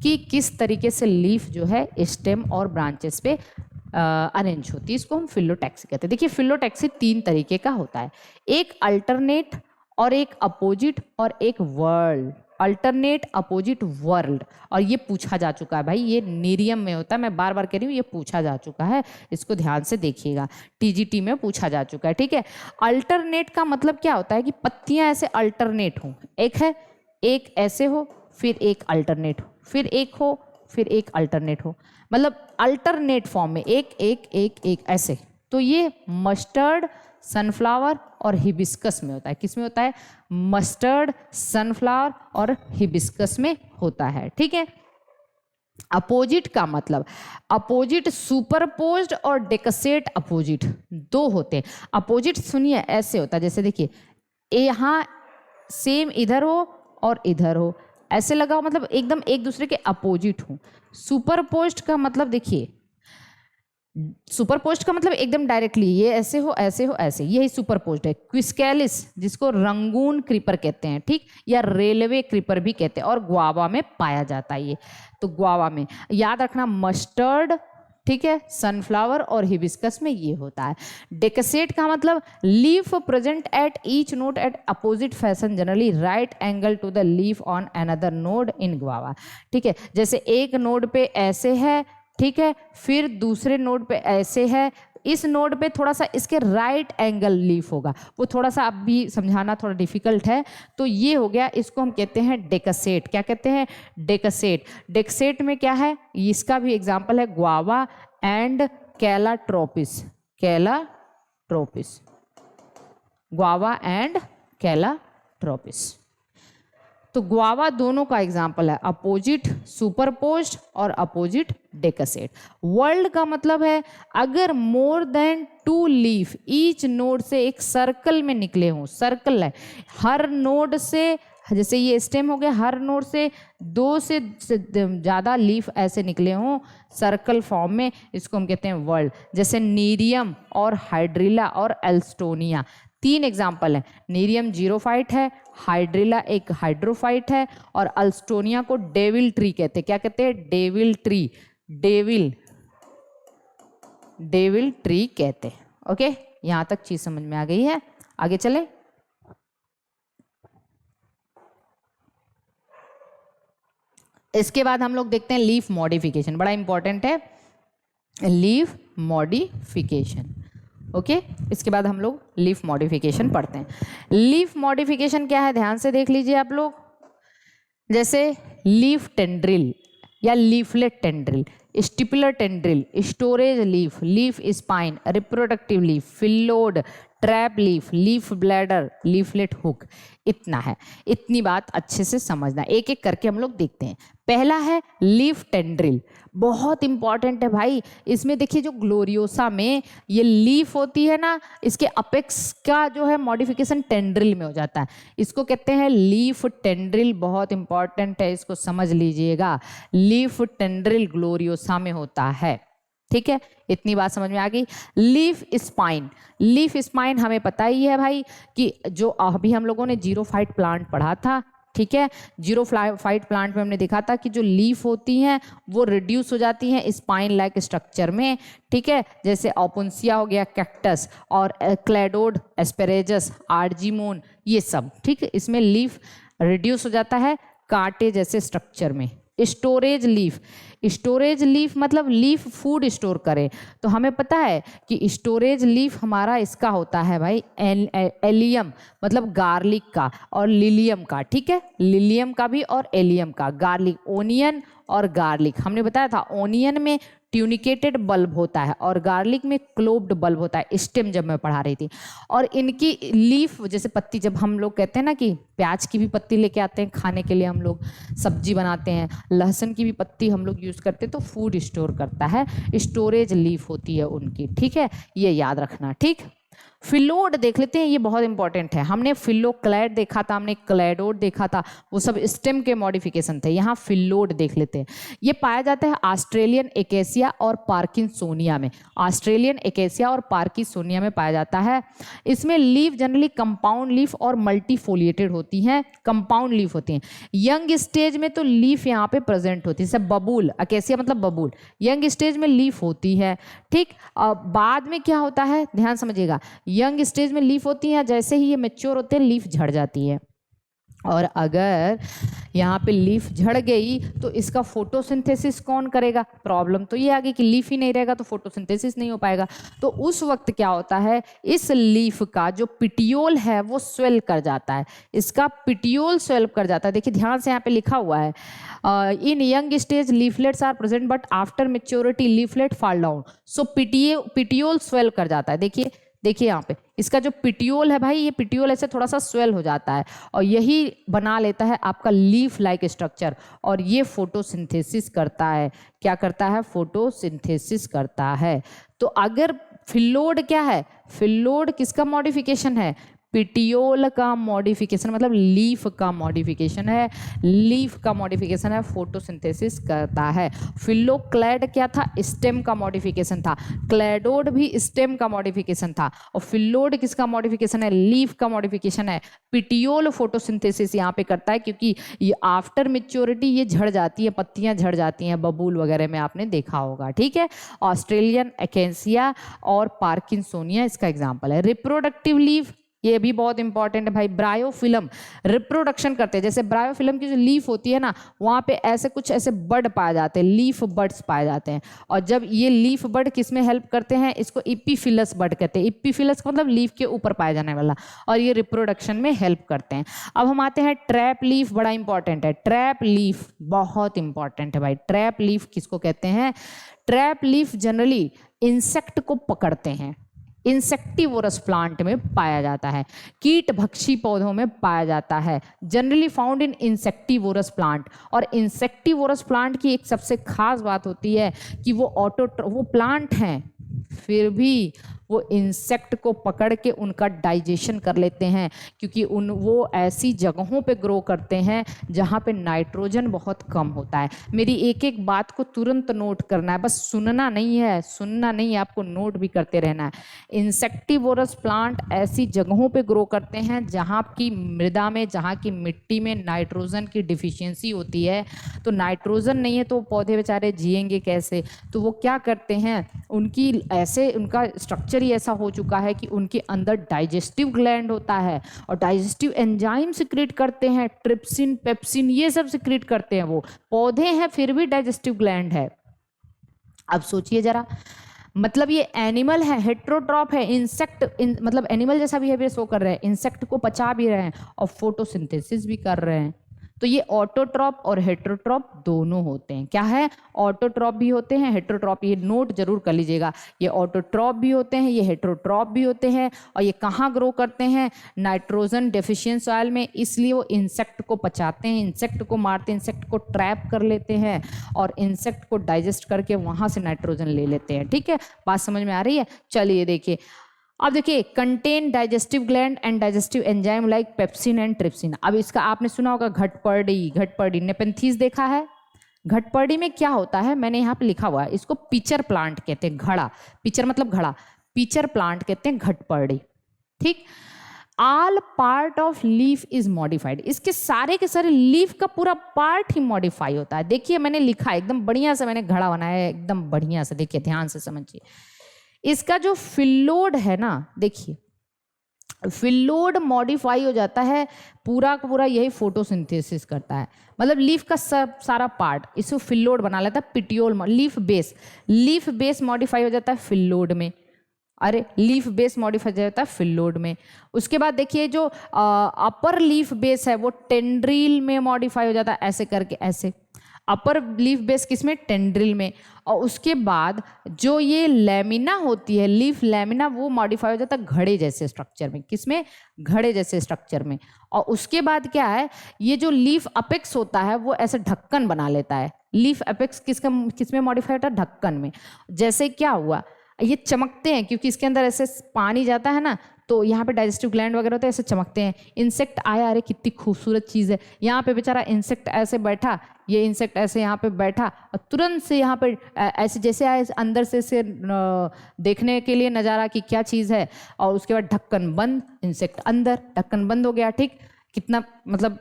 कि किस तरीके से लीफ जो है स्टेम और ब्रांचेस पे अरेंज होती है, इसको हम फिलोटैक्सी कहते हैं। देखिए फिलोटैक्सी तीन तरीके का होता है, एक अल्टरनेट और एक अपोजिट और एक वर्ल्ड, अल्टरनेट, अपोजिट, वर्ल्ड। और ये पूछा जा चुका है भाई, ये नीरियम में होता है, मैं बार बार कह रही हूँ, ये पूछा जा चुका है, इसको ध्यान से देखिएगा, टीजीटी में पूछा जा चुका है, ठीक है। अल्टरनेट का मतलब क्या होता है कि पत्तियां ऐसे अल्टरनेट हो, एक है, एक ऐसे हो, फिर एक अल्टरनेट हो, फिर एक हो, फिर एक अल्टरनेट हो, मतलब अल्टरनेट फॉर्म में एक एक एक एक ऐसे। तो ये मस्टर्ड, सनफ्लावर और हिबिस्कस में होता है। किस में होता है, मस्टर्ड, सनफ्लावर और हिबिस्कस में होता है, ठीक है। अपोजिट का मतलब, अपोजिट सुपरपोज्ड और डेकसेट अपोजिट दो होते हैं। अपोजिट सुनिए ऐसे होता है, जैसे देखिए यहाँ सेम इधर हो और इधर हो, ऐसे लगा हो, मतलब एकदम एक दूसरे के अपोजिट हो। सुपरपोज्ड का मतलब देखिए सुपरपोस्ट का मतलब एकदम डायरेक्टली, ये ऐसे हो ऐसे हो ऐसे, यही सुपरपोस्ट है। क्विस्कैलिस जिसको रंगून क्रीपर कहते हैं, ठीक, या रेलवे क्रीपर भी कहते हैं, और गुआवा में पाया जाता है ये। तो गुआवा में याद रखना मस्टर्ड, ठीक है, सनफ्लावर और हिबिस्कस में ये होता है। डेकेसेट का मतलब leaf present at each node at opposite fashion generally right angle to the leaf on another node in guava, ठीक है। जैसे एक नोड पे ऐसे है, ठीक है, फिर दूसरे नोड पे ऐसे है, इस नोड पे थोड़ा सा इसके राइट एंगल लीफ होगा, वो थोड़ा सा अब भी समझाना थोड़ा डिफिकल्ट है। तो ये हो गया, इसको हम कहते हैं डेकेसेट। क्या कहते हैं? डेकेसेट। डेकेसेट में क्या है, इसका भी एग्जांपल है guava and Calotropis. Calotropis, guava and Calotropis. तो गुआवा दोनों का एग्जाम्पल है, अपोजिट सुपरपोज्ड और अपोजिट डेकेसेट। वर्ल्ड का मतलब है अगर more than 2 leaf each node से एक सर्कल में निकले हों, सर्कल है, हर नोड से, जैसे ये स्टेम हो गया, हर नोड से 2 से ज़्यादा लीफ ऐसे निकले हों सर्कल फॉर्म में, इसको हम कहते हैं वर्ल्ड। जैसे नीरियम और हाइड्रिला और एल्स्टोनिया, 3 एग्जाम्पल हैं। नीरियम जीरोफाइट है, हाइड्रिला एक हाइड्रोफाइट है, और अल्स्टोनिया को डेविल ट्री कहते हैं। क्या कहते हैं? डेविल ट्री, डेविल ट्री कहते हैं। ओके, यहां तक चीज समझ में आ गई है, आगे चले। इसके बाद हम लोग देखते हैं लीफ मॉडिफिकेशन, बड़ा इंपॉर्टेंट है लीफ मॉडिफिकेशन। ओके, इसके बाद हम लोग लीफ मॉडिफिकेशन पढ़ते हैं। लीफ मॉडिफिकेशन क्या है, ध्यान से देख लीजिए आप लोग। जैसे लीफ टेंड्रिल या leaflet tendril, stipular tendril, storage leaf, leaf spine, reproductive leaf, phyllode, trap leaf, leaf bladder, leaflet hook. इतना है, इतनी बात अच्छे से समझना, एक एक करके हम लोग देखते हैं। पहला है लीफ टेंड्रिल, बहुत इंपॉर्टेंट है भाई। इसमें देखिए जो ग्लोरियोसा में ये लीफ होती है ना, इसके अपेक्स का जो है मॉडिफिकेशन टेंड्रिल में हो जाता है, इसको कहते हैं लीफ टेंड्रिल। बहुत इंपॉर्टेंट है, इसको समझ लीजिएगा। लीफ टेंड्रिल ग्लोरियोसा में होता है, ठीक है, इतनी बात समझ में आ गई। लीफ स्पाइन, लीफ स्पाइन हमें पता ही है भाई कि जो अभी हम लोगों ने जीरोफाइट प्लांट पढ़ा था, ठीक है, जीरोफाइट प्लांट में हमने देखा था कि जो लीफ होती हैं वो रिड्यूस हो जाती हैं स्पाइन लाइक स्ट्रक्चर में, ठीक है। जैसे ओपुंसिया हो गया, कैक्टस, और क्लेडोड, एस्पेरेजस, आर्जीमोन, ये सब, ठीक है, इसमें लीफ रिड्यूस हो जाता है कांटे जैसे स्ट्रक्चर में। स्टोरेज लीफ, स्टोरेज लीफ मतलब लीफ फूड स्टोर करे, तो हमें पता है कि स्टोरेज लीफ हमारा इसका होता है भाई एलियम मतलब गार्लिक का, और लिलियम का, ठीक है, लिलियम का भी और एलियम का। गार्लिक, ओनियन और गार्लिक, हमने बताया था ओनियन में ट्यूनिकेटेड बल्ब होता है और गार्लिक में क्लोब्ड बल्ब होता है, स्टेम जब मैं पढ़ा रही थी। और इनकी लीफ, जैसे पत्ती, जब हम लोग कहते हैं ना कि प्याज की भी पत्ती लेके आते हैं खाने के लिए, हम लोग सब्जी बनाते हैं, लहसुन की भी पत्ती हम लोग यूज़ करते हैं, तो फूड स्टोर करता है, स्टोरेज लीफ होती है उनकी, ठीक है, ये याद रखना, ठीक। फिलोड देख लेते हैं, ये बहुत इंपॉर्टेंट है। हमने फिलोक्लैड देखा था, हमने क्लैडोड देखा था, वो सब स्टेम के मॉडिफिकेशन थे। यहाँ फिलोड देख लेते हैं। ये पाया जाता है ऑस्ट्रेलियन एकेसिया और पार्किंसोनिया में, ऑस्ट्रेलियन एकेसिया और पार्किंसोनिया में पाया जाता है। इसमें लीफ जनरली कंपाउंड लीफ और मल्टीफोलिएटेड होती हैं, कंपाउंड लीफ होती हैं। यंग स्टेज में तो लीफ यहाँ पे प्रेजेंट होती है, जैसे बबूल, अकेसिया मतलब बबूल, यंग स्टेज में लीफ होती है, ठीक। बाद में क्या होता है, ध्यान समझिएगा, यंग स्टेज में लीफ होती है, जैसे ही ये मैच्योर होते हैं लीफ झड़ जाती है। और अगर यहाँ पे लीफ झड़ गई तो इसका फोटोसिंथेसिस कौन करेगा? प्रॉब्लम तो ये आ गई कि लीफ ही नहीं रहेगा तो फोटोसिंथेसिस नहीं हो पाएगा। तो उस वक्त क्या होता है, इस लीफ का जो पिटियोल है वो स्वेल कर जाता है, इसका पिटियोल स्वेल कर जाता है। देखिए ध्यान से यहाँ पे लिखा हुआ है, in young stage leaflets are present but after maturity leaflet fall down, so petiole swell कर जाता है। देखिए यहाँ पे इसका जो पिटियोल है भाई, ये पिटियोल ऐसे थोड़ा सा स्वेल हो जाता है और यही बना लेता है आपका लीफ लाइक स्ट्रक्चर, और ये फोटोसिंथेसिस करता है। क्या करता है? फोटोसिंथेसिस करता है। तो अगर फिल्लोड क्या है, फिल्लोड किसका मॉडिफिकेशन है? पिटियोल का मॉडिफिकेशन मतलब लीफ का मॉडिफिकेशन है, लीफ का मॉडिफिकेशन है, फोटोसिंथेसिस करता है। फिलोक्लैड क्या था, स्टेम का मॉडिफिकेशन था, क्लैडोड भी स्टेम का मॉडिफिकेशन था, और फिलोड किसका मॉडिफिकेशन है, लीफ का मॉडिफिकेशन है। पिटियोल फोटोसिंथेसिस यहाँ पे करता है क्योंकि ये आफ्टर मेच्योरिटी ये झड़ जाती है, पत्तियां झड़ जाती हैं, बबूल वगैरह में आपने देखा होगा, ठीक है। ऑस्ट्रेलियन एकेंसिया और पार्किंसोनिया इसका एग्जाम्पल है। रिप्रोडक्टिव लीफ ये भी बहुत इंपॉर्टेंट है भाई। ब्रायोफिलम रिप्रोडक्शन करते हैं, जैसे ब्रायोफिलम की जो लीफ होती है ना, वहाँ पे ऐसे कुछ ऐसे बड पाए जाते हैं, लीफ बड्स पाए जाते हैं। और जब ये लीफ बड किस में हेल्प करते हैं, इसको इपीफिलस बड कहते हैं। इपीफिलस का मतलब लीफ के ऊपर पाया जाने वाला, और ये रिप्रोडक्शन में हेल्प करते हैं। अब हम आते हैं ट्रैप लीफ, बड़ा इंपॉर्टेंट है। ट्रैप लीफ बहुत इंपॉर्टेंट है भाई। ट्रैप लीफ किसको कहते हैं, ट्रैप लीफ जनरली इंसेक्ट को पकड़ते हैं, इंसेक्टिवोरस प्लांट में पाया जाता है, कीट भक्षी पौधों में पाया जाता है, generally found in insectivorous plant. और इंसेक्टिवोरस प्लांट की एक सबसे खास बात होती है कि वो प्लांट हैं फिर भी वो इंसेक्ट को पकड़ के उनका डाइजेशन कर लेते हैं, क्योंकि वो ऐसी जगहों पे ग्रो करते हैं जहाँ पे नाइट्रोजन बहुत कम होता है। मेरी एक एक बात को तुरंत नोट करना है, बस सुनना नहीं है, आपको नोट भी करते रहना है। इंसेक्टिवोरस प्लांट ऐसी जगहों पे ग्रो करते हैं जहाँ की मृदा में, जहाँ की मिट्टी में नाइट्रोजन की डिफिशियंसी होती है। तो नाइट्रोजन नहीं है तो पौधे बेचारे जिएंगे कैसे, तो वो क्या करते हैं, उनका स्ट्रक्चर ही ऐसा हो चुका है कि उनके अंदर डाइजेस्टिव ग्लैंड होता है, और डाइजेस्टिव एंजाइम सिक्रीट करते हैं, ट्रिप्सिन, पेप्सिन, ये सब सिक्रीट करते हैं। वो पौधे हैं फिर भी डाइजेस्टिव ग्लैंड है। अब सोचिए जरा, मतलब ये एनिमल है, हेट्रोट्रॉप है, मतलब एनिमल जैसा बिहेवियर शो कर रहे हैं, इंसेक्ट को पचा भी रहे हैं और फोटोसिंथेसिस भी कर रहे हैं। तो ये ऑटोट्रॉप और हेट्रोट्रॉप दोनों होते हैं। क्या है, ऑटोट्रॉप भी होते हैं, हेट्रोट्रॉप, ये नोट जरूर कर लीजिएगा। ये ऑटोट्रॉप भी होते हैं, ये हेट्रोट्रॉप भी होते हैं। और ये कहाँ ग्रो करते हैं, नाइट्रोजन डेफिशिएंट सॉइल में, इसलिए वो इंसेक्ट को पचाते हैं, इंसेक्ट को मारते हैं, इंसेक्ट को ट्रैप कर लेते हैं और इंसेक्ट को डाइजेस्ट करके वहाँ से नाइट्रोजन ले लेते हैं। ठीक है, बात समझ में आ रही है। चलिए देखिए, अब देखिए, contain digestive gland and digestive enzyme like pepsin and trypsin. अब इसका आपने सुना होगा घटपर्डी, नेपेंथीज देखा है। घटपर्डी में क्या होता है, मैंने यहाँ पे लिखा हुआ है, इसको पिचर प्लांट कहते हैं, घड़ा, पिचर मतलब घड़ा, पिचर प्लांट कहते हैं घटपर्डी। ठीक, all part of leaf is modified, इसके सारे के सारे लीफ का पूरा पार्ट ही मॉडिफाई होता है। देखिए मैंने लिखा है एकदम बढ़िया से, मैंने घड़ा बनाया है एकदम बढ़िया से, देखिए ध्यान से समझिए। इसका जो फिलोड है ना, देखिए फिलोड मॉडिफाई हो जाता है, पूरा का पूरा यही फोटोसिंथेसिस करता है, मतलब लीफ का सब सारा पार्ट इसको फिलोड बना लेता है। पिटियोल, लीफ बेस मॉडिफाई हो जाता है फिलोड में, अरे लीफ बेस मॉडिफाई हो जाता है फिलोड में। उसके बाद देखिए जो अपर लीफ बेस है वो टेंड्रिल में मॉडिफाई हो जाता है, ऐसे करके, ऐसे अपर लीफ बेस किसमें, टेंड्रिल में। और उसके बाद जो ये लैमिना होती है, लीफ लैमिना, वो मॉडिफाई हो जाता है घड़े जैसे स्ट्रक्चर में, किसमें, घड़े जैसे स्ट्रक्चर में। और उसके बाद क्या है, ये जो लीफ अपेक्स होता है वो ऐसे ढक्कन बना लेता है। लीफ अपेक्स किसमें मॉडिफाई होता है, ढक्कन में। जैसे क्या हुआ, ये चमकते हैं क्योंकि इसके अंदर ऐसे पानी जाता है ना, तो यहाँ पे डाइजेस्टिव ग्लैंड वगैरह होते हैं, ऐसे चमकते हैं। इंसेक्ट आया, अरे कितनी खूबसूरत चीज़ है, यहाँ पे बेचारा इंसेक्ट ऐसे बैठा, ये इंसेक्ट ऐसे यहाँ पे बैठा और तुरंत से यहाँ पे ऐसे जैसे आए अंदर से देखने के लिए नज़ारा कि क्या चीज़ है, और उसके बाद ढक्कन बंद, इंसेक्ट अंदर, ढक्कन बंद हो गया। ठीक, कितना मतलब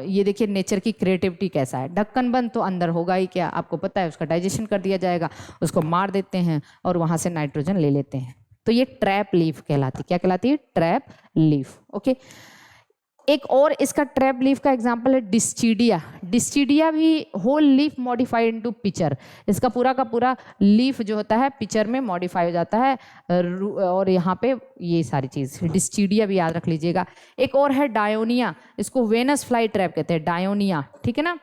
ये देखिए नेचर की क्रिएटिविटी कैसा है, ढक्कन बंद तो अंदर होगा ही क्या, आपको पता है, उसका डाइजेशन कर दिया जाएगा, उसको मार देते हैं और वहाँ से नाइट्रोजन ले लेते हैं। तो ये ट्रैप लीफ कहलाती है, क्या कहलाती है, ट्रैप लीफ। ओके, एक और इसका ट्रैप लीफ का एग्जांपल है डिस्चिडिया। डिस्चिडिया भी whole leaf modified into pitcher, इसका पूरा का पूरा लीफ जो होता है पिचर में मॉडिफाई हो जाता है। और यहाँ पे ये सारी चीज़, डिस्चिडिया भी याद रख लीजिएगा। एक और है डायोनिया, इसको वेनस फ्लाई ट्रैप कहते हैं, डायोनिया, ठीक है ना,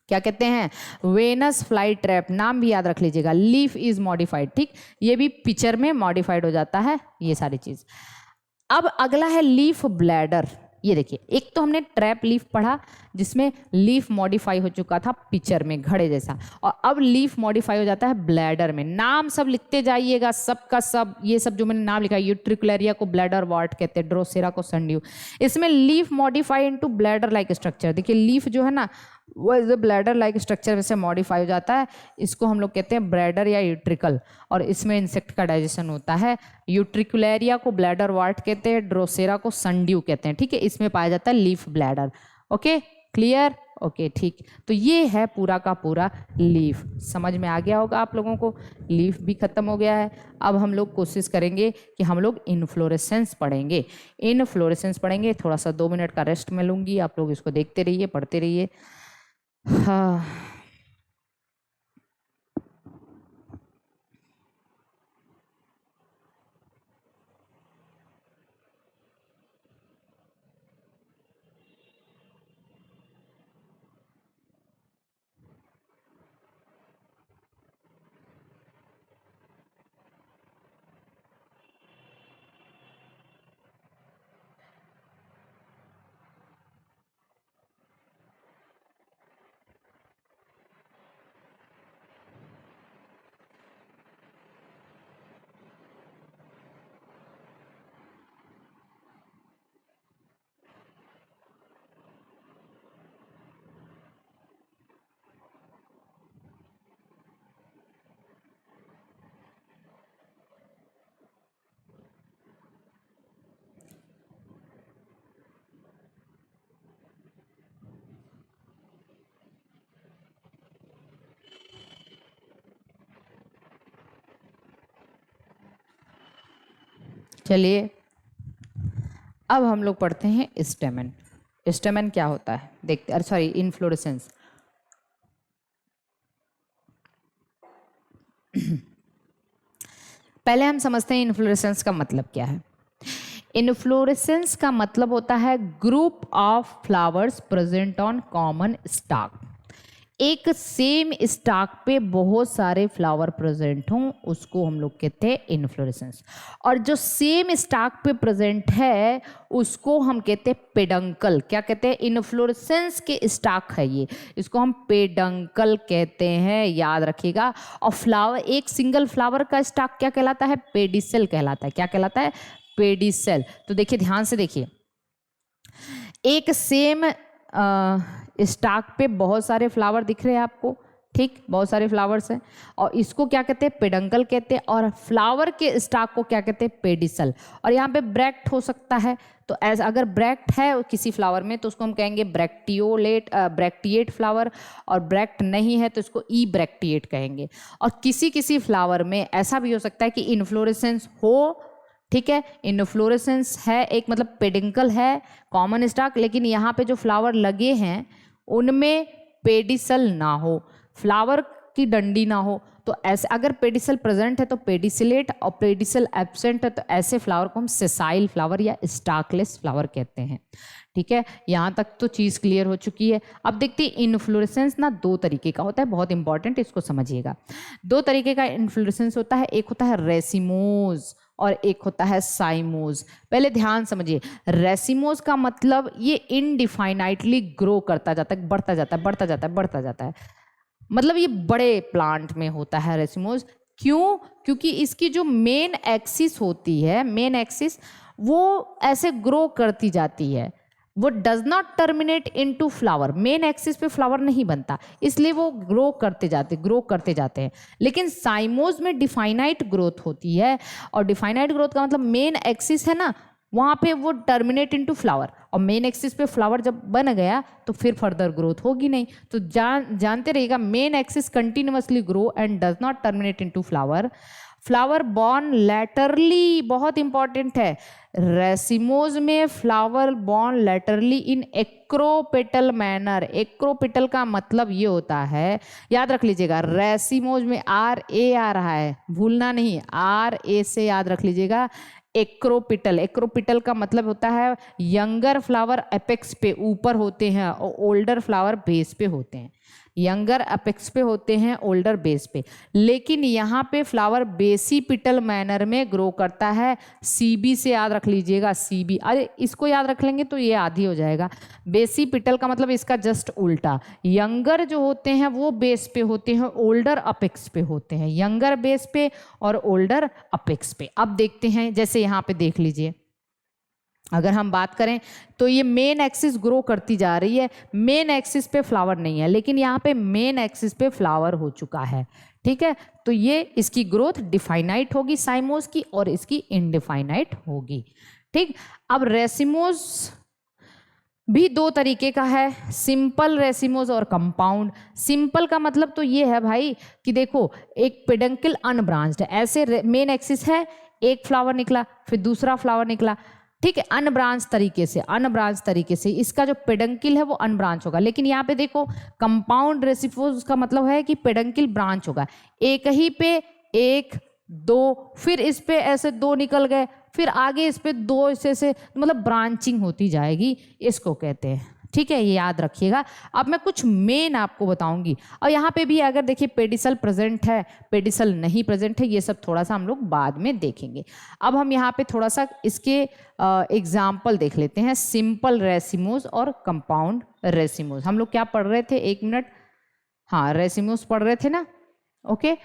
क्या कहते हैं, वेनस फ्लाई ट्रैप, नाम भी याद रख लीजिएगा। लीफ इज मॉडिफाइड, ठीक, ये भी पिक्चर में मॉडिफाइड हो जाता है, ये सारी चीज। अब अगला है लीफ ब्लैडर। ये देखिए, एक तो हमने ट्रैप लीफ पढ़ा जिसमें लीफ मॉडिफाई हो चुका था पिक्चर में घड़े जैसा, और अब लीफ मॉडिफाई हो जाता है ब्लैडर में। नाम सब लिखते जाइएगा, सब का सब, ये सब जो मैंने नाम लिखा है, यूट्रिकुलेरिया को ब्लैडर वार्ट कहते हैं, ड्रोसेरा को संड्यू। इसमें leaf modify into bladder like structure, देखिए लीफ जो है ना वो as a bladder like structure में से मॉडिफाई हो जाता है, इसको हम लोग कहते हैं ब्लैडर या यूट्रिकल, और इसमें इंसेक्ट का डाइजेशन होता है। यूट्रिकुलेरिया को ब्लैडर वार्ट कहते हैं, ड्रोसेरा को संड्यू कहते हैं, ठीक है। इसमें पाया जाता है leaf bladder. Okay, clear? Okay, ठीक। तो ये है पूरा का पूरा लीफ, समझ में आ गया होगा आप लोगों को। लीफ भी खत्म हो गया है। अब हम लोग कोशिश करेंगे कि हम लोग इनफ्लोरेसेंस पढ़ेंगे। इनफ्लोरेसेंस पढ़ेंगे, थोड़ा सा 2 मिनट का रेस्ट मैं लूँगी, आप लोग इसको देखते रहिए, पढ़ते रहिए। हाँ, चलिए अब हम लोग पढ़ते हैं स्टेमन। स्टेमन क्या होता है देखते, अरे सॉरी, इनफ्लोरेसेंस। पहले हम समझते हैं इनफ्लोरेसेंस का मतलब क्या है। इनफ्लोरेसेंस का मतलब होता है group of flowers present on common stock. एक सेम स्टॉक पे बहुत सारे फ्लावर प्रेजेंट हों, उसको हम लोग कहते हैं इनफ्लोरेसेंस। और जो सेम स्टॉक पे प्रेजेंट है उसको हम कहते हैं पेडंकल। क्या कहते हैं? इनफ्लोरेसेंस के स्टॉक है ये, इसको हम पेडंकल कहते हैं, याद रखिएगा। और फ्लावर, एक सिंगल फ्लावर का स्टॉक क्या कहलाता है? पेडिसेल कहलाता है। क्या कहलाता है? पेडिसेल। तो देखिए, ध्यान से देखिए, एक सेम स्टॉक पे बहुत सारे फ्लावर दिख रहे हैं आपको, ठीक, बहुत सारे फ्लावर्स हैं, और इसको क्या कहते हैं? पेडंकल कहते हैं। और फ्लावर के स्टॉक को क्या कहते हैं? पेडिसल। और यहाँ पे ब्रैक्ट हो सकता है, तो ऐसा अगर ब्रैक्ट है किसी फ्लावर में तो उसको हम कहेंगे ब्रैक्टिएट फ्लावर, और ब्रैक्ट नहीं है तो इसको ई ब्रैक्टिएट कहेंगे। और किसी किसी फ्लावर में ऐसा भी हो सकता है कि इनफ्लोरेसेंस हो, ठीक है, इनफ्लोरेसेंस है एक, मतलब पेडिकल है, कॉमन स्टॉक, लेकिन यहाँ पे जो फ्लावर लगे हैं उनमें पेडिसल ना हो, फ्लावर की डंडी ना हो। तो ऐसे अगर पेडिसल प्रेजेंट है तो पेडिसिलेट, और पेडिसल एब्सेंट है तो ऐसे फ्लावर को हम सेसाइल फ्लावर या स्टॉकलेस फ्लावर कहते हैं। ठीक है, यहाँ तक तो चीज़ क्लियर हो चुकी है। अब देखते हैं इन्फ्लोरेसेंस ना 2 तरीके का होता है, बहुत इंपॉर्टेंट, इसको समझिएगा। 2 तरीके का इन्फ्लोरेसेंस होता है, एक होता है रेसिमोज और एक होता है साइमोज। पहले ध्यान समझिए, रेसिमोज का मतलब ये इनडिफाइनाइटली ग्रो करता जाता है, बढ़ता जाता है, बढ़ता जाता है, बढ़ता जाता है, मतलब ये बड़े प्लांट में होता है रेसिमोज। क्यों? क्योंकि इसकी जो मेन एक्सिस होती है, मेन एक्सिस वो ऐसे ग्रो करती जाती है, वो does not terminate into flower, main axis पे फ्लावर नहीं बनता, इसलिए वो ग्रो करते जाते हैं। लेकिन साइमोज में डिफाइनाइट ग्रोथ होती है, और डिफाइनाइट ग्रोथ का मतलब मेन एक्सिस है ना, वहाँ पे वो टर्मिनेट इनटू फ्लावर, और मेन एक्सिस पे फ्लावर जब बन गया तो फिर फर्दर ग्रोथ होगी नहीं। तो जानते रहिएगा, main axis continuously grow and does not terminate into flower. Flower born laterally, बहुत इंपॉर्टेंट है, रेसिमोज में फ्लावर बॉर्न लैटरली इन एक्रोपेटल मैनर। एक्रोपेटल का मतलब ये होता है, याद रख लीजिएगा, रेसिमोज में RA आ रहा है, भूलना नहीं, RA से याद रख लीजिएगा। एक्रोपिटल, एक्रोपिटल का मतलब होता है यंगर फ्लावर एपेक्स पे ऊपर होते हैं और ओल्डर फ्लावर बेस पे होते हैं। यंगर अपेक्स पे होते हैं, ओल्डर बेस पे। लेकिन यहाँ पे फ्लावर बेसिपिटल मैनर में ग्रो करता है। सीबी से याद रख लीजिएगा, सीबी, अरे इसको याद रख लेंगे तो ये आधी हो जाएगा। बेसिपिटल का मतलब इसका जस्ट उल्टा, यंगर जो होते हैं वो बेस पे होते हैं, ओल्डर अपेक्स पे होते हैं, यंगर बेस पे और ओल्डर अपेक्स पे। अब देखते हैं, जैसे यहाँ पे देख लीजिए, अगर हम बात करें तो ये मेन एक्सिस ग्रो करती जा रही है, मेन एक्सिस पे फ्लावर नहीं है, लेकिन यहाँ पे मेन एक्सिस पे फ्लावर हो चुका है, ठीक है। तो ये इसकी ग्रोथ डिफाइनाइट होगी साइमोस की, और इसकी इनडिफाइनाइट होगी, ठीक। अब रेसिमोस भी दो तरीके का है, सिंपल रेसिमोस और कंपाउंड। सिंपल का मतलब तो ये है भाई कि देखो एक पेडंकल अनब्रांच्ड है, ऐसे मेन एक्सिस है, एक फ्लावर निकला, फिर दूसरा फ्लावर निकला, ठीक है, अनब्रांच तरीके से इसका जो पेडंकिल है वो अनब्रांच होगा। लेकिन यहाँ पे देखो कंपाउंड रेसिमोस का मतलब है कि पेडंकिल ब्रांच होगा, एक ही पे एक दो, फिर इस पे ऐसे दो निकल गए, फिर आगे इस पे दो ऐसे मतलब ब्रांचिंग होती जाएगी, इसको कहते हैं, ठीक है, ये याद रखिएगा। अब मैं कुछ मेन आपको बताऊंगी। और यहाँ पे भी अगर देखिए पेडिसल प्रेजेंट है, पेडिसल नहीं प्रेजेंट है, ये सब थोड़ा सा हम लोग बाद में देखेंगे। अब हम यहाँ पे थोड़ा सा इसके एग्जाम्पल देख लेते हैं, सिंपल रेसिमोस और कंपाउंड रेसिमोस। हम लोग क्या पढ़ रहे थे, एक मिनट, हाँ रेसिमोस पढ़ रहे थे ना, ओके।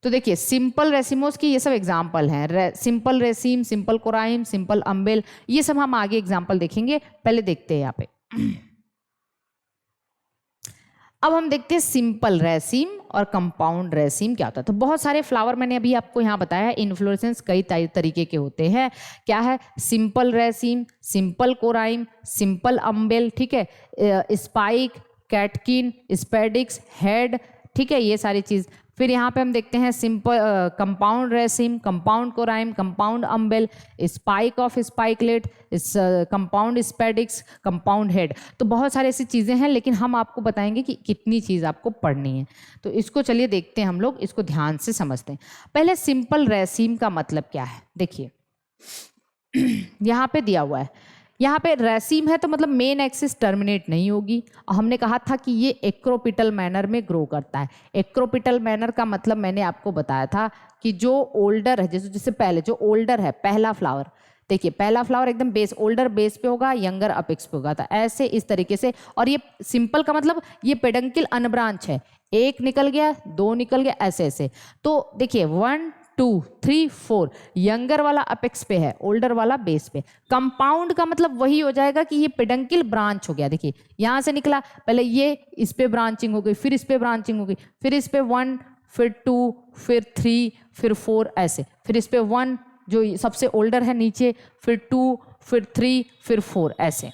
तो देखिए सिंपल रेसिमोस की ये सब एग्जाम्पल हैं, simple raceme, simple corymb, simple umbel, ये सब हम आगे एग्जाम्पल देखेंगे, पहले देखते हैं यहाँ पे। अब हम देखते हैं सिंपल रेसिम और कंपाउंड रेसिम क्या होता है। तो बहुत सारे फ्लावर मैंने अभी आपको यहाँ बताया है, इन्फ्लोरेसेंस कई तरीके के होते हैं। क्या है, simple raceme, simple corymb, simple umbel, ठीक है, स्पाइक, कैटकिन, स्पेडिक्स, हेड, ठीक है, ये सारी चीज। फिर यहाँ पे हम देखते हैं simple compound raceme, compound corymb, compound umbel, spike of spikelet, compound spadix, compound head. तो बहुत सारी ऐसी चीज़ें हैं, लेकिन हम आपको बताएंगे कि कितनी चीज़ आपको पढ़नी है। तो इसको चलिए देखते हैं, हम लोग इसको ध्यान से समझते हैं। पहले सिंपल रेसिम का मतलब क्या है, देखिए यहाँ पे दिया हुआ है, यहाँ पे रेसिम है तो मतलब मेन एक्सिस टर्मिनेट नहीं होगी। और हमने कहा था कि ये एक्रोपिटल मैनर में ग्रो करता है। एक्रोपिटल मैनर का मतलब मैंने आपको बताया था कि जो ओल्डर है, जैसे पहले जो ओल्डर है, पहला फ्लावर, देखिए पहला फ्लावर एकदम बेस, ओल्डर बेस पे होगा, यंगर अपेक्स पे होगा, तो ऐसे इस तरीके से। और ये सिंपल का मतलब ये पेडंकिल अनब्रांच है, एक निकल गया, दो निकल गया, ऐसे ऐसे। तो देखिए 1 2 3 4, यंगर वाला अपेक्स पे है, ओल्डर वाला बेस पे। कंपाउंड का मतलब वही हो जाएगा कि ये पेडंकिल ब्रांच हो गया, देखिए यहाँ से निकला, पहले ये इस पे ब्रांचिंग हो गई, फिर इस पे ब्रांचिंग हो गई, फिर इस पे 1, फिर 2, फिर 3, फिर 4, ऐसे, फिर इस पे 1 जो सबसे ओल्डर है नीचे, फिर 2, फिर 3, फिर 4, ऐसे।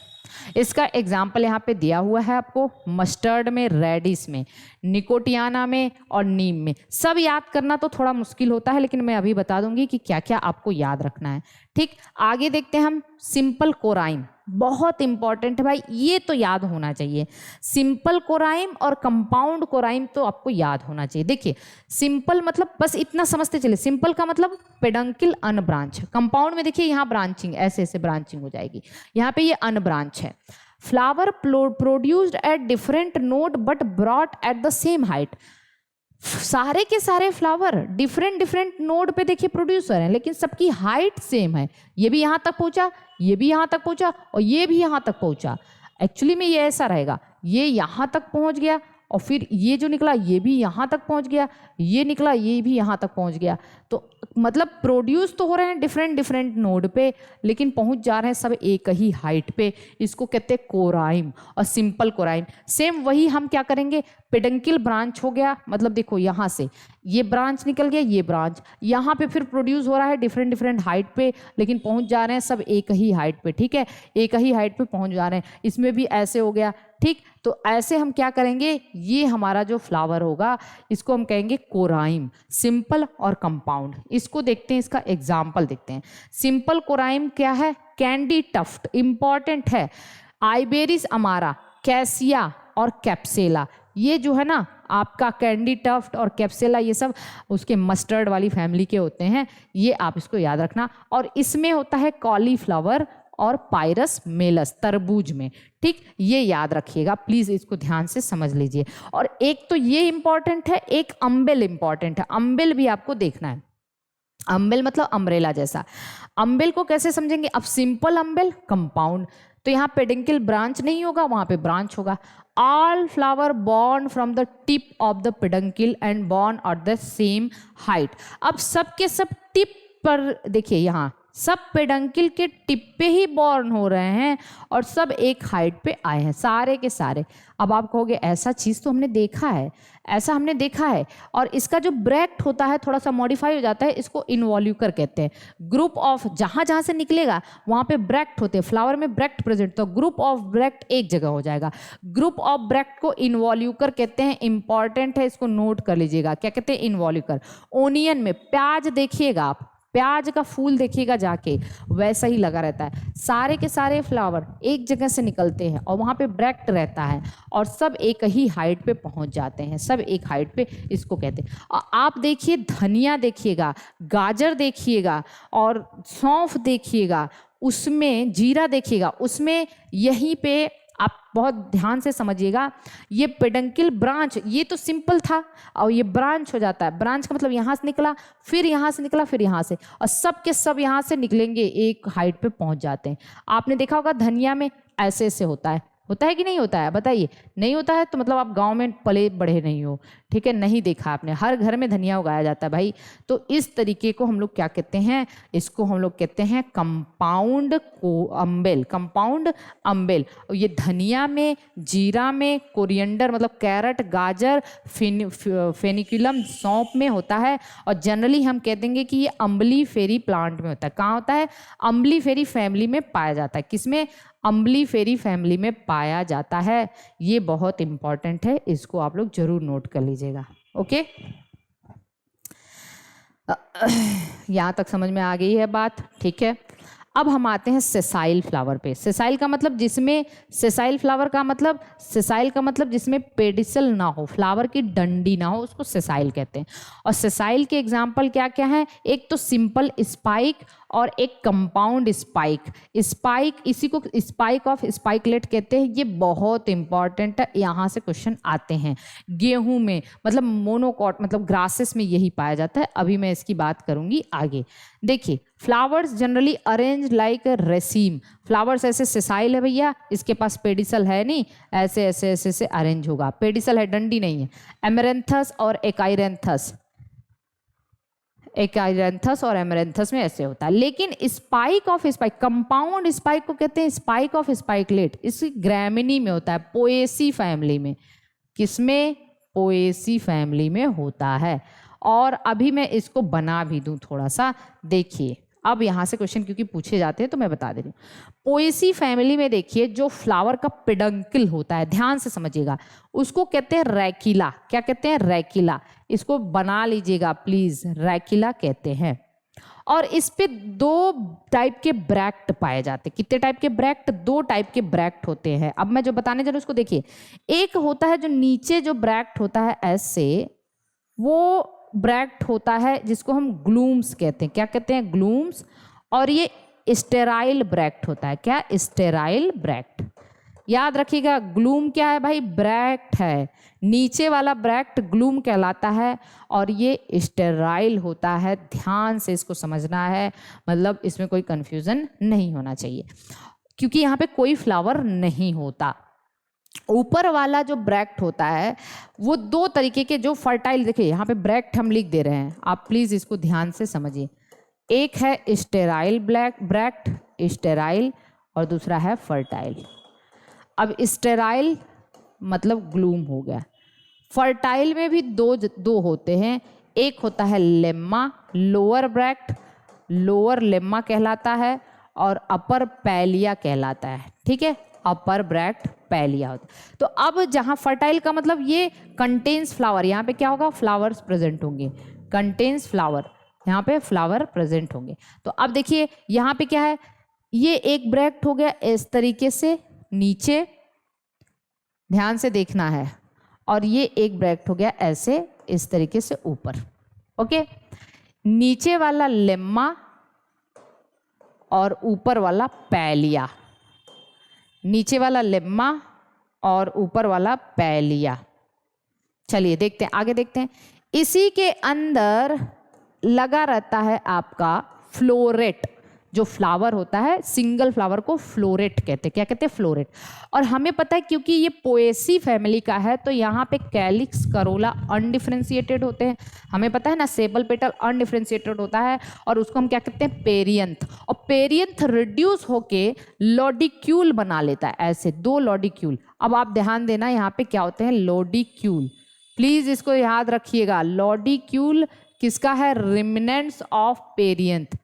इसका एग्जाम्पल यहाँ पे दिया हुआ है आपको, मस्टर्ड में, रेडिस में, निकोटियाना में और नीम में। सब याद करना तो थोड़ा मुश्किल होता है, लेकिन मैं अभी बता दूंगी कि क्या क्या आपको याद रखना है, ठीक। आगे देखते हैं हम सिंपल कोराइम, बहुत इंपॉर्टेंट है भाई, ये तो याद होना चाहिए। सिंपल कोराइम और कंपाउंड कोराइम तो आपको याद होना चाहिए। देखिए सिंपल मतलब बस इतना समझते चले, सिंपल का मतलब पेडंकिल अनब्रांच, कंपाउंड में देखिए यहाँ ब्रांचिंग, ऐसे ऐसे ब्रांचिंग हो जाएगी, यहाँ पे ये अनब्रांच है। Flower produced at different node but brought eight the same height. सारे के सारे फ्लावर डिफरेंट डिफरेंट नोड पे देखिए प्रोड्यूसर हैं, लेकिन सबकी हाइट सेम है। ये भी यहाँ तक पहुंचा, ये भी यहाँ तक पहुंचा, और ये भी यहाँ तक पहुंचा। एक्चुअली में ये ऐसा रहेगा, ये यहाँ तक पहुंच गया, और फिर ये जो निकला ये भी यहाँ तक पहुंच गया, ये निकला ये भी यहाँ तक पहुंच गया। तो मतलब प्रोड्यूस तो हो रहे हैं डिफरेंट डिफरेंट नोड पे, लेकिन पहुंच जा रहे हैं सब एक ही हाइट पे। इसको कहते हैं कोराइम और सिंपल कोराइम। सेम वही हम क्या करेंगे, पेडंकिल ब्रांच हो गया, मतलब देखो यहाँ से ये ब्रांच निकल गया, ये ब्रांच यहाँ पे फिर प्रोड्यूस हो रहा है डिफरेंट डिफरेंट हाइट पे, लेकिन पहुंच जा रहे हैं सब एक ही हाइट पे, ठीक है, एक ही हाइट पे पहुंच जा रहे हैं। इसमें भी ऐसे हो गया, ठीक। तो ऐसे हम क्या करेंगे, ये हमारा जो फ्लावर होगा इसको हम कहेंगे कोराइम, सिंपल और कंपाउंड। इसको देखते हैं, इसका एग्जाम्पल देखते हैं। सिंपल कोराइम क्या है, कैंडी टफ्ट, इंपॉर्टेंट है। आइबेरिस अमारा, कैसिया और कैप्सेला, ये जो है ना आपका कैंडी टफ्ट और कैप्सेला, ये सब उसके मस्टर्ड वाली फैमिली के होते हैं, ये आप इसको याद रखना। और इसमें होता है कॉलीफ्लावर और पायरस मेलस तरबूज में। ठीक, ये याद रखिएगा प्लीज, इसको ध्यान से समझ लीजिए। और एक तो ये इंपॉर्टेंट है, एक अम्बेल इंपॉर्टेंट है। अम्बेल भी आपको देखना है। अम्बेल मतलब अम्ब्रेला जैसा। अम्बेल को कैसे समझेंगे? अब सिंपल अम्बेल, कंपाउंड, तो यहाँ पेडिंकल ब्रांच नहीं होगा, वहां पे ब्रांच होगा। All flower borne from the tip of the peduncle and borne at the same height. अब सब के सब टिप पर देखिए, यहाँ सब पेडंकिल के टिप पे ही बॉर्न हो रहे हैं और सब एक हाइट पे आए हैं सारे के सारे। अब आप कहोगे ऐसा चीज़ तो हमने देखा है, ऐसा हमने देखा है। और इसका जो ब्रैक्ट होता है थोड़ा सा मॉडिफाई हो जाता है, इसको इन्वॉल्यूकर कहते हैं। ग्रुप ऑफ जहाँ जहाँ से निकलेगा वहाँ पे ब्रैक्ट होते हैं, फ्लावर में ब्रैक्ट प्रेजेंट, तो ग्रुप ऑफ ब्रैक्ट एक जगह हो जाएगा। ग्रुप ऑफ ब्रैक्ट को इन्वॉल्यूकर कहते हैं। इंपॉर्टेंट है, इसको नोट कर लीजिएगा, क्या कहते हैं? इन्वॉल्यूकर। ओनियन में प्याज देखिएगा आप, प्याज का फूल देखिएगा जाके, वैसा ही लगा रहता है। सारे के सारे फ्लावर एक जगह से निकलते हैं और वहाँ पे ब्रैक्ट रहता है और सब एक ही हाइट पे पहुँच जाते हैं, सब एक हाइट पे, इसको कहते हैं। और आप देखिए धनिया देखिएगा, गाजर देखिएगा और सौंफ देखिएगा, उसमें जीरा देखिएगा, उसमें यहीं पे आप बहुत ध्यान से समझिएगा, ये पेडंकिल ब्रांच, ये तो सिंपल था और ये ब्रांच हो जाता है। ब्रांच का मतलब यहाँ से निकला, फिर यहाँ से निकला, फिर यहाँ से, और सब के सब यहाँ से निकलेंगे, एक हाइट पे पहुँच जाते हैं। आपने देखा होगा धनिया में ऐसे ऐसे होता है कि नहीं होता है? बताइए, नहीं होता है तो मतलब आप गांव में पले बढ़े नहीं हो, ठीक है, नहीं देखा आपने। हर घर में धनिया उगाया जाता है भाई। तो इस तरीके को हम लोग क्या कहते हैं? इसको हम लोग कहते हैं कंपाउंड को अम्बेल, कंपाउंड अम्बेल। ये धनिया में, जीरा में, कोरिएंडर मतलब कैरेट, गाजर, फेनिकुलम, सौंफ में होता है। और जनरली हम कह देंगे कि ये अम्बली फेरी प्लांट में होता है। कहाँ होता है? अम्बली फेरी फैमिली में पाया जाता है। किसमें? अम्बली फेरी फैमिली में पाया जाता है। ये बहुत इंपॉर्टेंट है, इसको आप लोग जरूर नोट कर लीजिएगा। ओके, यहाँ तक समझ में आ गई है बात? ठीक है, अब हम आते हैं सेसाइल फ्लावर पे। सेसाइल का मतलब जिसमें, सेसाइल फ्लावर का मतलब, सेसाइल का मतलब जिसमें पेडिसल ना हो, फ्लावर की डंडी ना हो, उसको सेसाइल कहते हैं। और सेसाइल के एग्जाम्पल क्या क्या हैं? एक तो सिंपल स्पाइक और एक कंपाउंड स्पाइक। स्पाइक, इसी को स्पाइक ऑफ स्पाइकलेट कहते हैं। ये बहुत इंपॉर्टेंट है, यहाँ से क्वेश्चन आते हैं। गेहूं में मतलब मोनोकॉट मतलब ग्रासेस में यही पाया जाता है। अभी मैं इसकी बात करूंगी आगे। देखिए, flowers generally arrange like raceme. Flowers ऐसे सेसाइल है भैया, इसके पास पेडिसल है नहीं, ऐसे ऐसे ऐसे से अरेंज होगा। पेडिसल है, डंडी नहीं है। एमेरेंथस और एकाइरेंथस, एकाइरेंथस और एमेरेंथस में ऐसे होता है। लेकिन spike of spike, compound spike को कहते हैं स्पाइक ऑफ स्पाइकलेट। इसी ग्रैमिनी में होता है, पोएसी फैमिली में। किसमें? पोएसी फैमिली में होता है। और अभी मैं इसको बना भी दूं थोड़ा सा, देखिए। अब यहाँ से क्वेश्चन क्योंकि पूछे जाते हैं तो मैं बता दे रही हूँ। पोएसी फैमिली में देखिए जो फ्लावर का पेडंकिल होता है, ध्यान से समझिएगा, उसको कहते हैं रैकिला। क्या कहते हैं? रैकिला। इसको बना लीजिएगा प्लीज, रैकिला कहते हैं। और इस पे दो टाइप के ब्रैक्ट पाए जाते हैं। कितने टाइप के ब्रैक्ट? दो टाइप के ब्रैक्ट होते हैं। अब मैं जो बताने जा रही हूँ उसको देखिए। एक होता है जो नीचे जो ब्रैक्ट होता है ऐसे, वो ब्रैक्ट होता है जिसको हम ग्लूम्स कहते हैं। क्या कहते हैं? ग्लूम्स। और ये स्टेराइल ब्रैक्ट होता है। क्या? Sterile bract. याद रखिएगा, ग्लूम क्या है भाई? ब्रैक्ट है। नीचे वाला ब्रैक्ट ग्लूम कहलाता है और ये स्टेराइल होता है। ध्यान से इसको समझना है, मतलब इसमें कोई कंफ्यूजन नहीं होना चाहिए, क्योंकि यहाँ पे कोई फ्लावर नहीं होता। ऊपर वाला जो ब्रैक्ट होता है वो दो तरीके के, जो फर्टाइल, देखिए यहाँ पे ब्रैक्ट हम लिख दे रहे हैं, आप प्लीज इसको ध्यान से समझिए। एक है स्टेराइल ब्रैक्ट, स्टेराइल, और दूसरा है फर्टाइल। अब स्टेराइल मतलब ग्लूम हो गया। फर्टाइल में भी दो होते हैं। एक होता है lemma, lower bract, lower lemma कहलाता है, और अपर पैलिया कहलाता है। ठीक है, अपर ब्रैक्ट पैलिया होता है। तो अब जहाँ फर्टाइल का मतलब ये कंटेन्स फ्लावर, यहाँ पे क्या होगा? फ्लावर्स प्रेजेंट होंगे। कंटेन्स फ्लावर, यहाँ पे फ्लावर प्रेजेंट होंगे। तो अब देखिए यहाँ पे क्या है, ये एक ब्रैक्ट हो गया इस तरीके से नीचे, ध्यान से देखना है, और ये एक ब्रैक्ट हो गया ऐसे इस तरीके से ऊपर। ओके, नीचे वाला लेम्मा और ऊपर वाला पैलिया, नीचे वाला लेम्मा और ऊपर वाला पैलिया। चलिए देखते हैं, आगे देखते हैं। इसी के अंदर लगा रहता है आपका फ्लोरेट, जो फ्लावर होता है, सिंगल फ्लावर को फ्लोरेट कहते हैं। क्या कहते हैं? फ्लोरेट। और हमें पता है क्योंकि ये पोएसी फैमिली का है तो यहाँ पे कैलिक्स, करोला अनडिफरेंशिएटेड होते हैं। हमें पता है ना, सेपल पेटल अनडिफरेंशिएटेड होता है और उसको हम क्या कहते हैं? पेरियंथ। और पेरियंथ रिड्यूस होके लॉडिक्यूल बना लेता है, ऐसे 2 लॉडिक्यूल। अब आप ध्यान देना यहाँ पे क्या होते हैं? लॉडिक्यूल, प्लीज इसको याद रखिएगा। लॉडिक्यूल किसका है? रिमेनेंट्स ऑफ पेरियंथ।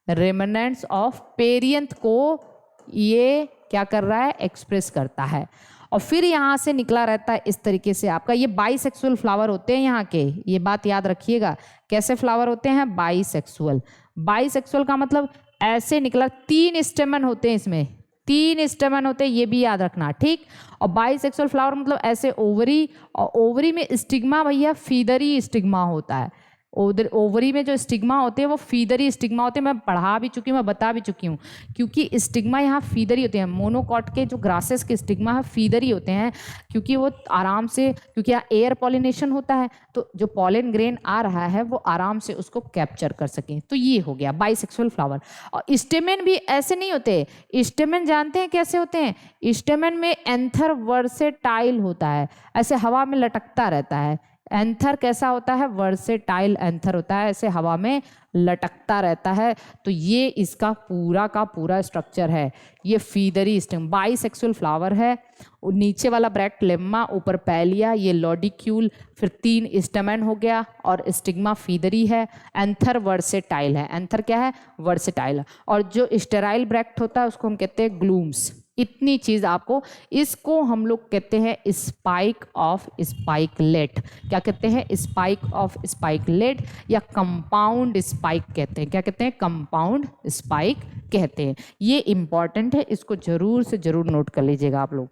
रिमेनेंट्स ऑफ पेरियंथ को ये क्या कर रहा है? एक्सप्रेस करता है। और फिर यहाँ से निकला रहता है इस तरीके से आपका, ये बाइसेक्सुअल फ्लावर होते हैं यहाँ के, ये बात याद रखिएगा। कैसे फ्लावर होते हैं? बाइसेक्सुअल। बाइसेक्सुअल का मतलब ऐसे निकला, 3 स्टेमन होते हैं इसमें, 3 स्टेमन होते हैं, ये भी याद रखना, ठीक। और बाइसेक्सुअल फ्लावर मतलब ऐसे ओवरी, और ओवरी में स्टिग्मा भैया फीदरी स्टिग्मा होता है। ओवरी में जो स्टिग्मा होते हैं वो फीदरी स्टिग्मा होते हैं। मैं पढ़ा भी चुकी हूँ, मैं बता भी चुकी हूँ, क्योंकि स्टिग्मा यहाँ फीदरी होते हैं। मोनोकॉट के जो ग्रासेस के स्टिग्मा है फीदरी होते हैं, क्योंकि वो आराम से, क्योंकि यहाँ एयर पॉलिनेशन होता है तो जो पॉलन ग्रेन आ रहा है वो आराम से उसको कैप्चर कर सके। तो ये हो गया बाइसेक्सुअल फ्लावर। और स्टेमेन भी ऐसे नहीं होते। स्टेमेन जानते हैं कैसे होते हैं? स्टेमेन में एंथर वर्सेटाइल होता है, ऐसे हवा में लटकता रहता है। एंथर कैसा होता है? वर्सेटाइल एंथर होता है, ऐसे हवा में लटकता रहता है। तो ये इसका पूरा का पूरा स्ट्रक्चर है। ये फीदरी स्टेम बाइसेक्सुअल फ्लावर है। नीचे वाला ब्रैक्ट लेम्मा, ऊपर पैलिया, ये लॉडिक्यूल, फिर 3 स्टेमन हो गया और स्टिग्मा फीदरी है। एंथर वर्सेटाइल है। एंथर क्या है? वर्सेटाइल। और जो स्टेराइल ब्रैक्ट होता है उसको हम कहते हैं ग्लूम्स। इतनी चीज आपको, इसको हम लोग कहते हैं स्पाइक ऑफ स्पाइकलेट। क्या कहते हैं? स्पाइक ऑफ स्पाइकलेट या कंपाउंड स्पाइक कहते हैं। क्या कहते हैं? कंपाउंड स्पाइक कहते हैं। ये इंपॉर्टेंट है, इसको जरूर से जरूर नोट कर लीजिएगा आप लोग।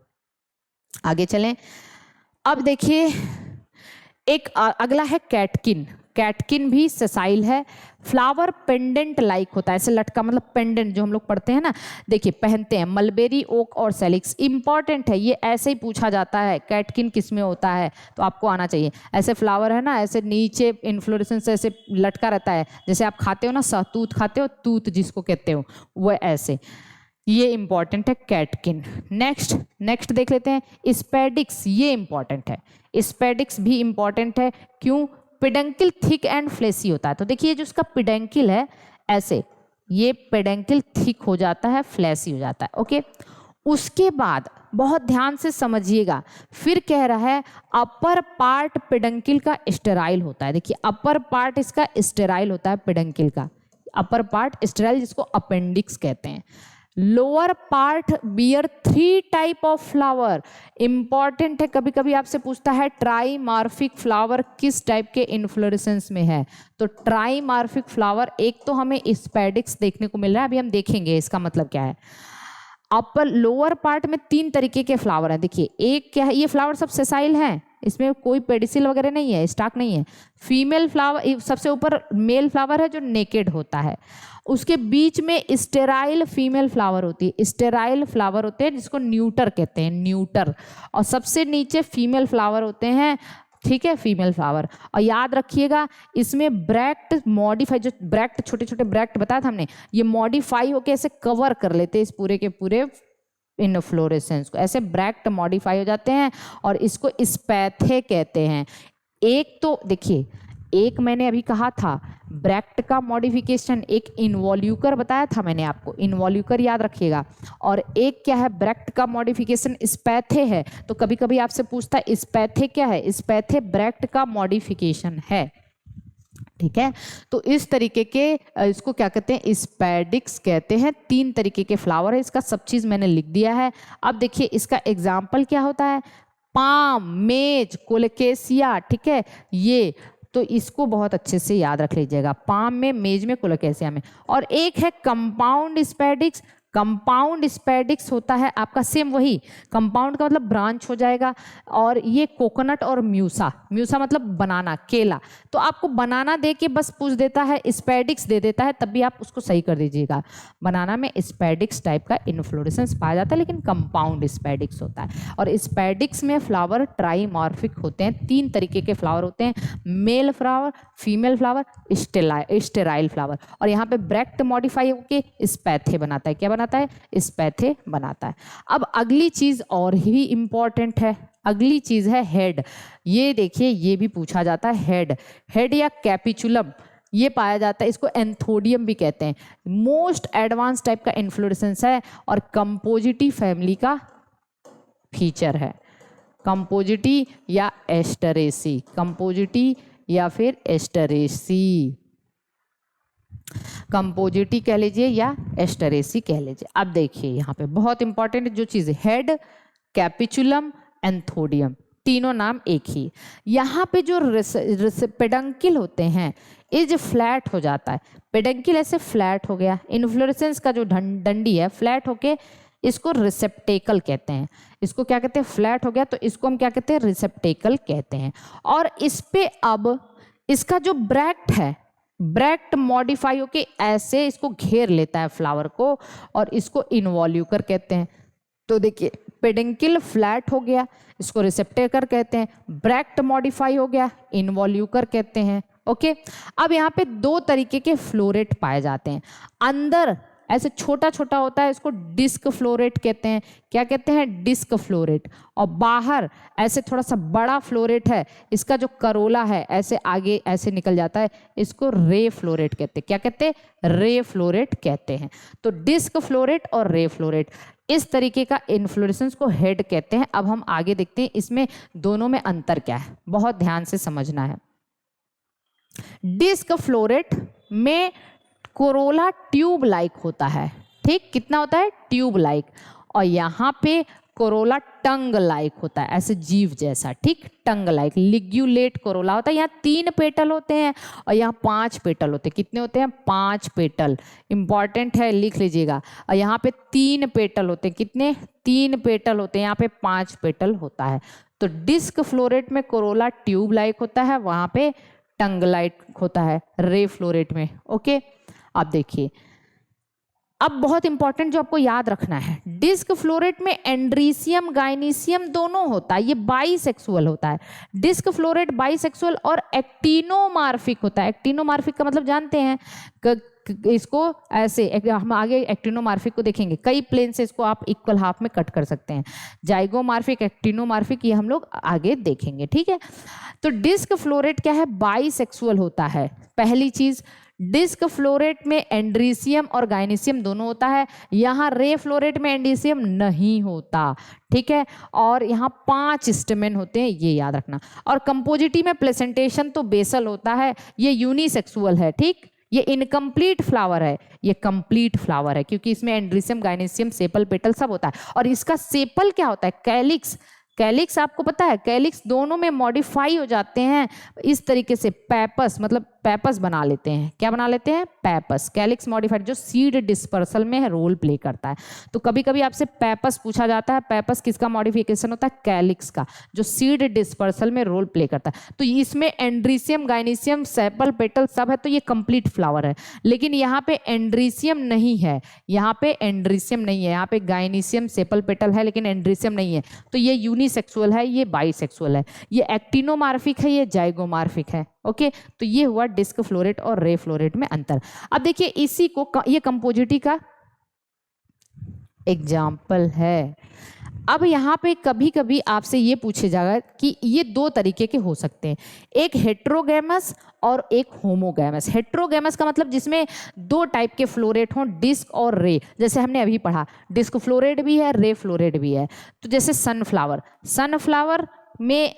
आगे चलें। अब देखिए एक अगला है कैटकिन। कैटकिन भी सेसाइल है। फ्लावर पेंडेंट लाइक होता है, ऐसे लटका, मतलब पेंडेंट जो हम लोग पढ़ते हैं ना, देखिए पहनते हैं। मलबेरी, ओक और सेलिक्स इंपॉर्टेंट है, ये ऐसे ही पूछा जाता है कैटकिन किस में होता है, तो आपको आना चाहिए। ऐसे फ्लावर है ना, ऐसे नीचे इन्फ्लोरेसेंस ऐसे लटका रहता है, जैसे आप खाते हो ना, सहतूत खाते हो, तूत जिसको कहते हो, वो ऐसे। ये इंपॉर्टेंट है कैटकिन। नेक्स्ट देख लेते हैं स्पेडिक्स। ये इंपॉर्टेंट है, स्पेडिक्स भी इंपॉर्टेंट है। क्यों? पेडंकिल थिक एंड फ्लेसी होता है। तो देखिए जो उसका पेडंकिल है ऐसे, ये पेडंकिल थिक हो जाता है, फ्लेसी हो जाता है। ओके, उसके बाद बहुत ध्यान से समझिएगा, फिर कह रहा है अपर पार्ट पेडंकिल का स्टेराइल होता है। देखिए अपर पार्ट इसका स्टेराइल होता है, पेडंकिल का अपर पार्ट स्टेराइल, जिसको अपेंडिक्स कहते हैं। Lower part bear 3 type of flower. Important है, कभी कभी आपसे पूछता है ट्राइमार्फिक फ्लावर किस टाइप के इन्फ्लोरेसेंस में है। तो ट्राइमार्फिक फ्लावर, एक तो हमें स्पेडिक्स देखने को मिल रहा है, अभी हम देखेंगे इसका मतलब क्या है। अपर लोअर पार्ट में 3 तरीके के फ्लावर हैं। देखिए एक क्या है, ये फ्लावर सब सेसाइल हैं, इसमें कोई पेडिसिल वगैरह नहीं है, स्टाक नहीं है। फीमेल फ्लावर, सबसे ऊपर मेल फ्लावर है जो नेकेड होता है, उसके बीच में स्टेराइल फीमेल फ्लावर होती है, स्टेराइल फ्लावर होते हैं जिसको न्यूटर कहते हैं, न्यूटर। और सबसे नीचे फीमेल फ्लावर होते हैं, ठीक है, फीमेल फ्लावर। और याद रखिएगा इसमें ब्रैक्ट मॉडिफाई, जो ब्रैक्ट छोटे छोटे ब्रैक्ट बताया था हमने, ये मॉडिफाई होके ऐसे कवर कर लेते हैं इस पूरे के पूरे इन्फ्लोरेसेंस को, ऐसे ब्रैक्ट मॉडिफाई हो जाते हैं और इसको स्पैथे कहते हैं। एक तो देखिए, एक मैंने अभी कहा था ब्रैक्ट का मॉडिफिकेशन, एक इनवॉल्यूकर बताया था मैंने आपको, इनवॉल्यूकर याद रखिएगा। और एक क्या है, ब्रैक्ट का मॉडिफिकेशन स्पैथे है। तो कभी कभी आपसे पूछता है स्पैथे क्या है, स्पैथे ब्रैक्ट का मॉडिफिकेशन है, ठीक है। तो इस तरीके के इसको क्या कहते हैं, स्पेडिक्स कहते हैं। 3 तरीके के फ्लावर है, इसका सब चीज मैंने लिख दिया है। अब देखिए इसका एग्जाम्पल क्या होता है, पाम, मेज, कोलोकेशिया, ठीक है। ये तो इसको बहुत अच्छे से याद रख लीजिएगा, पाम में, मेज में, कोलोकेशिया में। और एक है कंपाउंड स्पेडिक्स। कंपाउंड स्पेडिक्स होता है आपका सेम वही, कंपाउंड का मतलब ब्रांच हो जाएगा। और ये कोकोनट और म्यूसा, म्यूसा मतलब बनाना, केला, तो आपको बनाना दे के बस पूछ देता है, स्पेडिक्स दे देता है, तब भी आप उसको सही कर दीजिएगा। बनाना में स्पेडिक्स टाइप का इन्फ्लोरेसेंस पाया जाता है, लेकिन कंपाउंड स्पेडिक्स होता है। और स्पेडिक्स में फ्लावर ट्राइमॉर्फिक होते हैं, 3 तरीके के फ्लावर होते हैं, male flower, female flower, sterile flower. और यहाँ पे ब्रैक्ट मॉडिफाई होके स्पैथे बनाता है, क्या बनाता है, स्पैथे बनाता है। अब अगली चीज और ही इंपॉर्टेंट है, अगली चीज है हेड। ये देखिए, ये भी पूछा जाता है, हेड, हेड या कैपिचुलम ये पाया जाता है, इसको एंथोडियम भी कहते हैं। मोस्ट एडवांस टाइप का इन्फ्लोरेसेंस है और कंपोजिटी फैमिली का फीचर है। कंपोजिटी या एस्टरेसी, कंपोजिटी या फिर एस्टरेसी, कंपोजिटी कह लीजिए या एस्टरेसी कह लीजिए। अब देखिए यहाँ पे बहुत इंपॉर्टेंट जो चीज, हेड, कैपिचुलम, एंथोडियम, तीनों नाम एक ही। यहाँ पे जो पेडंकिल होते हैं इज फ्लैट हो जाता है, पेडंकिल ऐसे फ्लैट हो गया, इन्फ्लोरेसेंस का जो डंडी है फ्लैट होके, इसको रिसेप्टेकल कहते हैं। इसको क्या कहते हैं, फ्लैट हो गया तो इसको हम क्या कहते हैं, रिसेप्टेकल कहते हैं। और इस पे अब इसका जो ब्रैक्ट है, ब्रैक्ट मॉडिफाई होके ऐसे इसको घेर लेता है फ्लावर को, और इसको इनवॉल्यूकर कहते हैं। तो देखिए पेडंकिल फ्लैट हो गया, इसको रिसेप्टेकर कहते हैं, ब्रैक्ट मॉडिफाई हो गया, इनवॉल्यूकर कहते हैं। ओके, अब यहाँ पे 2 तरीके के फ्लोरेट पाए जाते हैं। अंदर ऐसे छोटा छोटा होता है, इसको डिस्क फ्लोरेट कहते हैं, क्या कहते हैं, डिस्क फ्लोरेट। और बाहर ऐसे थोड़ा सा बड़ा फ्लोरेट है, इसका जो करोला है ऐसे आगे ऐसे निकल जाता है, इसको रे फ्लोरेट कहते हैं, क्या कहते हैं, रे फ्लोरेट कहते हैं। तो डिस्क फ्लोरेट और रे फ्लोरेट, इस तरीके का इन्फ्लोरेसेंस को हेड कहते हैं। अब हम आगे देखते हैं इसमें दोनों में अंतर क्या है, बहुत ध्यान से समझना है। डिस्क फ्लोरेट में कोरोला ट्यूब लाइक होता है, ठीक, कितना होता है, ट्यूब लाइक। और यहाँ पे कोरोला टंग लाइक होता है, ऐसे जीव जैसा, ठीक, टंग लाइक, लिग्यूलेट कोरोला होता है। यहाँ 3 पेटल होते हैं और यहाँ 5 पेटल होते हैं। कितने होते हैं, 5 पेटल, इंपॉर्टेंट है, लिख लीजिएगा। और यहाँ पे 3 पेटल होते हैं, कितने, 3 पेटल होते हैं, यहाँ पे 5 पेटल होता है। तो डिस्क फ्लोरेट में कोरोला ट्यूब लाइक होता है, वहाँ पे टंग लाइक होता है रे फ्लोरेट में। ओके, अब देखिए, अब बहुत इंपॉर्टेंट जो आपको याद रखना है, डिस्क फ्लोरेट में एंड्रीसियम गाइनीसियम दोनों होता है, ये बाइसेक्सुअल होता है। डिस्क फ्लोरेट बाइसेक्सुअल और एक्टिनोमार्फिक होता है। एक्टिनोमार्फिक का मतलब जानते हैं, इसको ऐसे, हम आगे एक्टिनोमार्फिक को देखेंगे, कई प्लेन से इसको आप इक्वल हाफ में कट कर सकते हैं। जाइगोमार्फिक, एक्टिनोमार्फिक, ये हम लोग आगे देखेंगे, ठीक है। तो डिस्क फ्लोरेट क्या है, बाइसेक्सुअल होता है। पहली चीज, डिस्क फ्लोरेट में एंड्रीसियम और गाइनीसियम दोनों होता है, यहाँ रे फ्लोरेट में एंड्रीसियम नहीं होता, ठीक है। और यहाँ 5 स्टेमेन होते हैं, ये याद रखना। और कंपोजिटी में प्लेसेंटेशन तो बेसल होता है, ये यूनिसेक्सुअल है, ठीक। ये इनकम्प्लीट फ्लावर है, ये कंप्लीट फ्लावर है, क्योंकि इसमें एंड्रीसियम, गाइनीसियम, सेपल, पेटल सब होता है। और इसका सेपल क्या होता है, कैलिक्स, कैलिक्स आपको पता है, कैलिक्स दोनों में मॉडिफाई हो जाते हैं इस तरीके से, पैपस, मतलब पैपस बना लेते हैं, क्या बना लेते हैं, पैपस। कैलिक्स मॉडिफाइड जो सीड डिस्पर्सल में रोल प्ले करता है। तो कभी कभी आपसे पैपस पूछा जाता है, पैपस किसका मॉडिफिकेशन होता है, कैलिक्स का, जो सीड डिस्पर्सल में रोल प्ले करता है। तो इसमें एंड्रीसियम, गाइनीसियम, सेपल, पेटल सब है, तो ये कंप्लीट फ्लावर है। लेकिन यहाँ पे एंड्रीसियम नहीं है, यहाँ पे एंड्रीसियम नहीं है, यहाँ पे गाइनीसियम, सेपल, पेटल है, लेकिन एंड्रीसियम नहीं है। तो ये यूनिसेक्सुअल है, ये बाइसेक्सुअल है, ये एक्टिनोमार्फिक है, ये जाइगोमार्फिक है। ओके, तो ये हुआ डिस्क फ्लोरेट और रे फ्लोरेट में अंतर। अब देखिए इसी को, ये कंपोजिटी का एग्जाम्पल है। अब यहाँ पे कभी कभी आपसे ये पूछे जाएगा कि ये 2 तरीके के हो सकते हैं, एक हेट्रोगैमस और एक होमोगैमस। हेट्रोगैमस का मतलब जिसमें 2 टाइप के फ्लोरेट हों, डिस्क और रे, जैसे हमने अभी पढ़ा, डिस्क फ्लोरेट भी है, रे फ्लोरेट भी है। तो जैसे सनफ्लावर, सनफ्लावर में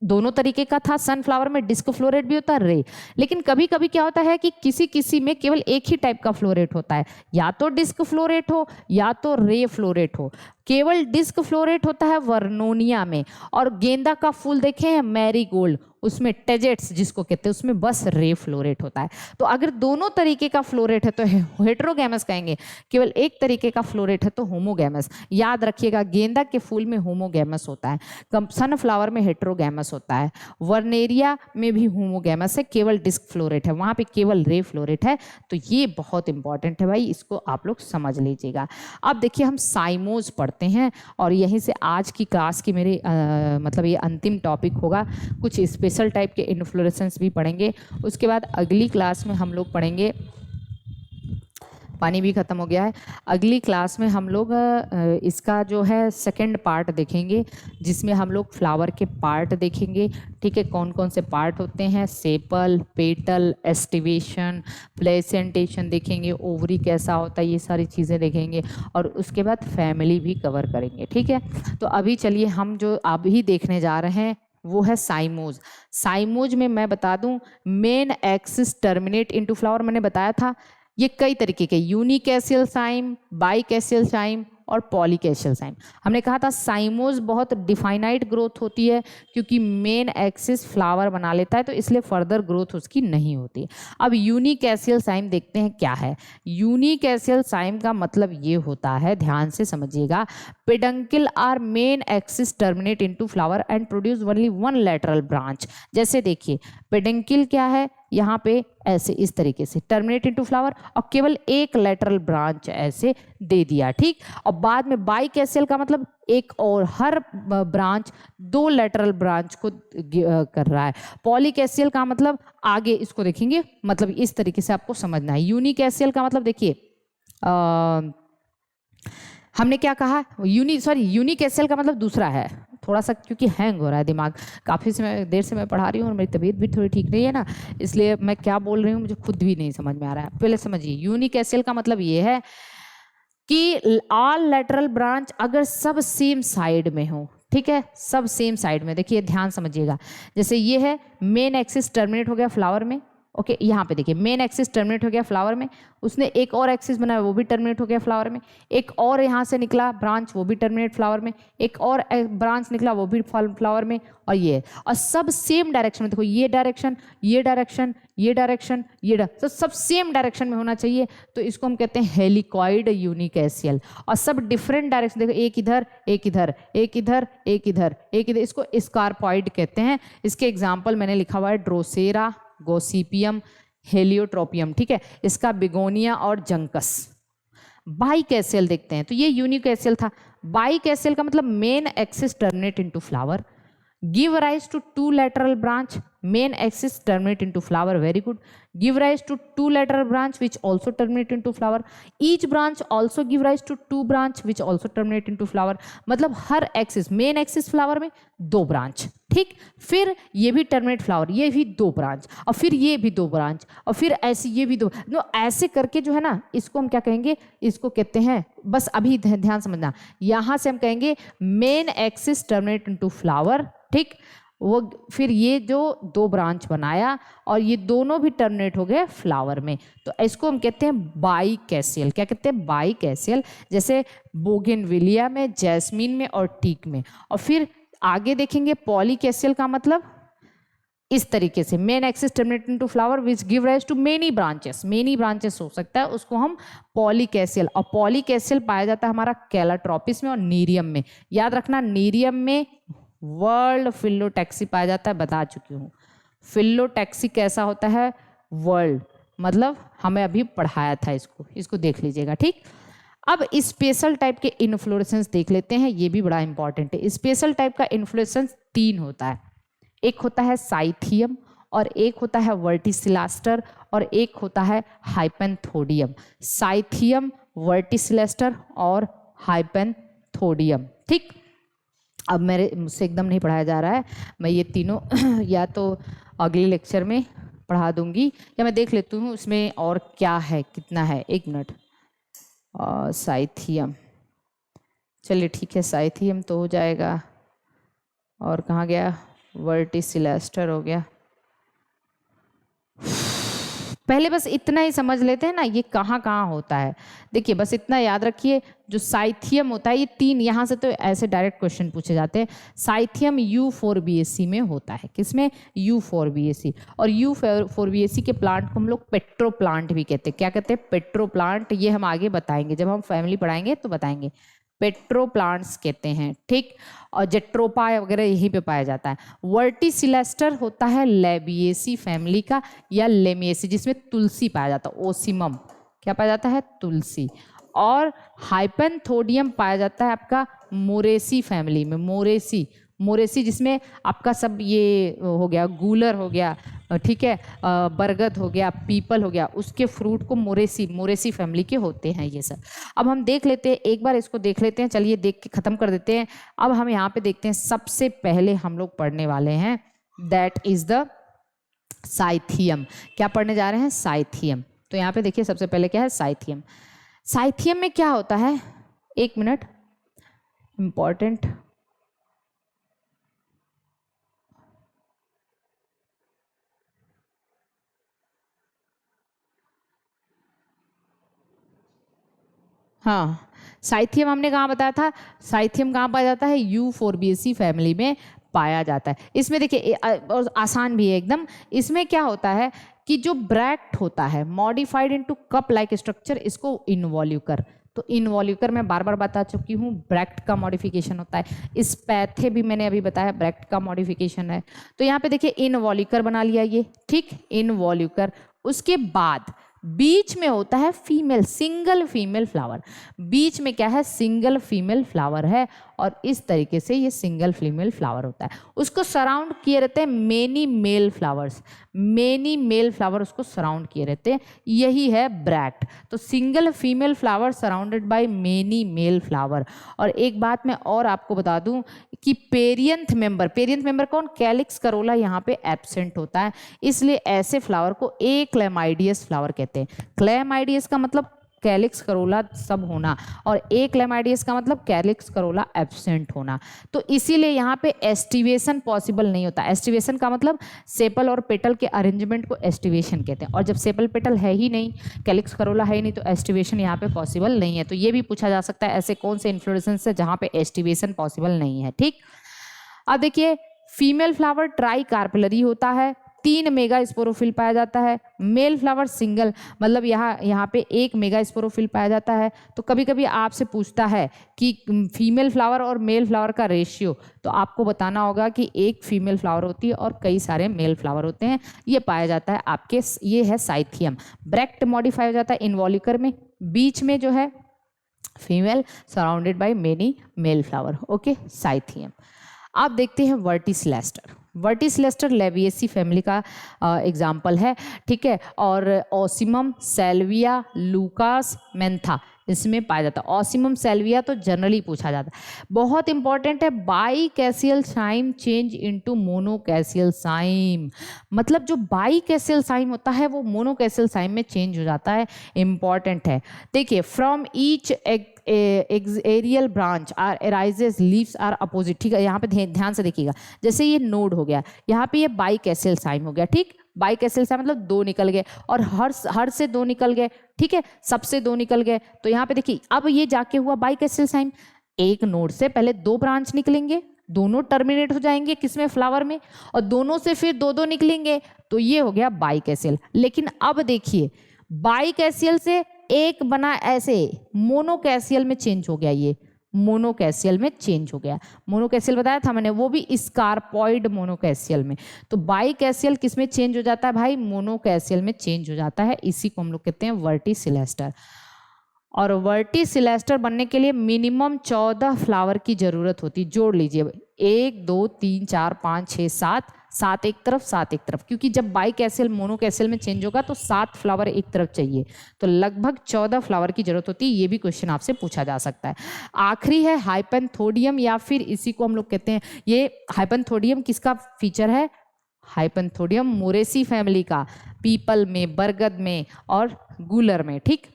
दोनों तरीके का था, सनफ्लावर में डिस्क फ्लोरेट भी होता है, रे। लेकिन कभी कभी क्या होता है कि किसी किसी में केवल एक ही टाइप का फ्लोरेट होता है, या तो डिस्क फ्लोरेट हो या तो रे फ्लोरेट हो। केवल डिस्क फ्लोरेट होता है वर्नोनिया में, और गेंदा का फूल देखें मैरीगोल्ड, उसमें टेजेट्स जिसको कहते हैं उसमें बस रे फ्लोरेट होता है। तो अगर दोनों तरीके का फ्लोरेट है तो हेटेरोगैमस कहेंगे, केवल एक तरीके का फ्लोरेट है तो होमोगैमस। याद रखिएगा गेंदा के फूल में होमोगैमस होता है, सनफ्लावर में हेटेरोगैमस होता है, वर्नेरिया में भी होमोगैमस है, केवल डिस्क फ्लोरेट है, वहां पे केवल रे फ्लोरेट है। तो ये बहुत इंपॉर्टेंट है भाई, इसको आप लोग समझ लीजिएगा। अब देखिए हम साइमोज पढ़ते हैं, और यहीं से आज की क्लास की मेरी मतलब ये अंतिम टॉपिक होगा। कुछ स्पेशल टाइप के इन्फ्लोरेसेंस भी पढ़ेंगे, उसके बाद अगली क्लास में हम लोग पढ़ेंगे, पानी भी ख़त्म हो गया है। अगली क्लास में हम लोग इसका जो है सेकंड पार्ट देखेंगे, जिसमें हम लोग फ्लावर के पार्ट देखेंगे। ठीक है, कौन कौन से पार्ट होते हैं, सेपल, पेटल, एस्टिवेशन, प्लेसेंटेशन देखेंगे, ओवरी कैसा होता है, ये सारी चीज़ें देखेंगे, और उसके बाद फैमिली भी कवर करेंगे। ठीक है, तो अभी चलिए हम जो अभी देखने जा रहे हैं वो है साइमोज। साइमोज में मैं बता दूं, main axis terminate into flower, मैंने बताया था ये कई तरीके के, यूनिकैसियल साइम, बाइकैसियल साइम और पॉलीकैसियल साइम। हमने कहा था साइमोज बहुत डिफाइनाइट ग्रोथ होती है क्योंकि मेन एक्सिस फ्लावर बना लेता है, तो इसलिए फर्दर ग्रोथ उसकी नहीं होती। अब यूनिकैसियल साइम देखते हैं क्या है। यूनिकैसियल साइम का मतलब ये होता है, ध्यान से समझिएगा, peduncle or main axis terminate into flower and produce only one lateral branch. जैसे देखिए पेडंकिल क्या है, यहाँ पे ऐसे इस तरीके से टर्मिनेट इनटू फ्लावर, और केवल एक लेटरल ब्रांच ऐसे दे दिया। ठीक, और बाद में बाइकैसियल का मतलब एक और हर ब्रांच दो लेटरल ब्रांच को कर रहा है। पॉलीकैसियल का मतलब आगे इसको देखेंगे, मतलब इस तरीके से आपको समझना है। यूनिकैसियल का मतलब देखिए हमने क्या कहा, यूनिकैसियल का मतलब दूसरा है, थोड़ा सा क्योंकि हैंग हो रहा है दिमाग, काफ़ी समय देर से मैं पढ़ा रही हूँ और मेरी तबीयत भी थोड़ी ठीक नहीं है ना, इसलिए मैं क्या बोल रही हूँ मुझे खुद भी नहीं समझ में आ रहा है। पहले समझिए, यूनिकैसियल का मतलब ये है कि ऑल लेटरल ब्रांच अगर सब सेम साइड में हो, ठीक है, सब सेम साइड में। देखिए ध्यान समझिएगा, जैसे ये है मेन एक्सिस टर्मिनेट हो गया फ्लावर में, ओके, यहाँ पे देखिए मेन एक्सिस टर्मिनेट हो गया फ्लावर में, उसने एक और एक्सिस बनाया वो भी टर्मिनेट हो गया फ्लावर में, एक और यहाँ से निकला ब्रांच वो भी टर्मिनेट फ्लावर में, एक और ब्रांच निकला वो भी फ्लावर में, और ये, और सब सेम डायरेक्शन में। देखो ये डायरेक्शन, ये डायरेक्शन, ये डायरेक्शन, ये तो सब सेम डायरेक्शन में होना चाहिए, तो इसको हम कहते हैं हेलिकॉइड यूनिकैसियल। और सब डिफरेंट डायरेक्शन, देखो एक इधर, एक इधर, एक इधर, एक इधर, एक इधर, इसको स्कारपॉइड कहते हैं। इसके एग्जाम्पल मैंने लिखा हुआ है ड्रोसेरा, गोसिपियम, हेलियोट्रोपियम, ठीक है, इसका बिगोनिया और जंकस। बाइकैसियल देखते हैं, तो ये यूनिकैसियल था। बाइकैसियल का मतलब main axis terminate into flower, give rise to two lateral branch, main axis terminate into flower, very good. Give rise to two lateral branch which also terminate into flower, each branch also give rise to two branch which also terminate into flower। मतलब हर axis, main axis flower में दो branch, ठीक, फिर ये भी terminate flower, ये भी दो ब्रांच, और फिर ये भी दो ब्रांच, और फिर ऐसे ये भी दो, ऐसे करके जो है ना, इसको हम क्या कहेंगे, इसको कहते हैं, बस अभी ध्यान समझना, यहाँ से हम कहेंगे main axis terminate into flower, ठीक, वो फिर ये जो दो ब्रांच बनाया और ये दोनों भी टर्मिनेट हो गए फ्लावर में, तो इसको हम कहते हैं बाइकैसियल। क्या कहते हैं, बाइकैसियल। जैसे बोगेनविलिया में, जैस्मीन में और टीक में। और फिर आगे देखेंगे पॉलीकैसियल का मतलब इस तरीके से, main axis terminate into flower which give rise to many branches, many branches हो सकता है, उसको हम पॉलीकैसियल। और पॉलीकैसियल पाया जाता है हमारा कैलाट्रोपिस में और नीरियम में। याद रखना, नीरियम में वर्ल्ड फिलोटैक्सी पाया जाता है, बता चुकी हूँ। फिलोटैक्सी कैसा होता है, वर्ल्ड, मतलब हमें अभी पढ़ाया था इसको देख लीजिएगा, ठीक। अब स्पेशल टाइप के इन्फ्लोरेसेंस देख लेते हैं, ये भी बड़ा इंपॉर्टेंट है। स्पेशल टाइप का इन्फ्लोरेसेंस तीन होता है, एक होता है साइथियम, और एक होता है वर्टिसिलास्टर, और एक होता है हाइपेंथोडियम। साइथियम, वर्टिसिलास्टर और हाइपेंथोडियम, ठीक। अब मुझसे एकदम नहीं पढ़ाया जा रहा है, मैं ये तीनों या तो अगले लेक्चर में पढ़ा दूंगी, या मैं देख लेती हूँ उसमें और क्या है, कितना है, एक मिनट। साइथियम, चलिए ठीक है, साइथियम तो हो जाएगा, और कहाँ गया, वर्टिसिलास्टर हो गया, पहले बस इतना ही समझ लेते हैं ना, ये कहाँ कहाँ होता है। देखिए बस इतना याद रखिए, जो साइथियम होता है ये 3, यहाँ से तो ऐसे डायरेक्ट क्वेश्चन पूछे जाते हैं। साइथियम U4BAC में होता है, किसमें? U4BAC। और U4BAC के प्लांट को हम लोग पेट्रो प्लांट भी कहते हैं। क्या कहते हैं? Petro plant. ये हम आगे बताएंगे, जब हम फैमिली पढ़ाएंगे तो बताएंगे। पेट्रो प्लांट्स कहते हैं, ठीक। और जेट्रोपा वगैरह यहीं पे पाया जाता है। वर्टिसिलेस्टर होता है लेबिएसी फैमिली का या लेमिएसी, जिसमें तुलसी पाया जाता है। ओसिमम क्या पाया जाता है? तुलसी। और हाइपेंथोडियम पाया जाता है आपका मोरेसी फैमिली में। मोरेसी जिसमें आपका सब ये हो गया, गूलर हो गया, ठीक है, बरगद हो गया, पीपल हो गया, उसके फ्रूट को मोरेसी फैमिली के होते हैं ये सब। अब हम देख लेते हैं, एक बार इसको देख लेते हैं। चलिए देख के ख़त्म कर देते हैं। अब हम यहाँ पे देखते हैं, सबसे पहले हम लोग पढ़ने वाले हैं दैट इज़ द साइथियम। क्या पढ़ने जा रहे हैं? साइथियम। तो यहाँ पे देखिए सबसे पहले क्या है? साइथियम। साइथियम में क्या होता है? 1 मिनट, इम्पॉर्टेंट। हाँ, साइथियम हमने कहाँ बताया था? साइथियम कहाँ पाया जाता है? U4BAC फैमिली में पाया जाता है। इसमें देखिए और आसान भी है एकदम। इसमें क्या होता है कि जो ब्रैक्ट होता है, modified into cup like structure, इसको इनवॉल्यूकर। तो इनवॉल्यूकर मैं बार बार बता चुकी हूँ, ब्रैक्ट का मॉडिफिकेशन होता है। स्पैथे भी मैंने अभी बताया ब्रैक्ट का मॉडिफिकेशन है। तो यहाँ पे देखिए इनवॉल्यूकर बना लिया ये, ठीक, इनवॉल्यूकर। उसके बाद बीच में होता है फीमेल, सिंगल फीमेल फ्लावर। बीच में क्या है? सिंगल फीमेल फ्लावर है, और इस तरीके से ये सिंगल फीमेल फ्लावर होता है। उसको सराउंड किए रहते हैं many male flowers. Many male flower उसको सराउंड किए रहते हैं, यही है ब्रैक्ट। तो single female flower surrounded by many male flower. और एक बात मैं और आपको बता दूं कि पेरियंथ मेंबर कौन? कैलिक्स करोला यहाँ पे एब्सेंट होता है, इसलिए ऐसे फ्लावर को क्लेमाइडियस फ्लावर कहते हैं। क्लेमाइडियस का मतलब कैलिक्स करोला सब होना, और क्लेमाइडियस का मतलब कैलिक्स करोला एब्सेंट होना। तो इसीलिए यहाँ पे एस्टिवेशन पॉसिबल नहीं होता। एस्टिवेशन का मतलब सेपल और पेटल के अरेंजमेंट को एस्टिवेशन कहते हैं, और जब सेपल पेटल है ही नहीं, कैलिक्स करोला है ही नहीं, तो एस्टिवेशन यहाँ पे पॉसिबल नहीं है। तो ये भी पूछा जा सकता है, ऐसे कौन से इन्फ्लोरेसेंस है जहाँ पे एस्टिवेशन पॉसिबल नहीं है, ठीक। अब देखिए फीमेल फ्लावर ट्राई कार्पेलरी होता है, 3 मेगा स्पोरोफिल पाया जाता है। मेल फ्लावर सिंगल, मतलब यहाँ पे 1 मेगा स्पोरोफिल पाया जाता है। तो कभी कभी आपसे पूछता है कि फीमेल फ्लावर और मेल फ्लावर का रेशियो, तो आपको बताना होगा कि 1 फीमेल फ्लावर होती है और कई सारे मेल फ्लावर होते हैं। ये पाया जाता है आपके, ये है साइथियम। ब्रैक्ट मॉडिफाई हो जाता है इनवॉल्यूकर में, बीच में जो है female, surrounded by many male flower, okay, cyathium. आप देखते हैं वर्टिसिलेस्टर। वर्टिसिलेस्टर लेविएसी फैमिली का एग्जाम्पल है, ठीक है। और ओसिमम, सेल्विया, लूकास, मेंथा इसमें पाया जाता है। ऑसिमम सेल्विया तो जनरली पूछा जाता है, बहुत इंपॉर्टेंट है। बाईकैसियल साइम चेंज इनटू मोनोकैसियल साइम, मतलब जो बाईकैसियल साइम होता है वो मोनोकैसियल साइम में चेंज हो जाता है, इंपॉर्टेंट है। देखिए from each aerial branch are arises leaves are opposite, ठीक है। यहाँ पे ध्यान से देखिएगा, जैसे ये नोड हो गया, यहाँ पे ये बाईकैसियल साइम हो गया, ठीक। बाईकैसियल साइम मतलब 2 निकल गए, और हर से 2 निकल गए, ठीक है, सबसे 2 निकल गए। तो यहाँ पे देखिए अब ये जाके हुआ बाईकैसियल साइम, एक नोड से पहले 2 ब्रांच निकलेंगे, दोनों टर्मिनेट हो जाएंगे किसमें? फ्लावर में, और दोनों से फिर 2-2 निकलेंगे, तो ये हो गया बाईकैसियल। लेकिन अब देखिए बाईकैसियल से एक बना ऐसे मोनोकैसियल में चेंज हो गया, ये मोनोकैसियल में चेंज हो गया। मोनोकैसियल बताया था मैंने, वो भी स्कारपॉइड मोनोकैसियल में। तो बाईकैसियल किस में चेंज हो जाता है भाई? मोनोकैसियल में चेंज हो जाता है, इसी को हम लोग कहते हैं वर्टिसिलेस्टर। और वर्टिसिलेस्टर बनने के लिए मिनिमम 14 फ्लावर की जरूरत होती, जोड़ लीजिए 1 2 3 4 5 6 7, 7 एक तरफ 7 एक तरफ, क्योंकि जब बाईकैसियल मोनोकैसियल में चेंज होगा तो 7 फ्लावर एक तरफ चाहिए, तो लगभग 14 फ्लावर की जरूरत होती है। ये भी क्वेश्चन आपसे पूछा जा सकता है। आखिरी है हाइपेंथोडियम, या फिर इसी को हम लोग कहते हैं, ये हाइपेंथोडियम किसका फीचर है? हाइपेंथोडियम मोरेसी फैमिली का, पीपल में, बरगद में और गूलर में, ठीक,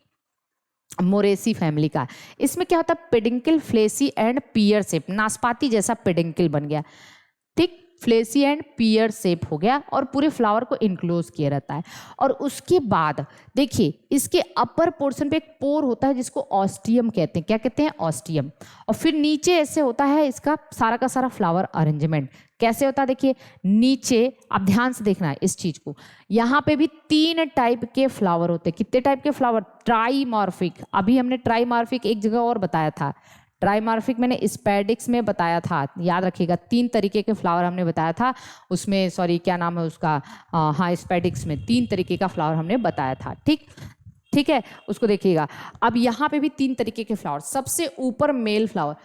मोरेसी फैमिली का। इसमें क्या होता है? पेडिंकल फ्लेसी एंड पियर शेप, नाशपाती जैसा पेडिंकल बन गया, ठीक। फ्लेसी एंड पियर शेप हो गया और पूरे फ्लावर को इनक्लोज किया रहता है। और उसके बाद देखिए इसके अपर पोर्शन पे एक पोर होता है जिसको ऑस्टियम कहते हैं। क्या कहते हैं? ऑस्टियम। और फिर नीचे ऐसे होता है इसका सारा का सारा फ्लावर अरेंजमेंट। कैसे होता है देखिए, नीचे आप ध्यान से देखना है इस चीज को, यहाँ पे भी 3 टाइप के फ्लावर होते हैं। कितने टाइप के फ्लावर? ट्राइमॉर्फिक। अभी हमने ट्राइमॉर्फिक एक जगह और बताया था, ट्राइमॉर्फिक मैंने स्पेडिक्स में बताया था, याद रखिएगा 3 तरीके के फ्लावर हमने बताया था उसमें, सॉरी क्या नाम है उसका, हाँ स्पेडिक्स में 3 तरीके का फ्लावर हमने बताया था। ठीक है, उसको देखिएगा। अब यहाँ पे भी 3 तरीके के फ्लावर, सबसे ऊपर मेल फ्लावर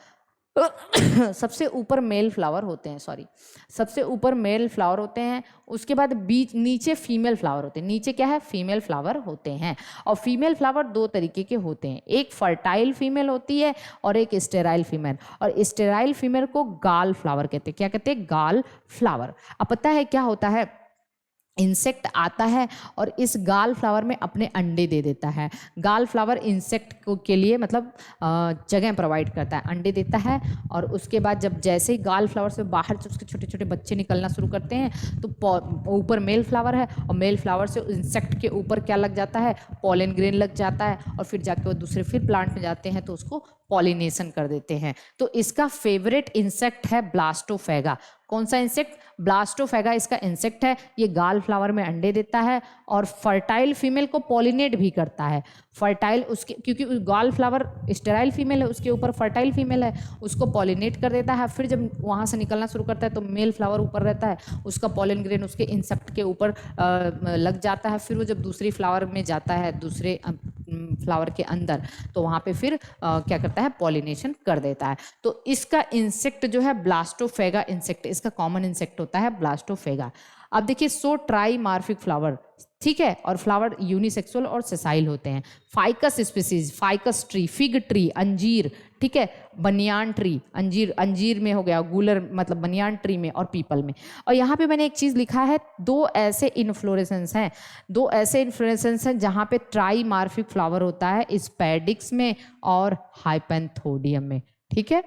सबसे ऊपर मेल फ्लावर होते हैं, सॉरी सबसे ऊपर मेल फ्लावर होते हैं। उसके बाद बीच नीचे फीमेल फ्लावर होते हैं। नीचे क्या है? फीमेल फ्लावर होते हैं। और फीमेल फ्लावर 2 तरीके के होते हैं, एक फर्टाइल फीमेल होती है और एक स्टेराइल फीमेल। और स्टेराइल फीमेल को गाल फ्लावर कहते हैं। क्या कहते हैं? गाल फ्लावर। अब पता है क्या होता है, इंसेक्ट आता है और इस गाल फ्लावर में अपने अंडे दे देता है। गाल फ्लावर इंसेक्ट को के लिए मतलब जगह प्रोवाइड करता है, अंडे देता है। और उसके बाद जब जैसे ही गाल फ्लावर से बाहर जब उसके छोटे छोटे बच्चे निकलना शुरू करते हैं तो ऊपर मेल फ्लावर है और मेल फ्लावर से इंसेक्ट के ऊपर क्या लग जाता है? पॉलन ग्रेन लग जाता है। और फिर जाके वो दूसरे फिर प्लांट में जाते हैं तो उसको पॉलिनेशन कर देते हैं। तो इसका फेवरेट इंसेक्ट है ब्लास्टोफेगा। कौन सा इंसेक्ट? ब्लास्टोफेगा इसका इंसेक्ट है। ये गाल फ्लावर में अंडे देता है और फर्टाइल फीमेल को पॉलिनेट भी करता है। फर्टाइल उसके, क्योंकि गाल फ्लावर स्टेराइल फीमेल है, उसके ऊपर फर्टाइल फीमेल है, उसको पॉलिनेट कर देता है। फिर जब वहाँ से निकलना शुरू करता है तो मेल फ्लावर ऊपर रहता है, उसका पॉलन ग्रेन उसके इंसेक्ट के ऊपर लग जाता है। फिर वो जब दूसरी फ्लावर में जाता है, दूसरे फ्लावर के अंदर, तो वहाँ पे फिर क्या करता है? पॉलिनेशन कर देता है। तो इसका इंसेक्ट जो है ब्लास्टोफेगा इंसेक्ट, इसका कॉमन इंसेक्ट होता है ब्लास्टोफेगा। अब देखिए सो ट्राइमार्फिक फ्लावर, ठीक है, और फ्लावर यूनिसेक्सुअल और सेसाइल होते हैं। Ficus species, ficus tree, fig tree, अंजीर, ठीक है, बनियान ट्री, अंजीर, अंजीर में हो गया, गूलर मतलब बनियान ट्री में, और पीपल में। और यहाँ पे मैंने एक चीज़ लिखा है, 2 ऐसे इन्फ्लोरेसेंस हैं, 2 ऐसे इन्फ्लोरेसेंस हैं जहाँ पे ट्राइमार्फिक फ्लावर होता है, स्पेडिक्स में और हाइपेंथोडियम में। ठीक है,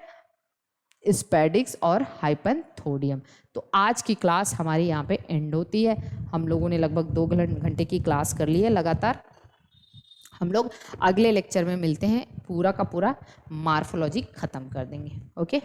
स्पेडिक्स और हाइपेंथोडियम। तो आज की क्लास हमारी यहाँ पे एंड होती है। हम लोगों ने लगभग 2 घंटे की क्लास कर ली है लगातार। हम लोग अगले लेक्चर में मिलते हैं, पूरा का पूरा मार्फोलॉजी खत्म कर देंगे। ओके।